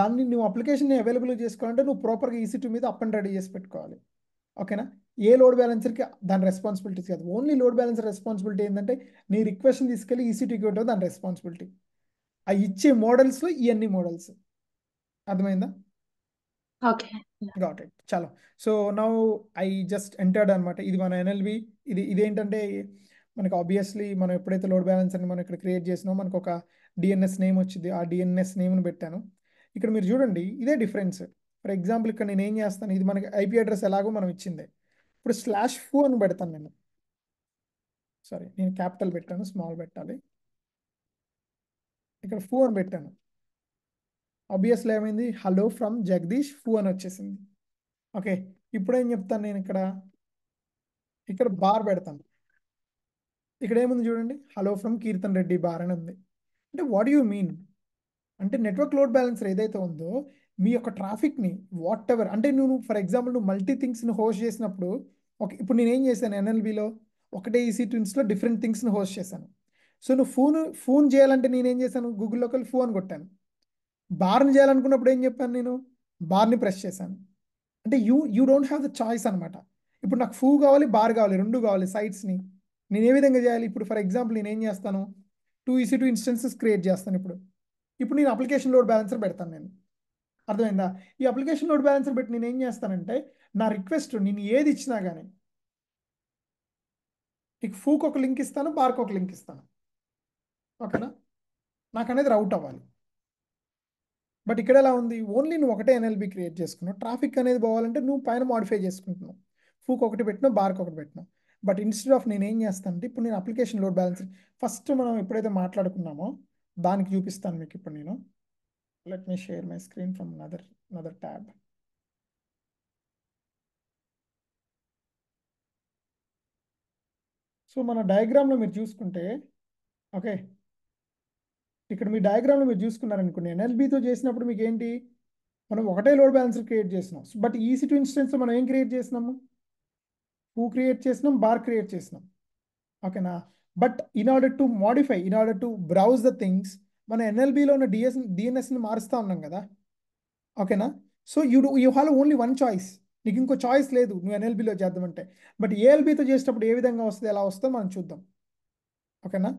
దాన్ని నువ్వు application available చేసుకోవాలంటే నువ్వు ప్రాపర్గా EC2 మీద up and ready చేసి పెట్టుకోవాలి. ఓకేనా? ఏ load బ్యాలెన్సర్కి దాని రెస్పాన్సిబిలిటీస్ కాదు. ఓన్లీ లోడ్ బ్యాలెన్సర్ రెస్పాన్సిబిలిటీ ఏంటంటే నీ రిక్వెస్ట్ని తీసుకెళ్ళి EC2కి ఇవ్వడం దాని రెస్పాన్సిబిలిటీ. ఆ ఇచ్చే మోడల్స్లో ఇవన్నీ మోడల్స్. అర్థమైందా? Okay. Got it. చలో, so now I just entered అనమాట. ఇది మన ఎన్ఎల్బి. ఇదేంటంటే మనకు ఆబ్వియస్లీ మనం ఎప్పుడైతే లోడ్ బ్యాలెన్సర్ని మనం ఇక్కడ క్రియేట్ చేసినామో మనకు ఒక డిఎన్ఎస్ నేమ్ వచ్చింది. ఆ డిఎన్ఎస్ నేమ్ని పెట్టాను. ఇక్కడ మీరు చూడండి, ఇదే డిఫరెన్స్. ఫర్ ఎగ్జాంపుల్ ఇక్కడ నేను ఏం చేస్తాను, ఇది మనకి ఐపీ అడ్రస్ ఎలాగో మనం ఇచ్చిందే. ఇప్పుడు /foo అని పెడతాను నేను. సారీ, నేను క్యాపిటల్ పెట్టాను, స్మాల్ పెట్టాలి. ఇక్కడ ఫూ అని పెట్టాను. ఆబ్వియస్లీ ఏమైంది, హలో ఫ్రమ్ జగదీష్ ఫూ అని వచ్చేసింది. ఓకే, ఇప్పుడు ఏం చెప్తాను నేను ఇక్కడ, ఇక్కడ బార్ పెడతాను. ఇక్కడ ఏముంది చూడండి, hello from kirtan Reddy bar అని ఉంది. అంటే వాట్ యూ మీన్ అంటే నెట్వర్క్ లోడ్ బ్యాలెన్సర్ ఏదైతే ఉందో మీ యొక్క ట్రాఫిక్ని వాట్ ఎవర్ అంటే నువ్వు ఫర్ ఎగ్జాంపుల్ నువ్వు మల్టీ థింగ్స్ని హోస్ట్ చేసినప్పుడు ఓకే, ఇప్పుడు నేను ఏం చేశాను ఎన్ఎల్బిలో ఒకటే ఈసీ ట్విన్స్లో డిఫరెంట్ థింగ్స్ని హోస్ట్ చేశాను. సో నువ్వు ఫోన్ చేయాలంటే నేను ఏం చేశాను, గూగుల్లోకి వెళ్ళి ఫోన్ కొట్టాను. బార్ని చేయాలనుకున్నప్పుడు ఏం చెప్పాను, నేను బార్ని ప్రెస్ చేశాను. అంటే you don't have the choice అనమాట. ఇప్పుడు నాకు ఫూ కావాలి, బార్ కావాలి, రెండు కావాలి సైట్స్ని. నేను ఏ విధంగా చేయాలి, ఇప్పుడు ఫర్ ఎగ్జాంపుల్ నేను ఏం చేస్తాను, 2 EC2 ఇన్స్టెన్సెస్ క్రియేట్ చేస్తాను. ఇప్పుడు నేను అప్లికేషన్ లోడ్ బ్యాలెన్సర్ పెడతాను. నేను అర్థమైందా, ఈ అప్లికేషన్ లోడ్ బ్యాలెన్సర్ పెట్టి నేను ఏం చేస్తానంటే నా రిక్వెస్ట్ నేను ఏది ఇచ్చినా కానీ నీకు ఫూకి ఒక లింక్ ఇస్తాను, బార్కి ఒక లింక్ ఇస్తాను. ఓకేనా, నాకు అనేది రౌట్ అవ్వాలి. బట్ ఇక్కడ ఎలా ఉంది, ఓన్లీ నువ్వు ఒకటే ఎన్ఎల్బి క్రియేట్ చేసుకున్నావు. ట్రాఫిక్ అనేది పోవాలంటే నువ్వు పైన మాడిఫై చేసుకుంటున్నావు. ఫూక్ ఒకటి పెట్టినావు, బార్కి ఒకటి పెట్టినావు. బట్ ఇన్స్టెడ్ ఆఫ్ నేను ఏం చేస్తానంటే ఇప్పుడు నేను అప్లికేషన్ లోడ్ బ్యాలెన్సర్ ఫస్ట్ మనం ఎప్పుడైతే మాట్లాడుకున్నామో దానికి చూపిస్తాను మీకు. ఇప్పుడు నేను let me share my screen from another tab. So మన డయాగ్రామ్లో మీరు చూసుకుంటే ఓకే, ఇక్కడ మీ డయాగ్రామ్లో మీరు చూసుకున్నారనుకోండి, ఎన్ఎల్బితో చేసినప్పుడు మీకు ఏంటి, మనం ఒకటే లోడ్ బ్యాలెన్సర్ క్రియేట్ చేసినాం. బట్ EC2 ఇన్స్టెన్స్లో మనం ఏం క్రియేట్ చేసినాము, ఫూ క్రియేట్ చేసినాం, బార్ క్రియేట్ చేసినాం. ఓకేనా, but in order to modify, in order to browse the things మన ఎన్ఎల్బిలో ఉన్న డిఎన్ఎస్ని మారుస్తూ ఉన్నాం కదా. ఓకేనా, so you have only one choice, నీకు ఇంకో చాయిస్ లేదు నువ్వు ఎన్ఎల్బిలో చేద్దామంటే. బట్ ఏఎల్బితో చేసేటప్పుడు ఏ విధంగా వస్తుంది, ఎలా వస్తుందో మనం చూద్దాం. ఓకేనా,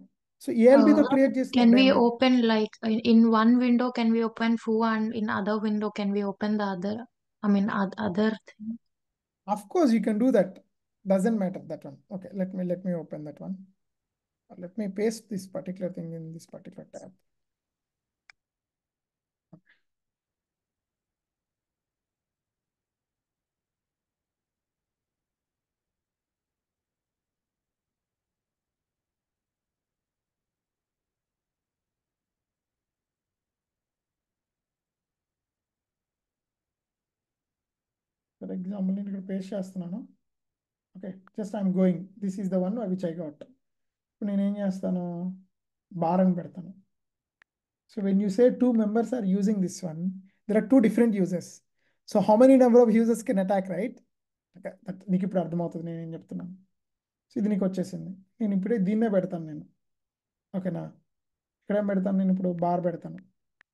సో ఏఎల్బితో క్రియేట్ Can చేసినప్పుడు we ఏమైంది, open like in one window can we open foo and in other window can we open the other, I mean other thing? of course you can do that, doesn't matter that one. Okay, let me open that one. Let me paste this particular thing in this particular tab. For example నేను ఇక్కడ paste చేస్తున్నాను. Okay, just I'm going, this is the one which I got. ఇప్పుడు నేను ఏం చేస్తాను, bar అని పెడతాను. So when you say 2 members are using this one, there are 2 different users. So how many number of users can attack, right? Okay, నీకు ఇప్పుడు అర్థమవుతుంది నేను ఏం చెప్తున్నాను. సో ఇది నీకు వచ్చేసింది, నేను ఇప్పుడే దీన్నే పెడతాను నేను. ఓకేనా, ఇక్కడ ఏం పెడతాను, నేను ఇప్పుడు బార్ పెడతాను.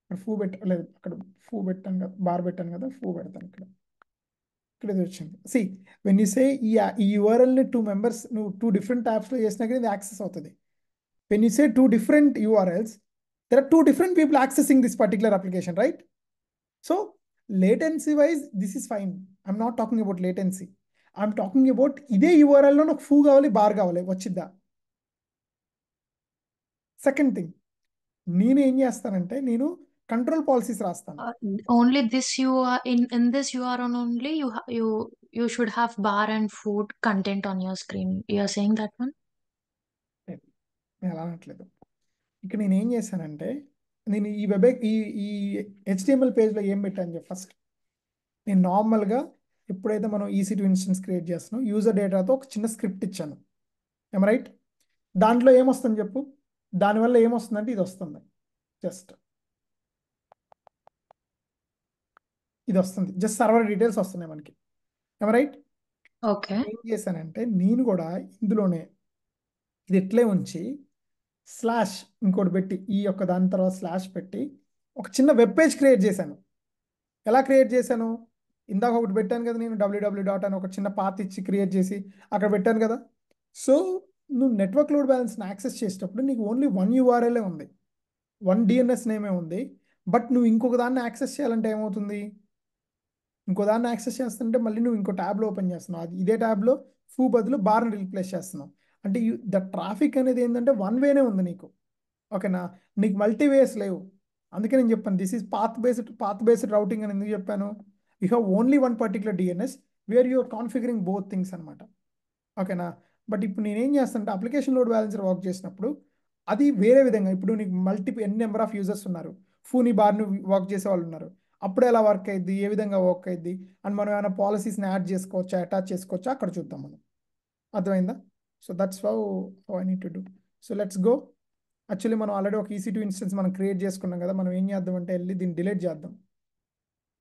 ఇక్కడ ఫూ పెట్టలేదు, అక్కడ ఫూ పెట్టాను కదా, బార్ పెట్టాను కదా, ఫూ పెడతాను ఇక్కడ. ఇక్కడ ఇది వచ్చింది. సి వెన్ యూ సే ఈ యూఆర్ఎల్ని 2 members నువ్వు 2 different ట్యాబ్స్లో చేసినా కానీ ఇది యాక్సెస్ అవుతుంది. When you say 2 different URLs, there are 2 different people accessing this particular application, right? So latency wise, this is fine. I'm not talking about latency. I'm talking about ఇదే URL లో నాకు ఫూ కావాలి, bar కావాలి, వచ్చిద్దా. Second thing, నేను ఏం చేస్తానంటే నేను control policies రాస్తాను. Only this you are in this URL only you should have bar and food content on your screen. You are saying that one? నేను అలా అనట్లేదు. ఇక్కడ నేను ఏం చేశానంటే నేను ఈ ఈ HTML పేజ్లో ఏం పెట్టాను చెప్పి ఫస్ట్ నేను నార్మల్గా ఎప్పుడైతే మనం EC2 ఇన్స్టెన్స్ క్రియేట్ చేస్తున్నాం యూజర్ డేటాతో ఒక చిన్న స్క్రిప్ట్ ఇచ్చాను. ఏం రైట్, దాంట్లో ఏమొస్తుంది చెప్పు, దానివల్ల ఏమొస్తుందంటే ఇది వస్తుంది, జస్ట్ ఇది వస్తుంది, జస్ట్ సర్వర్ డీటెయిల్స్ వస్తున్నాయి మనకి. ఏం రైట్, ఓకే, ఏం చేశానంటే నేను కూడా ఇందులోనే ఇది ఎట్లే ఉంచి స్లాష్ ఇంకోటి పెట్టి ఈ యొక్క దాని తర్వాత స్లాష్ పెట్టి ఒక చిన్న వెబ్ పేజ్ క్రియేట్ చేశాను. ఎలా క్రియేట్ చేశాను, ఇందాక ఒకటి పెట్టాను కదా నేను www అని ఒక చిన్న పాత్ ఇచ్చి క్రియేట్ చేసి అక్కడ పెట్టాను కదా. సో నువ్వు నెట్వర్క్ లోడ్ బ్యాలెన్స్ని యాక్సెస్ చేసేటప్పుడు నీకు ఓన్లీ 1 URL ఉంది, 1 DNS నేమే ఉంది. బట్ నువ్వు ఇంకొక దాన్ని యాక్సెస్ చేయాలంటే ఏమవుతుంది, ఇంకో దాన్ని యాక్సెస్ చేస్తుంటే మళ్ళీ నువ్వు ఇంకో ట్యాబ్లో ఓపెన్ చేస్తున్నావు, అది ఇదే ట్యాబ్లో ఫూ బదులు బార్ని రీప్లేస్ చేస్తున్నావు. అంటే ద ట్రాఫిక్ అనేది ఏంటంటే 1 వేనే ఉంది నీకు. ఓకేనా, నీకు మల్టీ వేస్ లేవు. అందుకే నేను చెప్పాను this is path based routing అని ఎందుకు చెప్పాను. You have only 1 particular DNS where you're configuring both things అనమాట. ఓకేనా, బట్ ఇప్పుడు నేనేం చేస్తానంటే అప్లికేషన్ లోడ్ బ్యాలెన్సర్ వర్క్ చేసినప్పుడు అది వేరే విధంగా, ఇప్పుడు నీకు ఎన్ని నెంబర్ ఆఫ్ యూజర్స్ ఉన్నారు, ఫూని బార్ని వర్క్ చేసే వాళ్ళు ఉన్నారు, అప్పుడు ఎలా వర్క్ అయ్యిద్ది, ఏ విధంగా వర్క్ అయ్యిద్ది, అండ్ మనం ఏమైనా పాలసీస్ని యాడ్ చేసుకోవచ్చా, అటాచ్ చేసుకోవచ్చా, అక్కడ చూద్దాం మనం. అర్థమైందా? So that's how I need to do. So let's go. Actually మనం ఆల్రెడీ ఒక EC2 ఇన్స్టెన్స్ మనం క్రియేట్ చేసుకున్నాం కదా. మనం ఏం చేద్దాం అంటే వెళ్ళి దీన్ని డిలీట్ చేద్దాం.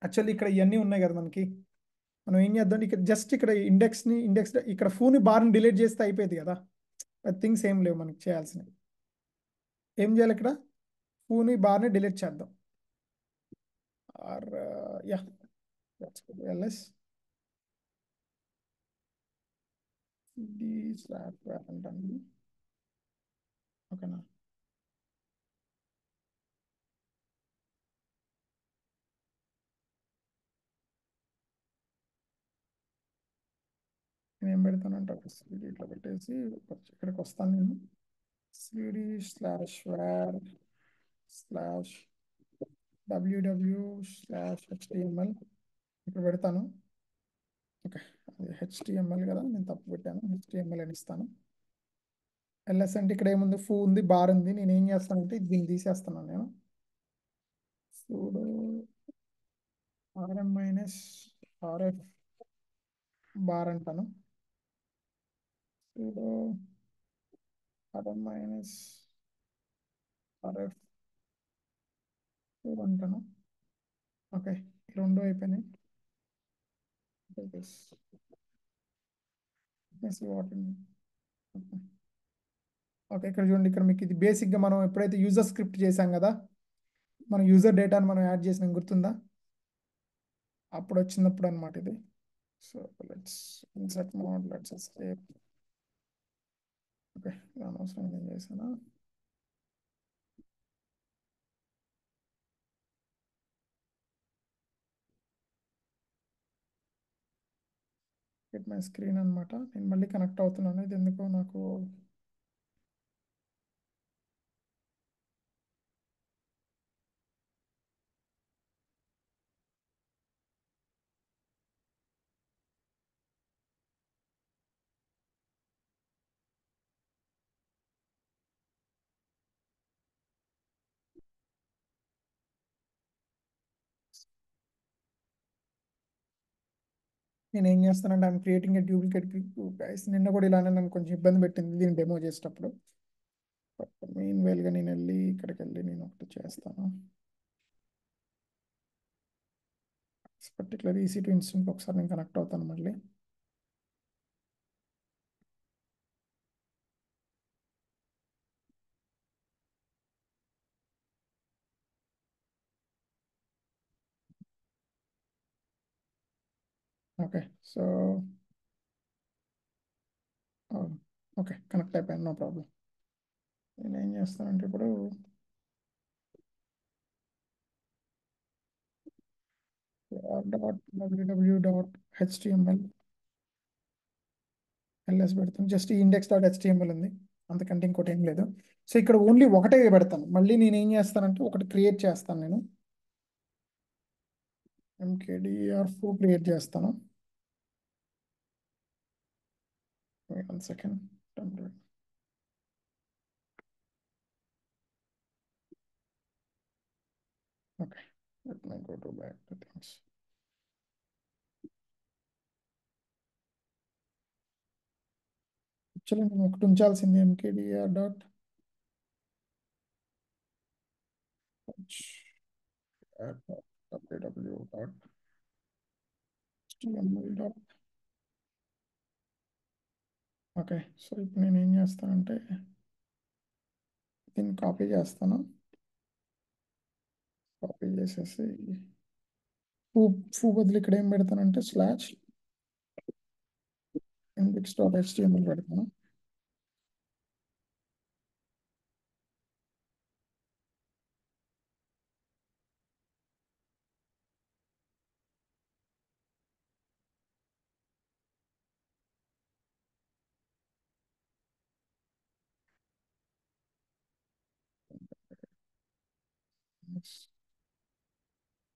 యాక్చువల్లీ ఇక్కడ ఇవన్నీ ఉన్నాయి కదా మనకి. మనం ఏం చేద్దాం, ఇక్కడ జస్ట్ ఇక్కడ ఇండెక్స్ ఇక్కడ ఫూని బార్ని డిలీట్ చేస్తే అయిపోయింది కదా. థింగ్స్ ఏం లేవు మనకి చేయాల్సినవి. ఏం చేయాలి ఇక్కడ? ఫూని బార్ని డిలీట్ చేద్దాం. Or yeah ls d slash parent అండి. ఓకేనా? నేను ఏం పెడతానంటే ఒక cd ఇట్లా పెట్టేసి ఇక్కడికి వస్తాను నేను. cd slash var slash www/html ఇక్కడ పెడతాను. ఓకే, అది HTML కదా, నేను తప్పు పెట్టాను. HTML అని ఇస్తాను. ls అంటే ఇక్కడ ఏముంది, ఫూ ఉంది, బార్ ఉంది. నేను ఏం చేస్తానంటే దీన్ని తీసేస్తున్నాను నేను. sudo rm-rf బార్ అంటాను. sudo rm-rf అంటాను. ఓకే, ఈ రెండు అయిపోయినాయి. ఓకే, ఇక్కడ చూడండి. ఇక్కడ మీకు ఇది బేసిక్గా మనం ఎప్పుడైతే యూజర్ స్క్రిప్ట్ చేసాం కదా, మన యూజర్ డేటాను మనం యాడ్ చేసిన గుర్తుందా? అప్పుడు వచ్చినప్పుడు అనమాట ఇది. So let's insert mode, let's escape. Okay, అనవసరం ఏం చేశాను. మై స్క్రీన్ అనమాట. నేను మళ్ళీ కనెక్ట్ అవుతున్నాను. ఇది ఎందుకో నాకు నేను ఏం చేస్తానంటే I'm creating a duplicate guys. నిన్న కూడా ఇలానే నన్ను కొంచెం ఇబ్బంది పెట్టింది దీన్ని డెమో చేసేటప్పుడు. బట్ మెయిన్ వేల్గా నేను వెళ్ళి ఇక్కడికి వెళ్ళి నేను ఒకటి చేస్తాను. పర్టికులర్ EC2 ఇన్స్టెంట్ ఒకసారి నేను కనెక్ట్ అవుతాను మళ్ళీ. ఓకే, సో ఓకే, కనెక్ట్ అయిపోయాను, నో ప్రాబ్లం. నేను ఏం చేస్తానంటే ఇప్పుడు www.html ls పెడతాను. జస్ట్ index.html ఉంది, అంతకంటే ఇంకోటి ఏం లేదు. సో ఇక్కడ ఓన్లీ ఒకటే పెడతాను. మళ్ళీ నేను ఏం చేస్తానంటే ఒకటి క్రియేట్ చేస్తాను. నేను mkdir4 క్రియేట్ చేస్తాను. 1 second. Okay, let me go to back to things. Actually నేను ఒకటి ఉంచాల్సింది mkdir dot www.html dot. Okay, so ఇప్పుడు నేను ఏం చేస్తానంటే దీన్ని కాపీ చేస్తాను. కాపీ చేసేసి ఫూ బదులు ఇక్కడ ఏం పెడతానంటే స్లాష్ index.html పెడతాను.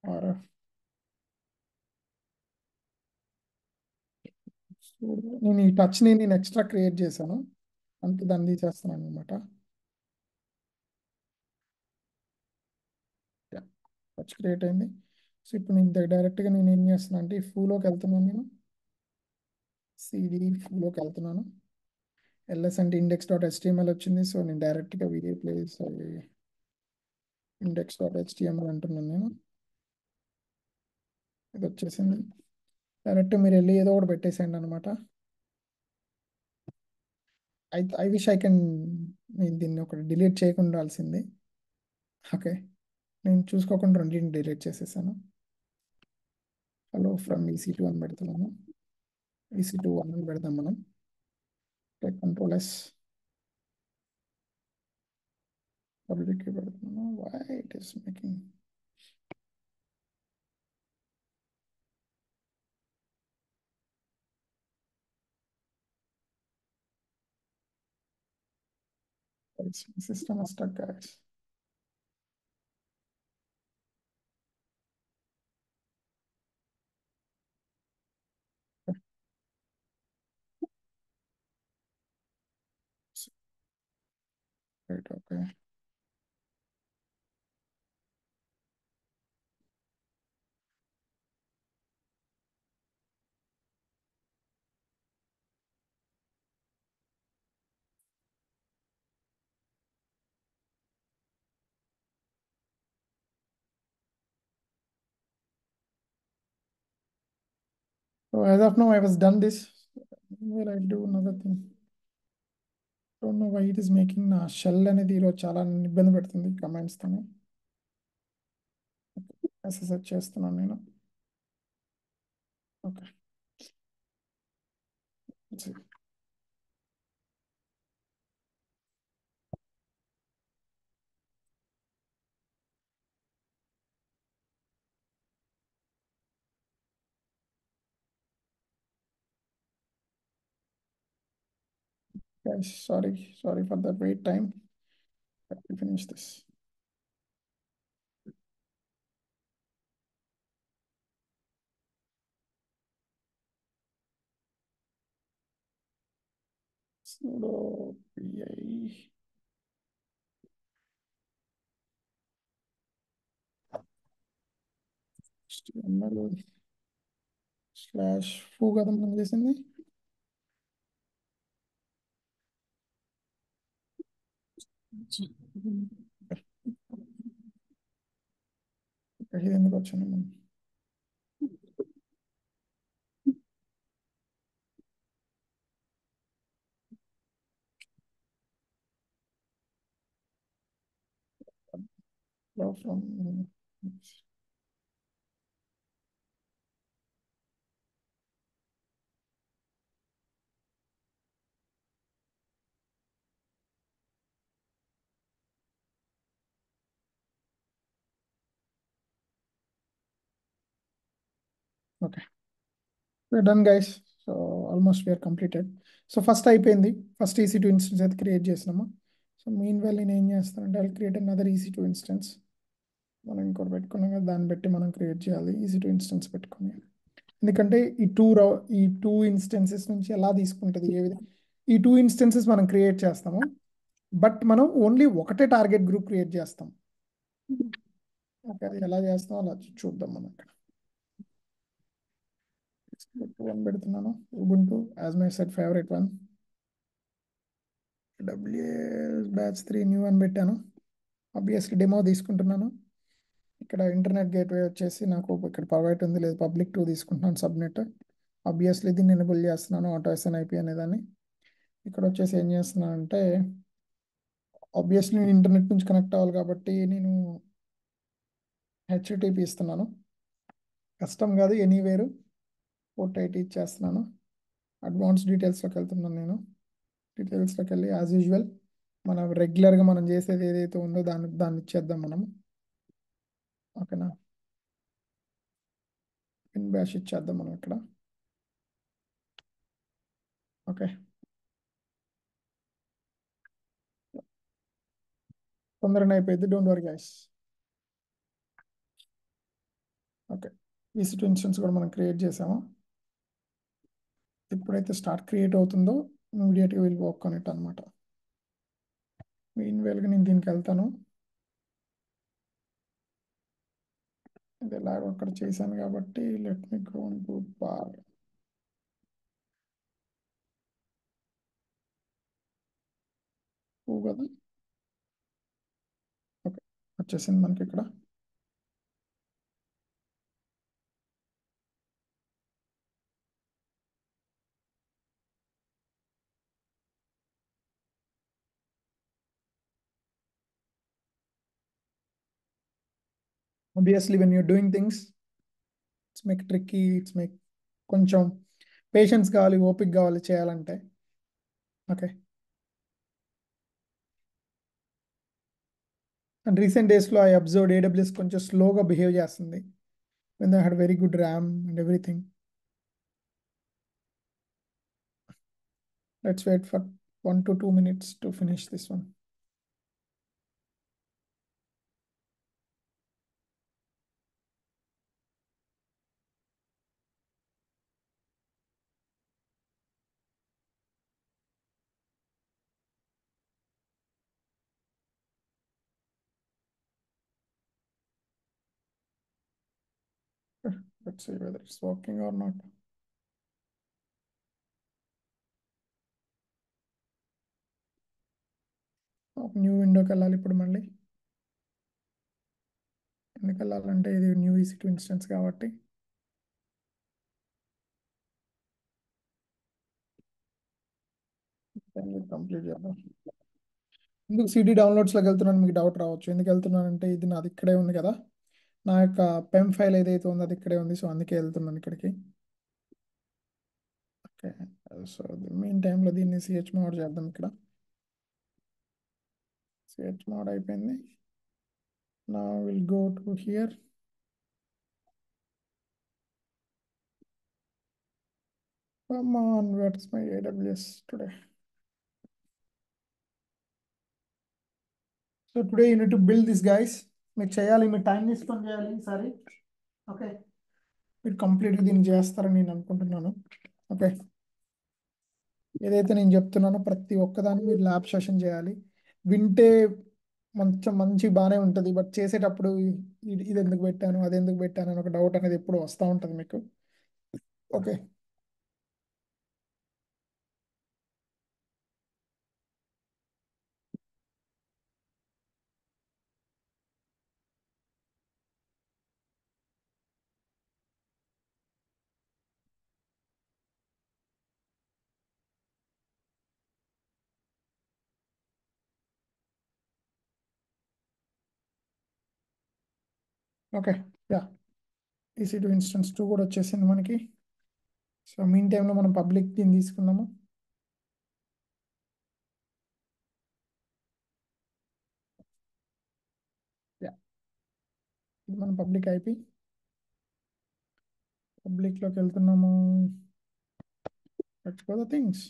RF. నేను ఈ టచ్ని నేను ఎక్స్ట్రా క్రియేట్ చేశాను, అందుకే దాన్ని తీసేస్తున్నాను అనమాట. టచ్ క్రియేట్ అయింది. సో ఇప్పుడు నేను డైరెక్ట్గా నేను ఏం చేస్తున్నాను అంటే ఈ ఫూలోకి వెళ్తున్నాను. నేను CD ఫూలోకి వెళ్తున్నాను. ls అంటే index.html వచ్చింది. సో నేను డైరెక్ట్గా వీడియో ప్లేస్ index.html అంటున్నాను నేను. ఇది వచ్చేసింది. డైరెక్ట్ మీరు వెళ్ళి ఏదో ఒకటి పెట్టేసేయండి అనమాట. ఐ విష్ ఐ కెన్, నేను దీన్ని ఒకటి డిలీట్ చేయకుండా ఉండాల్సింది. ఓకే, నేను చూసుకోకుండా రెండింటిని డిలీట్ చేసేసాను. హలో ఫ్రమ్ EC2 అని పెడుతున్నాను. EC2 అని పెడదాం మనం. కంట్రోల్ S పబ్లిక్ పెడుతున్నాను. Why it is making system stuck guys. Right, okay. So as of now, I was done this. Where I do another thing. Don't know why it is making నా shell అనేది ఈరోజు చాలా ఇబ్బంది పెడుతుంది commands తోని. SSH చేస్తున్నాను నేను. Okay, guys, sorry for the wait time. Let me finish this. sudo pi HTML / foo కదా మనం చేసింది. ఇది ఎందుకు వచ్చింది మనం. From okay, we're done guys. So almost we are completed. So first అయిపోయింది. ఫస్ట్ EC2 ఇన్స్టెన్స్ అయితే క్రియేట్ చేసినాము. సో మీన్ వెల్ నేను ఏం చేస్తానంటే I create another EC2 instance. మనం ఇంకోటి పెట్టుకున్నాం కదా, దాన్ని బట్టి మనం క్రియేట్ చేయాలి EC2 ఇన్స్టెన్స్ పెట్టుకుని. ఎందుకంటే ఈ టూ ఇన్స్టెన్సెస్ నుంచి ఎలా తీసుకుంటుంది, ఏ విధంగా ఈ టూ ఇన్స్టెన్సెస్ మనం క్రియేట్ చేస్తాము. బట్ మనం ఓన్లీ ఒకటే టార్గెట్ గ్రూప్ క్రియేట్ చేస్తాం. ఓకే, అది ఎలా చేస్తాం అలా చూద్దాం మనం. ఇక్కడ వన్ పెడుతున్నాను. Ubuntu as my set favourite one. WS batch 3 new అని పెట్టాను. ఆబ్వియస్లీ డెమో తీసుకుంటున్నాను. ఇక్కడ ఇంటర్నెట్ గేట్వే వచ్చేసి నాకు ఇక్కడ ప్రైవేట్ ఉంది, లేదు పబ్లిక్ 2 తీసుకుంటున్నాను సబ్నెట్. ఆబ్వియస్లీ దీన్ని ఎనేబుల్ చేస్తున్నాను, ఆటో SNIP అనేదాన్ని. ఇక్కడ వచ్చేసి ఏం చేస్తున్నాను అంటే ఆబ్వియస్లీ నేను ఇంటర్నెట్ నుంచి కనెక్ట్ అవ్వాలి కాబట్టి నేను HTTP ఇస్తున్నాను. కష్టం కాదు, ఎనీవేరు పోర్ట్ 80 ఇచ్చేస్తున్నాను. అడ్వాన్స్ డీటెయిల్స్లోకి వెళ్తున్నాను నేను. డీటెయిల్స్లోకి వెళ్ళి యాజ్ యూజువల్ మనం రెగ్యులర్గా మనం చేసేది ఏదైతే ఉందో దాన్ని ఇచ్చేద్దాం మనం. ఓకేనా, పిన్ బ్యాష్ ఇచ్చేద్దాం మనం ఇక్కడ. ఓకే, తొందరగా అయిపోయింది, don't worry guys. Okay, EC2 instance కూడా మనం క్రియేట్ చేసాము. ఎప్పుడైతే స్టార్ట్ క్రియేట్ అవుతుందో ఇమీడియట్గా విల్ వర్క్ ఆన్ ఇట్ అనమాట. మీన్వేల్గా నేను దీనికి వెళ్తాను. ఇది ఎలాగో అక్కడ చేశాను కాబట్టి let me go to bar. కదా. ఓకే, వచ్చేసింది మనకి ఇక్కడ. Obviously, when you're doing things, it's make tricky, it's make కొంచెం పేషెన్స్ కావాలి, ఓపిక కావాలి చేయాలంటే. ఓకే. అండ్ రీసెంట్ డేస్లో ఐ అబ్జర్వ్ AWS కొంచెం స్లోగా బిహేవ్ చేస్తుంది when they had very good RAM and everything. Let's wait for 1 to 2 minutes to finish this one. Let's see whether it's working or not. New విండోకి వెళ్ళాలి ఇప్పుడు మళ్ళీ. ఎందుకు వెళ్ళాలంటే ఇది న్యూ EC2 ఇన్స్టెన్స్ కాబట్టి. కంప్లీట్ చేద్దాం. ఎందుకు CD డౌన్లోడ్స్లోకి వెళ్తున్నాను మీకు డౌట్ రావచ్చు. ఎందుకు వెళ్తున్నానంటే ఇది నాది ఇక్కడే ఉంది కదా, నా యొక్క పెమ్ ఫైల్ ఏదైతే ఉందో అది ఇక్కడే ఉంది, సో అందుకే వెళ్తున్నాను ఇక్కడికి. ఓకే, సో మెయిన్ టైంలో దీన్ని chmod చేద్దాం. ఇక్కడ chmod అయిపోయింది. Now we'll go to here. Come on, where's my AWS today? So today you need to build this, guys. మీరు చేయాలి, మీ టైం తీసుకొని చేయాలి ఈసారి. ఓకే, మీరు కంప్లీట్గా దీన్ని చేస్తారని నేను అనుకుంటున్నాను. ఓకే, ఏదైతే నేను చెప్తున్నానో ప్రతి ఒక్కదాన్ని మీరు ల్యాబ్ సెషన్ చేయాలి. వింటే మంచి బాగానే ఉంటుంది, బట్ చేసేటప్పుడు ఇది ఎందుకు పెట్టాను, అది ఎందుకు పెట్టాను అని ఒక డౌట్ అనేది ఎప్పుడు వస్తూ ఉంటుంది మీకు. Okay, okay, yeah, EC2 instance 2 కూడా వచ్చేసింది మనకి. సో మీన్ టైంలో మనం పబ్లిక్ దీన్ని తీసుకున్నాము. యా, ఇది మనం పబ్లిక్ IP. పబ్లిక్లోకి వెళ్తున్నాము. Let's go the things.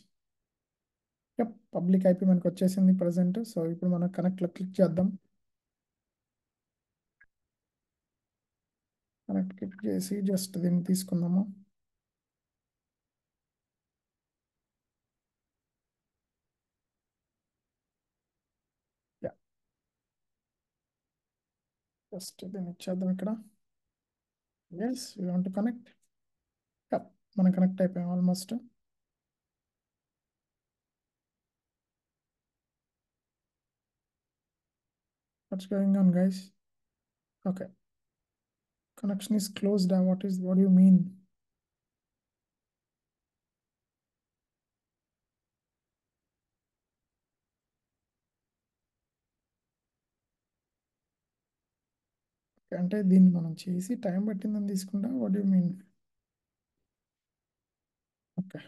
Yup, public IP మనకు వచ్చేసింది ప్రజెంట్. సో ఇప్పుడు మనం కనెక్ట్లో క్లిక్ చేద్దాం. కనెక్ట్ క్లిక్ చేసి జస్ట్ దీన్ని తీసుకుందాము. యా, జస్ట్ దీన్ని ఇచ్చేద్దాం ఇక్కడ. Yes, you want to connect. Yup, మనం కనెక్ట్ అయిపోయాం almost. What's going on guys? Okay, connection is closed. What do you mean? అంటే దీన్ని మనం చేసి టైం పట్టిందని తీసుకుంటా. What do mean? Okay,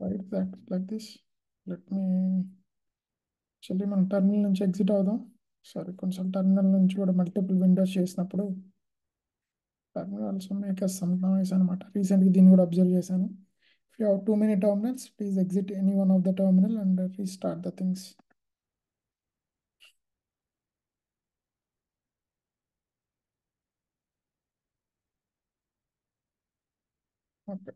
why exactly like this? Let me actually మనం terminal నుంచి exit అవుదాం. సారీ, కొంచెం టర్మినల్ నుంచి కూడా మల్టిపుల్ విండోస్ చేసినప్పుడు terminal also make some noise అనమాట. రీసెంట్గా దీన్ని కూడా అబ్జర్వ్ చేశాను. If you have too many terminals, please exit any one of the terminal and restart the things. Okay.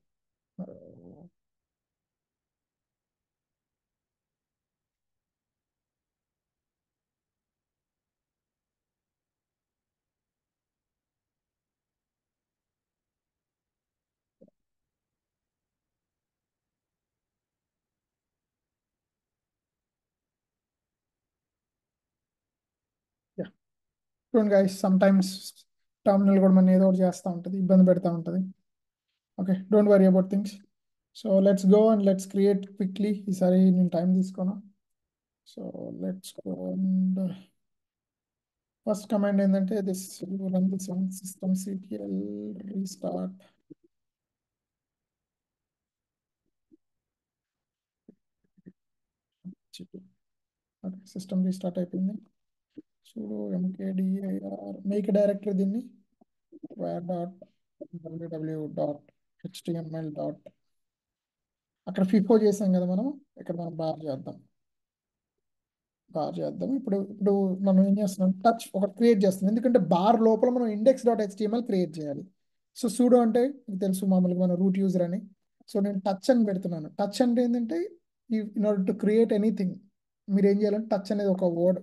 చూడండి గైస్, సమ్ టైమ్స్ టర్మినల్ కూడా మనం ఏదో ఒకటి చేస్తూ ఉంటుంది, ఇబ్బంది పెడతా ఉంటుంది. Okay, don't worry about things. So let's go and let's create quickly. ఈసారి నేను టైం తీసుకోను. So let's go and first command ఏంటంటే this run this one system CTL restart. Okay, system restart అయిపోయింది. sudo mkdir మేక్ డైరెక్టరీ దీన్ని var dot www dot html dot అక్కడ ఫిఫో చేసాం కదా మనం, ఇక్కడ మనం బార్ చేద్దాం. ఇప్పుడు ఇప్పుడు మనం ఏం చేస్తున్నాం, టచ్ ఒకటి క్రియేట్ చేస్తున్నాం, ఎందుకంటే బార్ లోపల మనం ఇండెక్స్ డాట్ హెచ్టిఎంఎల్ క్రియేట్ చేయాలి. సో సూడో అంటే మీకు తెలుసు మామూలుగా మన రూట్ యూజర్ అని. సో నేను టచ్ అని పెడుతున్నాను. టచ్ అంటే ఏంటంటే in order to create anything మీరు ఏం చేయాలంటే టచ్ అనేది ఒక వర్డ్,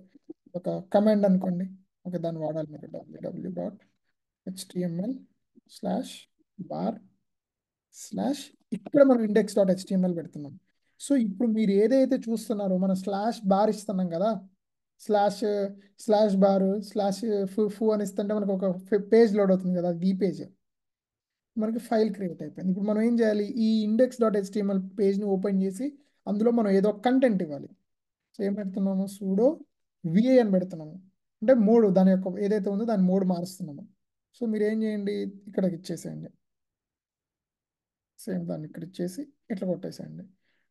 ఒక కమాండ్ అనుకోండి. ఓకే, దాన్ని వాడాలి మీరు. www dot HTML slash bar slash ఇక్కడ మనం ఇండెక్స్ డాట్ హెచ్టిఎంఎల్ పెడుతున్నాం. సో ఇప్పుడు మీరు ఏదైతే చూస్తున్నారో మనం స్లాష్ బార్ ఇస్తున్నాం కదా, స్లాష్ స్లాష్ బార్ స్లాష్ ఫు అని ఇస్తుంటే మనకు ఒక పేజ్ లోడ్ అవుతుంది కదా, అది ఈ పేజ్ మనకి ఫైల్ క్రియేట్ అయిపోయింది. ఇప్పుడు మనం ఏం చేయాలి, ఈ ఇండెక్స్ డాట్ హెచ్టిఎంఎల్ పేజ్ని ఓపెన్ చేసి అందులో మనం ఏదో కంటెంట్ ఇవ్వాలి. సో ఏం పెడుతున్నాము, సూడో విఏ అని పెడుతున్నాము. అంటే మోడ్, దాని యొక్క ఏదైతే ఉందో దాని మోడ్ మారుస్తున్నాము. సో మీరు ఏం చేయండి, ఇక్కడికి ఇచ్చేసేయండి. సేమ్ దాన్ని ఇక్కడ ఇచ్చేసి ఇట్లా కొట్టేసేయండి.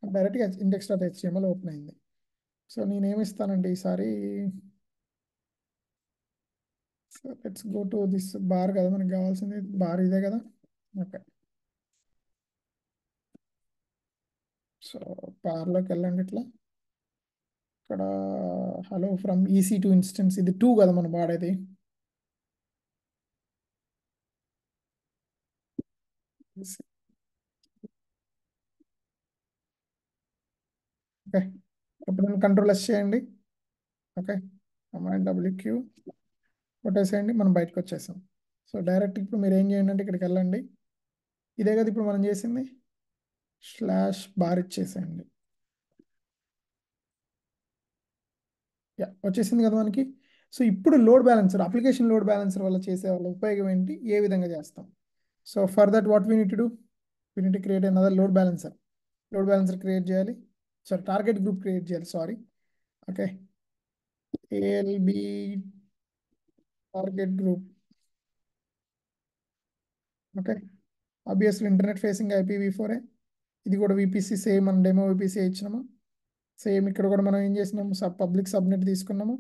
డైరెక్ట్గా ఇండెక్స్ డాట్ హెచ్టిఎంఎల్ ఓపెన్ అయింది. సో నేనేమి ఇస్తానంటే ఈసారి let's go to this bar కదా, మనకి కావాల్సింది బార్ ఇదే కదా. ఓకే, సో బార్లోకి వెళ్ళండి. ఇట్లా ఇక్కడ hello from EC to instance, ఇది 2 కదా మనం వాడేది. ఓకే, ఇప్పుడు కంట్రోల్ ఎస్ చేయండి. ఓకే, కమాండ్ డబ్ల్యూక్యూ కొట్టేసేయండి, మనం బయటకు వచ్చేసాం. సో డైరెక్ట్ ఇప్పుడు మీరు ఏం చేయండి అంటే ఇక్కడికి వెళ్ళండి. ఇదే కదా ఇప్పుడు మనం చేసింది, స్లాష్ బార్ ఇచ్చేసేయండి. యా, వచ్చేసింది కదా మనకి. సో ఇప్పుడు load balancer, application load balancer వల్ల చేసే వాళ్ళ ఉపయోగం ఏంటి, ఏ విధంగా చేస్తాం. So for that what we need to do, we need to create another load balancer. Load balancer create చేయాలి, సారీ టార్గెట్ గ్రూప్ క్రియేట్ చేయాలి, sorry. Okay, ALB target group. Okay, obviously internet facing IPv4. ఇది కూడా VPC same, మనం demo VPC ఇచ్చినాము. Same ఇక్కడ కూడా మనం ఏం చేసినాము, పబ్లిక్ సబ్నెట్ తీసుకున్నాము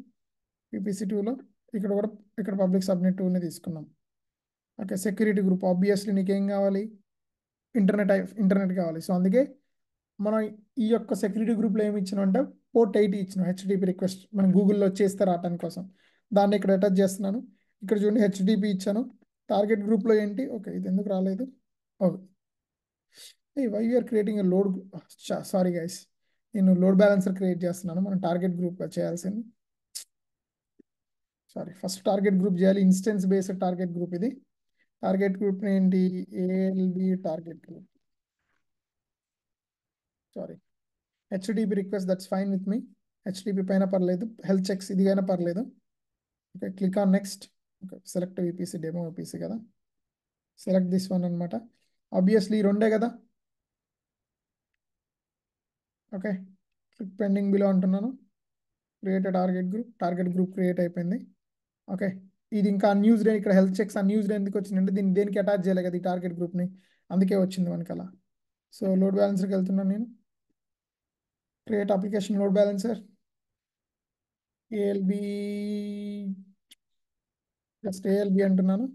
విపిసి 2లో. ఇక్కడ కూడా ఇక్కడ పబ్లిక్ సబ్నెట్ 2ని తీసుకున్నాం. ఓకే, సెక్యూరిటీ గ్రూప్ ఆబ్వియస్లీ నీకేం కావాలి, ఇంటర్నెట్ కావాలి. సో అందుకే మనం ఈ యొక్క సెక్యూరిటీ గ్రూప్లో ఏమి ఇచ్చినాం అంటే పోర్ట్ 80 ఇచ్చినాం, హెచ్డిపి రిక్వెస్ట్ మనం గూగుల్లో చేస్తే రావడానికి కోసం. దాన్ని ఇక్కడ అటాచ్ చేస్తున్నాను. ఇక్కడ చూడండి హెచ్డిపి ఇచ్చాను. టార్గెట్ గ్రూప్లో ఏంటి, ఓకే ఇది ఎందుకు రాలేదు. Okay, why you're creating load, sorry guys, నేను లోడ్ బ్యాలెన్సర్ క్రియేట్ చేస్తున్నాను. మనం టార్గెట్ గ్రూప్ చేయాల్సింది. సారీ, ఫస్ట్ టార్గెట్ గ్రూప్ చేయాలి, ఇన్స్టెన్స్ బేస్డ్ టార్గెట్ గ్రూప్ ఇది. టార్గెట్ గ్రూప్ ఏంటి, ALB target group. Sorry, HTTP request, that's fine with me. HTTP పైన పర్లేదు, health checks ఇదిగైనా పర్లేదు. Okay, click on next. Okay, select VPC, demo VPC కదా, select this one అనమాట. Obviously రెండే కదా. ఓకే, క్లిక్ పెండింగ్ బిలో అంటున్నాను. క్రియేట్ టార్గెట్ గ్రూప్ క్రియేట్ అయిపోయింది. ఓకే, ఇది ఇంకా అన్యూజ్డ్, ఇక్కడ హెల్త్ చెక్స్ అన్యూజ్డ్ ఎందుకు వచ్చిందంటే దీన్ని దేనికి అటాచ్ చేయలేదు కదా ఈ టార్గెట్ గ్రూప్ని, అందుకే వచ్చింది మనకి అలా. సో లోడ్ బ్యాలెన్సర్కి వెళ్తున్నాను నేను. Create application load balancer, ALB, just ALB అంటున్నాను.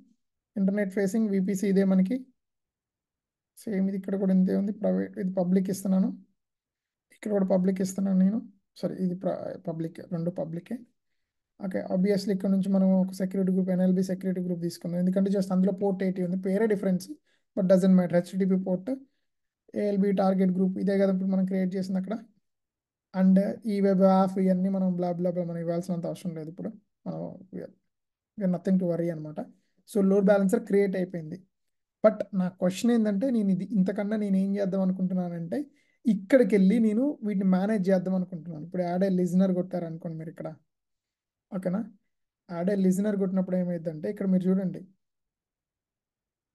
ఇంటర్నెట్ ఫేసింగ్ విపిసి ఇదే మనకి. సేమ్ ఇది ఇక్కడ కూడా ఇంతే ఉంది. ప్రైవేట్, ఇది పబ్లిక్ ఇస్తున్నాను. ఇక్కడ కూడా పబ్లిక్ ఇస్తున్నాను నేను. సారీ, ఇది పబ్లిక్, రెండు పబ్లికే. ఓకే, ఆబ్వియస్లీ ఇక్కడ నుంచి మనం ఒక security group, NLB security group తీసుకున్నాం, ఎందుకంటే జస్ట్ అందులో పోర్ట్ 80 ఉంది, పేరే difference, but doesn't matter. HTTP port ALB target group ఇదే కదా ఇప్పుడు మనం క్రియేట్ చేసింది అక్కడ. అండ్ ఈ వెబ్ యాప్ ఇవన్నీ మనం బ్లా బ్లా బ్లా మనం ఇవ్వాల్సినంత అవసరం లేదు ఇప్పుడు. నథింగ్ టు వరీ అనమాట. సో లోడ్ బ్యాలెన్సర్ క్రియేట్ అయిపోయింది. బట్ నా క్వశ్చన్ ఏంటంటే, నేను ఇది ఇంతకన్నా నేను ఏం చేద్దాం అనుకుంటున్నానంటే, ఇక్కడికి వెళ్ళి నేను వీటిని మేనేజ్ చేద్దాం అనుకుంటున్నాను. ఇప్పుడు యాడ్ ఏ లిజనర్ కొట్టారు అనుకోండి మీరు ఇక్కడ, ఓకేనా. యాడ్ ఏ లిజనర్ కొట్టినప్పుడు ఏమైందంటే, ఇక్కడ మీరు చూడండి,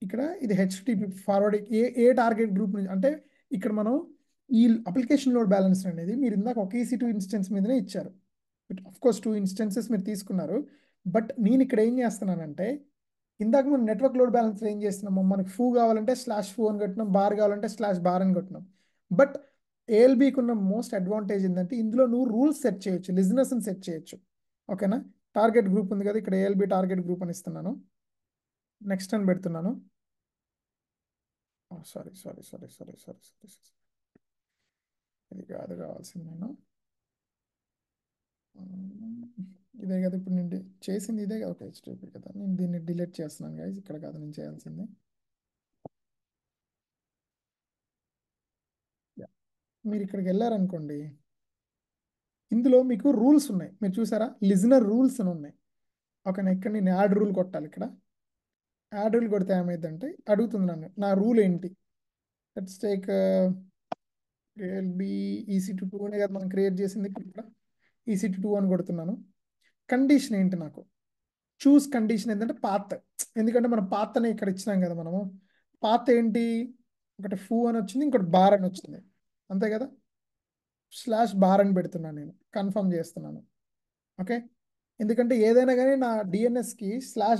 ఇక్కడ ఇది హెచ్టిటిపి ఫార్వర్డ్ ఏ టార్గెట్ గ్రూప్ నుంచి అంటే, ఇక్కడ మనం ఈ అప్లికేషన్ లోడ్ బ్యాలెన్స్ అనేది మీరు ఇందాక ఒక EC2 ఇన్స్టెన్స్ మీదనే ఇచ్చారు. అఫ్ కోర్స్ 2 ఇన్స్టెన్సెస్ మీరు తీసుకున్నారు. బట్ నేను ఇక్కడ ఏం చేస్తున్నానంటే, ఇందాక మనం నెట్వర్క్ లోడ్ బ్యాలెన్స్ ఏం చేస్తున్నాము, మనకి ఫూ కావాలంటే /foo అని కొట్టినాం, బార్ కావాలంటే /bar అని కొట్టినాం. బట్ ఏఎల్బికి ఉన్న మోస్ట్ అడ్వాంటేజ్ ఏంటంటే, ఇందులో నువ్వు రూల్స్ సెట్ చేయొచ్చు, లిజనర్స్ని సెట్ చేయొచ్చు, ఓకేనా. టార్గెట్ గ్రూప్ ఉంది కదా, ఇక్కడ ఏఎల్బి టార్గెట్ గ్రూప్ అని ఇస్తున్నాను, నెక్స్ట్ అని పెడుతున్నాను. సారీ, ఇది కాదు కావాల్సింది నేను. ఇదే కదా ఇప్పుడు నేను చేసింది, ఇదే కదా, ఒక హెచ్టిటిపి కదా. నేను దీన్ని డిలీట్ చేస్తున్నాను గైస్, ఇక్కడ కాదు నేను చేయాల్సింది. మీరు ఇక్కడికి వెళ్ళారనుకోండి, ఇందులో మీకు రూల్స్ ఉన్నాయి, మీరు చూసారా, లిజనర్ రూల్స్ అని ఉన్నాయి, ఓకేనా. ఇక్కడ నేను యాడ్ రూల్ కొట్టాలి. ఇక్కడ యాడ్ రూల్ కొడితే ఏమైందంటే అడుగుతుంది నన్ను, నా రూల్ ఏంటి. లెట్స్ టేక్ ఏఎల్బి EC2 అనే కదా మనం క్రియేట్ చేసింది. ఇక్కడ EC2 అని కొడుతున్నాను. కండిషన్ ఏంటి, నాకు చూస్ కండిషన్ ఏంటంటే పాత్. ఎందుకంటే మనం పాత్ అని ఇక్కడ ఇచ్చినాం కదా మనము. పాత్ ఏంటి, ఒకటి ఫూ అని వచ్చింది, ఇంకోటి బార్ అని వచ్చింది, అంతే కదా. /bar అని పెడుతున్నాను, నేను కన్ఫర్మ్ చేస్తున్నాను, ఓకే. ఎందుకంటే ఏదైనా కానీ నా డిఎన్ఎస్కి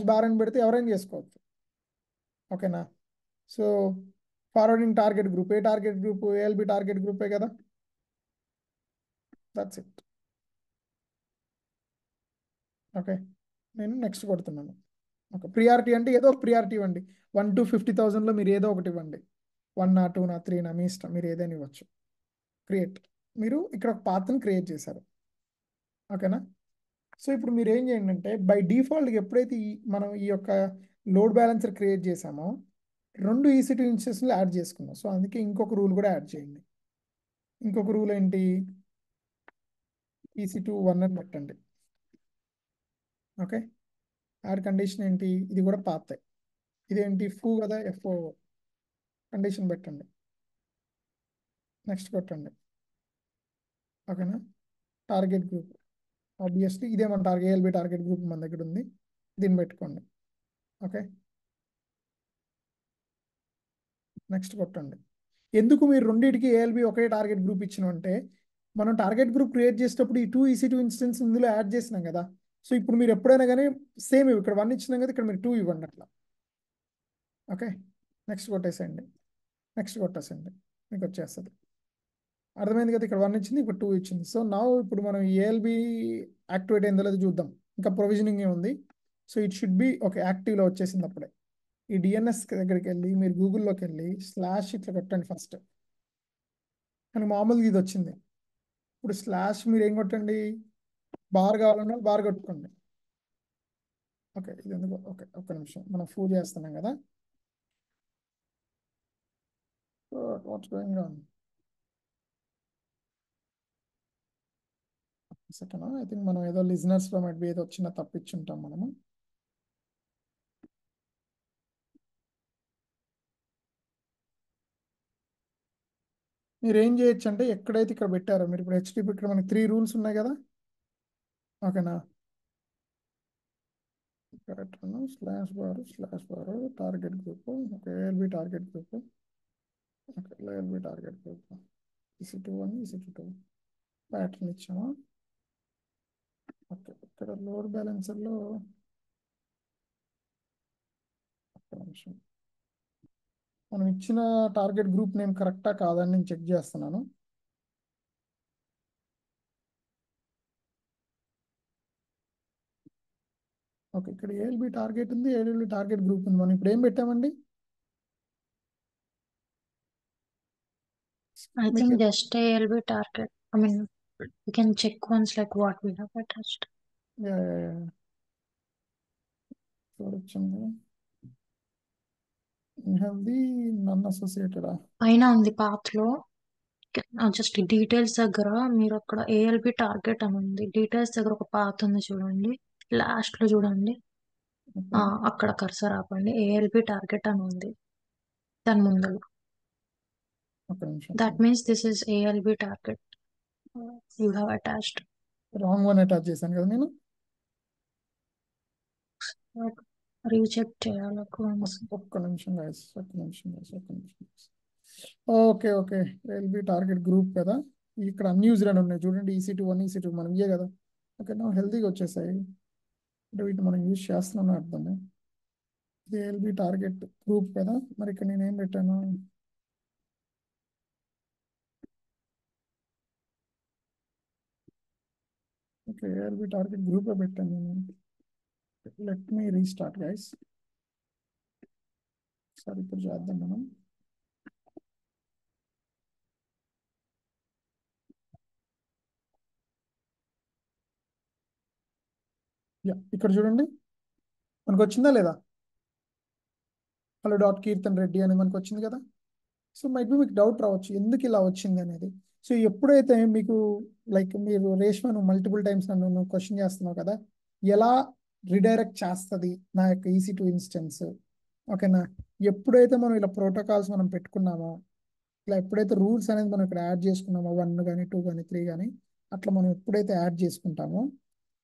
/bar అని పెడితే ఎవరైనా చేసుకోవచ్చు, ఓకేనా. సో ఫార్వర్డింగ్ టార్గెట్ గ్రూప్, ఏ టార్గెట్ గ్రూప్, ఏఎల్బి టార్గెట్ గ్రూపే కదా. That's it, okay. నేను నెక్స్ట్ కొడుతున్నాను. ఓకే, ప్రియారిటీ అంటే ఏదో ఒక ప్రియారిటీ ఇవ్వండి. 1 to 50,000లో మీరు ఏదో ఒకటి ఇవ్వండి, 1 నా 2 నా 3 నా మీ ఇష్టం, మీరు ఏదైనా ఇవ్వచ్చు. క్రియేట్, మీరు ఇక్కడ ఒక పాత్ని క్రియేట్ చేశారు, ఓకేనా. సో ఇప్పుడు మీరు ఏం చేయండి అంటే, బై డిఫాల్ట్గా ఎప్పుడైతే మనం ఈ యొక్క లోడ్ బ్యాలెన్సర్ క్రియేట్ చేసామో 2 EC2 ఇన్స్టెన్స్లు యాడ్ చేసుకున్నాం. సో అందుకే ఇంకొక రూల్ కూడా యాడ్ చేయండి. ఇంకొక రూల్ ఏంటి, EC2 1 అని పెట్టండి, ఓకే. యాడ్ కండిషన్ ఏంటి, ఇది కూడా పాత, ఇదేంటి ఫూ కదా, FO కండిషన్ పెట్టండి, నెక్స్ట్ కొట్టండి, ఓకేనా. టార్గెట్ గ్రూప్ ఆబ్వియస్లీ ఇదే మన ఏఎల్బి టార్గెట్ గ్రూప్ మన దగ్గర ఉంది, దీన్ని పెట్టుకోండి, ఓకే. నెక్స్ట్ కొట్టండి. ఎందుకు మీరు రెండింటికి ఏఎల్బి ఒకే టార్గెట్ గ్రూప్ ఇచ్చినంటే, మనం టార్గెట్ గ్రూప్ క్రియేట్ చేసేటప్పుడు ఈ 2 EC2 ఇన్స్టెన్స్ ఇందులో యాడ్ చేసినాం కదా. సో ఇప్పుడు మీరు ఎప్పుడైనా కానీ సేమ్ ఇక్కడ 1 ఇచ్చినాం కదా, ఇక్కడ మీరు 2 ఇవ్వండి అట్లా, ఓకే. నెక్స్ట్ కొట్టేసేయండి, నెక్స్ట్ కొట్టేసేయండి, మీకు వచ్చేస్తుంది. అర్థమైంది కదా, ఇక్కడ 1 ఇచ్చింది, ఇక్కడ 2 ఇచ్చింది. సో నా ఇప్పుడు మనం ఏఎల్బి యాక్టివేట్ అయిందో లేదో చూద్దాం, ఇంకా ప్రొవిజనింగ్ ఉంది. So it should be okay, యాక్టివ్లో వచ్చేసింది అప్పుడే. ఈ డిఎన్ఎస్ దగ్గరికి వెళ్ళి మీరు గూగుల్లోకి వెళ్ళి / ఇట్లా కొట్టండి ఫస్ట్, కానీ మామూలుగా ఇది వచ్చింది. ఇప్పుడు / మీరు ఏం కొట్టండి, బార్ కావాలన్నా బార్ కొట్టుకోండి, ఓకే. ఇది ఎందుకు, ఓకే, ఒక్క నిమిషం, మనం ఫూ చేస్తున్నాం కదా. Watts going on, second. I think మనం ఏదో లిజనర్స్లో మైట్ బి ఏదో చిన్న తప్పిచ్చుంటాం మనము. మీరు ఏం చేయొచ్చు అంటే, ఎక్కడైతే ఇక్కడ పెట్టారో మీరు ఇప్పుడు హెచ్టిపి, ఇక్కడ మనకి 3 రూల్స్ ఉన్నాయి కదా, ఓకేనా. కరెక్ట్ను /bar target group, okay, ALB target group, okay, ALB target group EC2 1 EC2 2 pattern ఇచ్చాము, ఓకే. ఇక్కడ లోడ్ బ్యాలెన్సర్లో ఒక్క నిమిషం, మనం ఇచ్చిన టార్గెట్ గ్రూప్ నేమ్ కరెక్టా కాదని నేను చెక్ చేస్తున్నాను. ఓకే, ఇక్కడ ఏఎల్బి టార్గెట్ ఉంది, ఏఎల్బి టార్గెట్ గ్రూప్ ఉంది. మనం ఇప్పుడు ఏం పెట్టామండి, I మీకు think just ALB target. I mean, you can check once like what we have attached. చూడొచ్చండి. ఇన్హెల్దీ నాన్ అసోసియేటెడా? పైన ఉంది పాత్ లో, జస్ట్ డీటెయిల్స్ దగ్గర మీరు అక్కడ ఏఎల్బి టార్గెట్ అని ఉంది. డీటెయిల్స్ దగ్గర ఒక పాత్ ఉంది చూడండి, లాస్ట్ లో చూడండి. ఓకే, అక్కడ కర్సర్ ఆపండి, ఏఎల్బి టార్గెట్ అని ఉంది దాని ముందర. ఒక నిమిషం. That means this is ALB target you have attached. Wrong one attach చేశాను కదా నేను. రీచెక్ చేయాలి once. ఒక్క నిమిషం guys, ఒక్క నిమిషం guys, ఒక్క నిమిషం. Okay okay, LB target group కదా. ఇక్కడ అన్యూజ్డ్ అని ఉన్నాయి చూడండి, EC2 EC2 మనం ఇయే కదా. ఓకే, నా హెల్తీగా వచ్చేసాయి అంటే వీటిని మనం యూజ్ చేస్తున్నాం అర్థము. ఇది ఎల్బి టార్గెట్ గ్రూప్ కదా, మరి ఇక్కడ నేను ఏం పెట్టాను? ఓకే, ఎల్బి టార్గెట్ గ్రూప్ పెట్టాను నేను. Let me restart guys. సరే ఇప్పుడు చేద్దాం మనం. ఇక్కడ చూడండి, మనకు వచ్చిందా లేదా? hello.kirtan reddy అని మనకు వచ్చింది కదా. సో మైట్ బి మీకు డౌట్ రావచ్చు ఎందుకు ఇలా వచ్చింది అనేది. సో ఎప్పుడైతే మీకు లైక్ మీరు రేష్మను మల్టిపుల్ టైమ్స్ నన్ను క్వశ్చన్ చేస్తున్నావు కదా, ఎలా రిడైరెక్ట్ చేస్తుంది నా యొక్క EC2 ఇన్స్టెన్స్, ఓకేనా. ఎప్పుడైతే మనం ఇలా ప్రోటోకాల్స్ మనం పెట్టుకున్నామో, ఇలా ఎప్పుడైతే రూల్స్ అనేది మనం ఇక్కడ యాడ్ చేసుకున్నామో 1 కానీ 2 కానీ 3 కానీ, అట్లా మనం ఎప్పుడైతే యాడ్ చేసుకుంటామో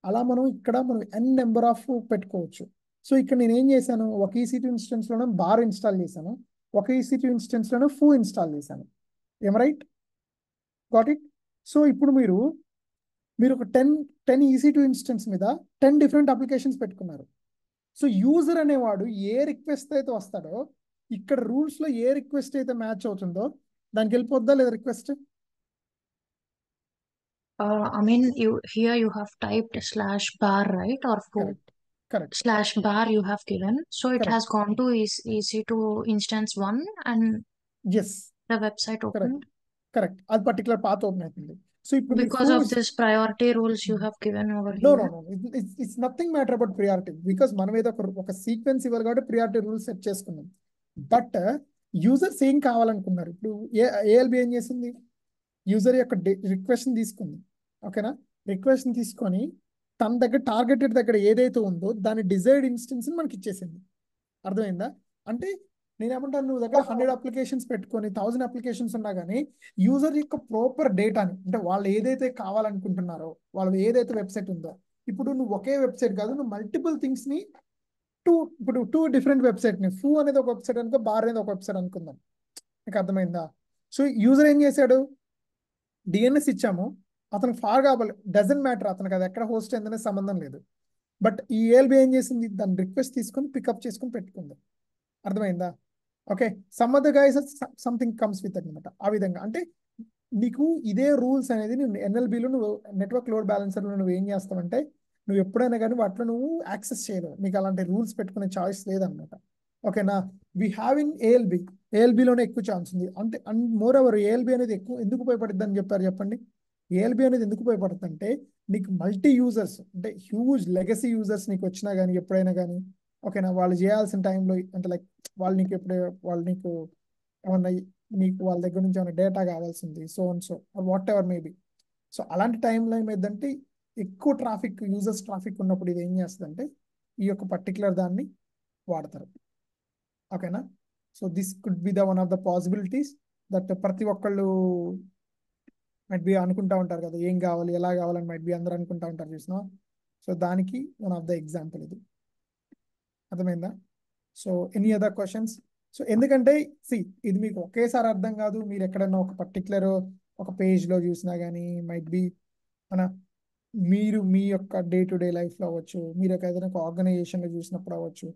అలా మనం ఇక్కడ మనం n నెంబర్ ఆఫ్ పెట్టుకోవచ్చు. సో ఇక్కడ నేను ఏం చేశాను, ఒక EC2 ఇన్స్టెన్స్లోనే బార్ ఇన్స్టాల్ చేశాను, ఒక EC2 ఇన్స్టెన్స్లోనే ఫూ ఇన్స్టాల్ చేశాను. ఏం రైట్? Got it? సో ఇప్పుడు మీరు ఒక 10 EC2 ఇన్స్టెన్స్ మీద 10 డిఫరెంట్ అప్లికేషన్స్ పెట్టుకున్నారు. సో యూజర్ అనేవాడు ఏ రిక్వెస్ట్ అయితే వస్తాడో, ఇక్కడ రూల్స్లో ఏ రిక్వెస్ట్ అయితే మ్యాచ్ అవుతుందో దానికి వెళ్ళిపోద్దా లేదా request? I mean, here you have typed /bar, right? Or correct, correct, /bar you have given. So it has correct. gone to EC2 instance 1 and yes, the website correct, opened. Correct. అది particular path open అవుతుంది. So ఇప్పుడు మీరు Because of this priority rules you have given over no here. No no, it's nothing matter about priority, because మనం ఏదో ఒక sequence ఇవ్వాలి కాబట్టి priority rules set చేసుకున్నాం. బట్ యూజర్స్ ఏం కావాలనుకున్నారు? ఇప్పుడు ఏఎల్బి ఏం చేసింది, యూజర్ యొక్క రిక్వెస్ట్ తీసుకుంది, ఓకేనా. రిక్వెస్ట్ తీసుకొని తన దగ్గర టార్గెటెడ్ దగ్గర ఏదైతే ఉందో దాని డిజైర్డ్ ఇన్స్టెన్స్ మనకి ఇచ్చేసింది. అర్థమైందా? అంటే నేనేమంటాను, నువ్వు దగ్గర 100 అప్లికేషన్స్ పెట్టుకొని 1000 అప్లికేషన్స్ ఉన్నా కానీ యూజర్ యొక్క ప్రాపర్ డేటాని, అంటే వాళ్ళు ఏదైతే కావాలనుకుంటున్నారో, వాళ్ళు ఏదైతే వెబ్సైట్ ఉందో, ఇప్పుడు నువ్వు ఒకే వెబ్సైట్ కాదు, నువ్వు మల్టిపుల్ థింగ్స్ని ఇప్పుడు టూ డిఫరెంట్ వెబ్సైట్ని, ఫూ అనేది ఒక వెబ్సైట్ అనుకో, బార్ అనేది ఒక వెబ్సైట్ అనుకుందాం. నీకు అర్థమైందా? సో యూజర్ ఏం చేశాడు, డిఎన్ఎస్ ఇచ్చాము, అతనికి ఫార్ కావాలి, డజన్ మ్యాటర్, అతనికి అది ఎక్కడ హోస్ట్ అయిందనే సంబంధం లేదు. బట్ ఈ ఏఎల్బి ఏం చేసింది, దాని రిక్వెస్ట్ తీసుకొని పికప్ చేసుకొని పెట్టుకుంది. అర్థమైందా? Okay, some other guys something comes with అనమాట. ఆ విధంగా అంటే నీకు ఇదే రూల్స్ అనేది నువ్వు ఎన్ఎల్బిలో, నువ్వు నెట్వర్క్ లోడ్ బ్యాలెన్సర్లో నువ్వు ఏం చేస్తావంటే, నువ్వు ఎప్పుడైనా కానీ వాటిలో నువ్వు యాక్సెస్ చేయలేవు, నీకు అలాంటి రూల్స్ పెట్టుకునే చాయిస్ లేదనమాట. ఓకేనా. వీ హ్యావ్ ఇన్ ఏఎల్బిలోనే ఎక్కువ ఛాన్స్ ఉంది. అంటే అండ్ మోర్ ఓవర్ ఏఎల్బి అనేది ఎక్కువ ఎందుకు ఉపయోగపడుతుంది అని చెప్పారు చెప్పండి. ఏఎల్బి అనేది ఎందుకు ఉపయోగపడుతుంది అంటే, నీకు మల్టీ యూజర్స్ అంటే హ్యూజ్ లెగసీ యూజర్స్ నీకు వచ్చినా కానీ ఎప్పుడైనా కానీ, ఓకేనా, వాళ్ళు చేయాల్సిన టైంలో అంటే లైక్ వాళ్ళు నీకు ఏమన్నా నీకు వాళ్ళ దగ్గర నుంచి ఏమైనా డేటా కావాల్సింది, so what ever maybe. So అలాంటి టైంలో ఏమైందంటే, ఎక్కువ ట్రాఫిక్, యూజర్స్ ట్రాఫిక్ ఉన్నప్పుడు ఇది ఏం చేస్తుందంటే ఈ యొక్క పర్టికులర్ దాన్ని వాడతారు. ఓకేనా. So this could be the one of the possibilities that ప్రతి ఒక్కళ్ళు మైట్ బి అనుకుంటా ఉంటారు కదా, ఏం కావాలి ఎలా కావాలని మైట్ బి అందరూ అనుకుంటా ఉంటారు చూసినా. సో దానికి వన్ ఆఫ్ ద ఎగ్జాంపుల్ ఇది. అర్థమైందా? So any other questions? So ఎందుకంటే ఇది మీకు ఒకేసారి అర్థం కాదు, మీరు ఎక్కడన్నా ఒక పర్టికులర్ ఒక పేజ్లో చూసినా కానీ మైట్ బి మన మీరు మీ యొక్క డే టు డే లైఫ్లో అవ్వచ్చు, మీరు ఏదైనా ఒక ఆర్గనైజేషన్లో చూసినప్పుడు అవ్వచ్చు,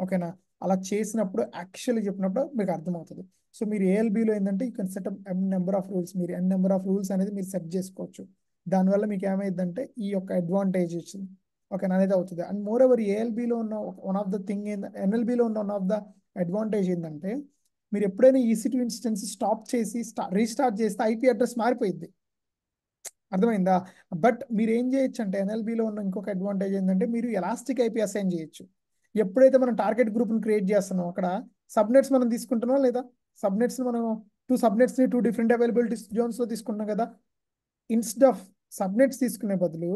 ఓకేనా, అలా చేసినప్పుడు యాక్చువల్లీ చెప్పినప్పుడు మీకు అర్థమవుతుంది. సో మీరు ఏఎల్బిలో ఏంటంటే you can set up number of rules, మీరు నెంబర్ ఆఫ్ రూల్స్ అనేది మీరు సెట్ చేసుకోవచ్చు. దానివల్ల మీకు ఏమైందంటే ఈ యొక్క అడ్వాంటేజ్ ఇచ్చింది, ఓకేనా, అనేది అవుతుంది. అండ్ మోర్ ఓవర్ ఏఎల్బిలో ఉన్న వన్ ఆఫ్ ద థింగ్ ఎన్ఎల్బిలో ఉన్న వన్ ఆఫ్ ద అడ్వాంటేజ్ ఏంటంటే, మీరు ఎప్పుడైనా EC2 ఇన్స్టెన్స్ స్టాప్ చేసి రీస్టార్ట్ చేస్తే ఐపీ అడ్రస్ మారిపోయింది. అర్థమైందా? బట్ మీరు ఏం చేయొచ్చు అంటే, ఎన్ఎల్బిలో ఉన్న ఇంకొక అడ్వాంటేజ్ ఏంటంటే, మీరు ఎలాస్టిక్ ఐపీ అసైన్ చేయొచ్చు. ఎప్పుడైతే మనం టార్గెట్ గ్రూప్ని క్రియేట్ చేస్తున్నాం, అక్కడ సబ్నెట్స్ మనం తీసుకుంటున్నాం లేదా? సబ్నెట్స్ మనం 2 సబ్నెట్స్ని 2 డిఫరెంట్ అవైలబిలిటీ జోన్స్లో తీసుకుంటున్నాం కదా. ఇన్స్టెడ్ ఆఫ్ సబ్నెట్స్ తీసుకునే బదులు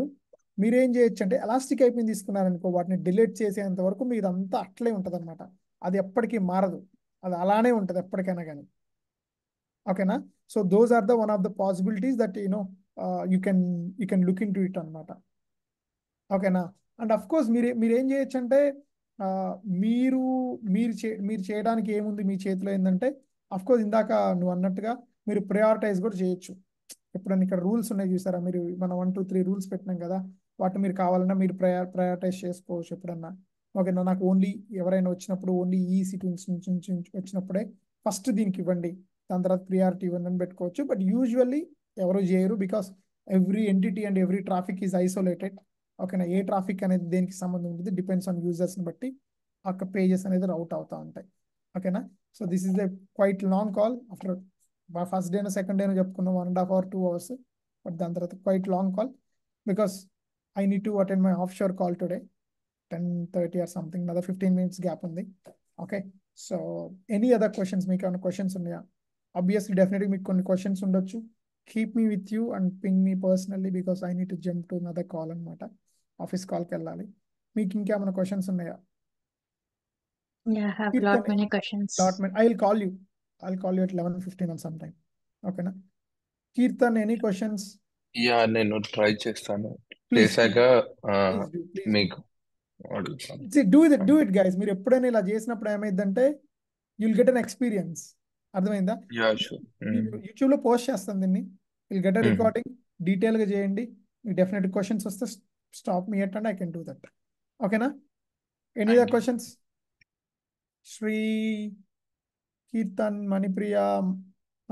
మీరేం చేయొచ్చు అంటే ఎలాస్టిక్ ఐపీని తీసుకున్నారనుకో, వాటిని డిలీట్ చేసేంత వరకు మీదంతా అట్లే ఉంటుంది అనమాట. అది ఎప్పటికీ మారదు, అది అలానే ఉంటుంది ఎప్పటికైనా కానీ. ఓకేనా? So those are the one of the possibilities that you can look into it అనమాట. ఓకేనా? అండ్ అఫ్ కోర్స్ మీరేం చేయొచ్చు అంటే మీరు మీరు చేయడానికి ఏముంది మీ చేతిలో ఏంటంటే, అఫ్ కోర్స్ ఇందాక నువ్వు అన్నట్టుగా మీరు ప్రయారిటైజ్ కూడా చేయొచ్చు. ఎప్పుడన్నా ఇక్కడ రూల్స్ ఉన్నాయి చూసారా, మీరు మనం 1 2 3 రూల్స్ పెట్టినాం కదా, వాటిని మీరు కావాలన్నా మీరు ప్రయారిటైజ్ చేసుకోవచ్చు ఎప్పుడన్నా. ఓకేనా? నాకు ఓన్లీ ఎవరైనా వచ్చినప్పుడు ఓన్లీ ఈ సిటీ నుంచి వచ్చినప్పుడే ఫస్ట్ దీనికి ఇవ్వండి, దాని తర్వాత ప్రియారిటీ ఇవ్వండి అని పెట్టుకోవచ్చు. బట్ యూజువల్లీ ఎవరు చేయరు, because every entity and every traffic is isolated. ఓకేనా? ఏ ట్రాఫిక్ అనేది దేనికి సంబంధం ఉంటుంది డిపెండ్స్ ఆన్ యూజర్స్ని బట్టి ఆ పేజెస్ అనేది రౌట్ అవుతూ ఉంటాయి. ఓకేనా? So this is a quite long call. After first డేనో సెకండ్ డేనో చెప్పుకున్నాం 1.5 hours 2 hours, బట్ దాని తర్వాత quite long call because I need to attend my offshore call today 10:30 or something. Other 15 minutes gap ఉంది. Okay, so any other questions, మీకు ఏమైనా questions ఉన్నాయా? Obviously definitely మీకు కొన్ని క్వశ్చన్స్ ఉండొచ్చు. Keep me with you and ping me personally because I need to jump to another call అనమాట. Office కాల్కి వెళ్ళాలి. మీకు ఇంకేమైనా క్వశ్చన్స్ ఉన్నాయా? Yeah, I have a lot many questions. I'll call you at 11:15 on sometime. ఓకేనా? Kirtan, any questions? Yeah, నేను try చేస్తాను. Please చేశాక మీకు డూ ఇట్ గైస్. మీరు ఎప్పుడైనా ఇలా చేసినప్పుడు ఏమైందంటే యుల్ గెట్ అన్ ఎక్స్పీరియన్స్. అర్థమైందా? Yeah, sure. యూట్యూబ్లో పోస్ట్ చేస్తాను దీన్ని. విల్ గెట్ అ రికార్డింగ్, డీటెయిల్గా చేయండి. మీకు డెఫినెట్ క్వశ్చన్స్ వస్తే stop me at and I can do that. ఓకేనా? Any other questions? Sri, Kirtan, Manipriya,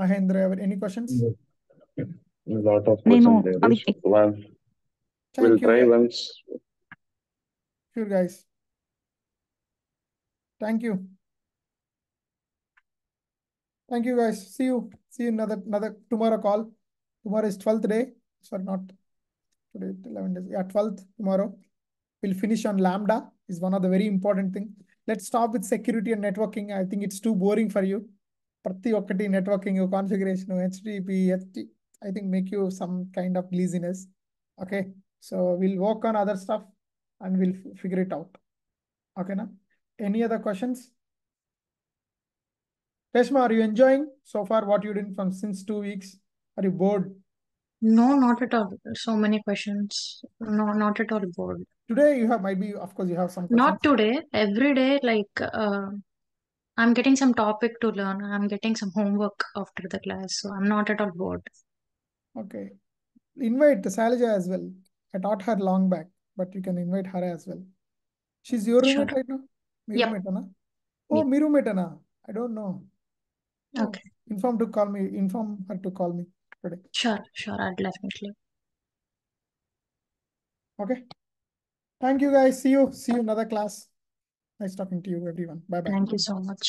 Mahendra, any questions? Lot of questions there is. We'll try once. Sure guys, thank you guys. See you another tomorrow call. Tomorrow is 12th day. Sorry, not today, 11 days. Yeah, 12th tomorrow. We'll finish on Lambda. Is one of the very important thing. Let's stop with security and networking. I think it's too boring for you. Prati okkati networking, configuration, HTTP, I think make you some kind of laziness. Okay, so we'll work on other stuff and we'll figure it out. Okay, na? Any other questions? Reshma, are you enjoying so far what you did from since 2 weeks? Are you bored? No, not at all. So many questions. No, not at all bored. Today you have, might be, of course you have some questions. Not today. Every day, like I'm getting some topic to learn. I'm getting some homework after the class, so I'm not at all bored. Okay. Invite Sailaja as well. I taught her long back, but you can invite her as well. She's your roommate right now? Yep. Roommate, na? Oh, Yep. Me roommate na? I don't know. Oh, Okay. inform her to call me today. Sure, I'll definitely. Okay. Thank you guys. See you another class. Nice talking to you everyone. Bye bye. Thank you so much.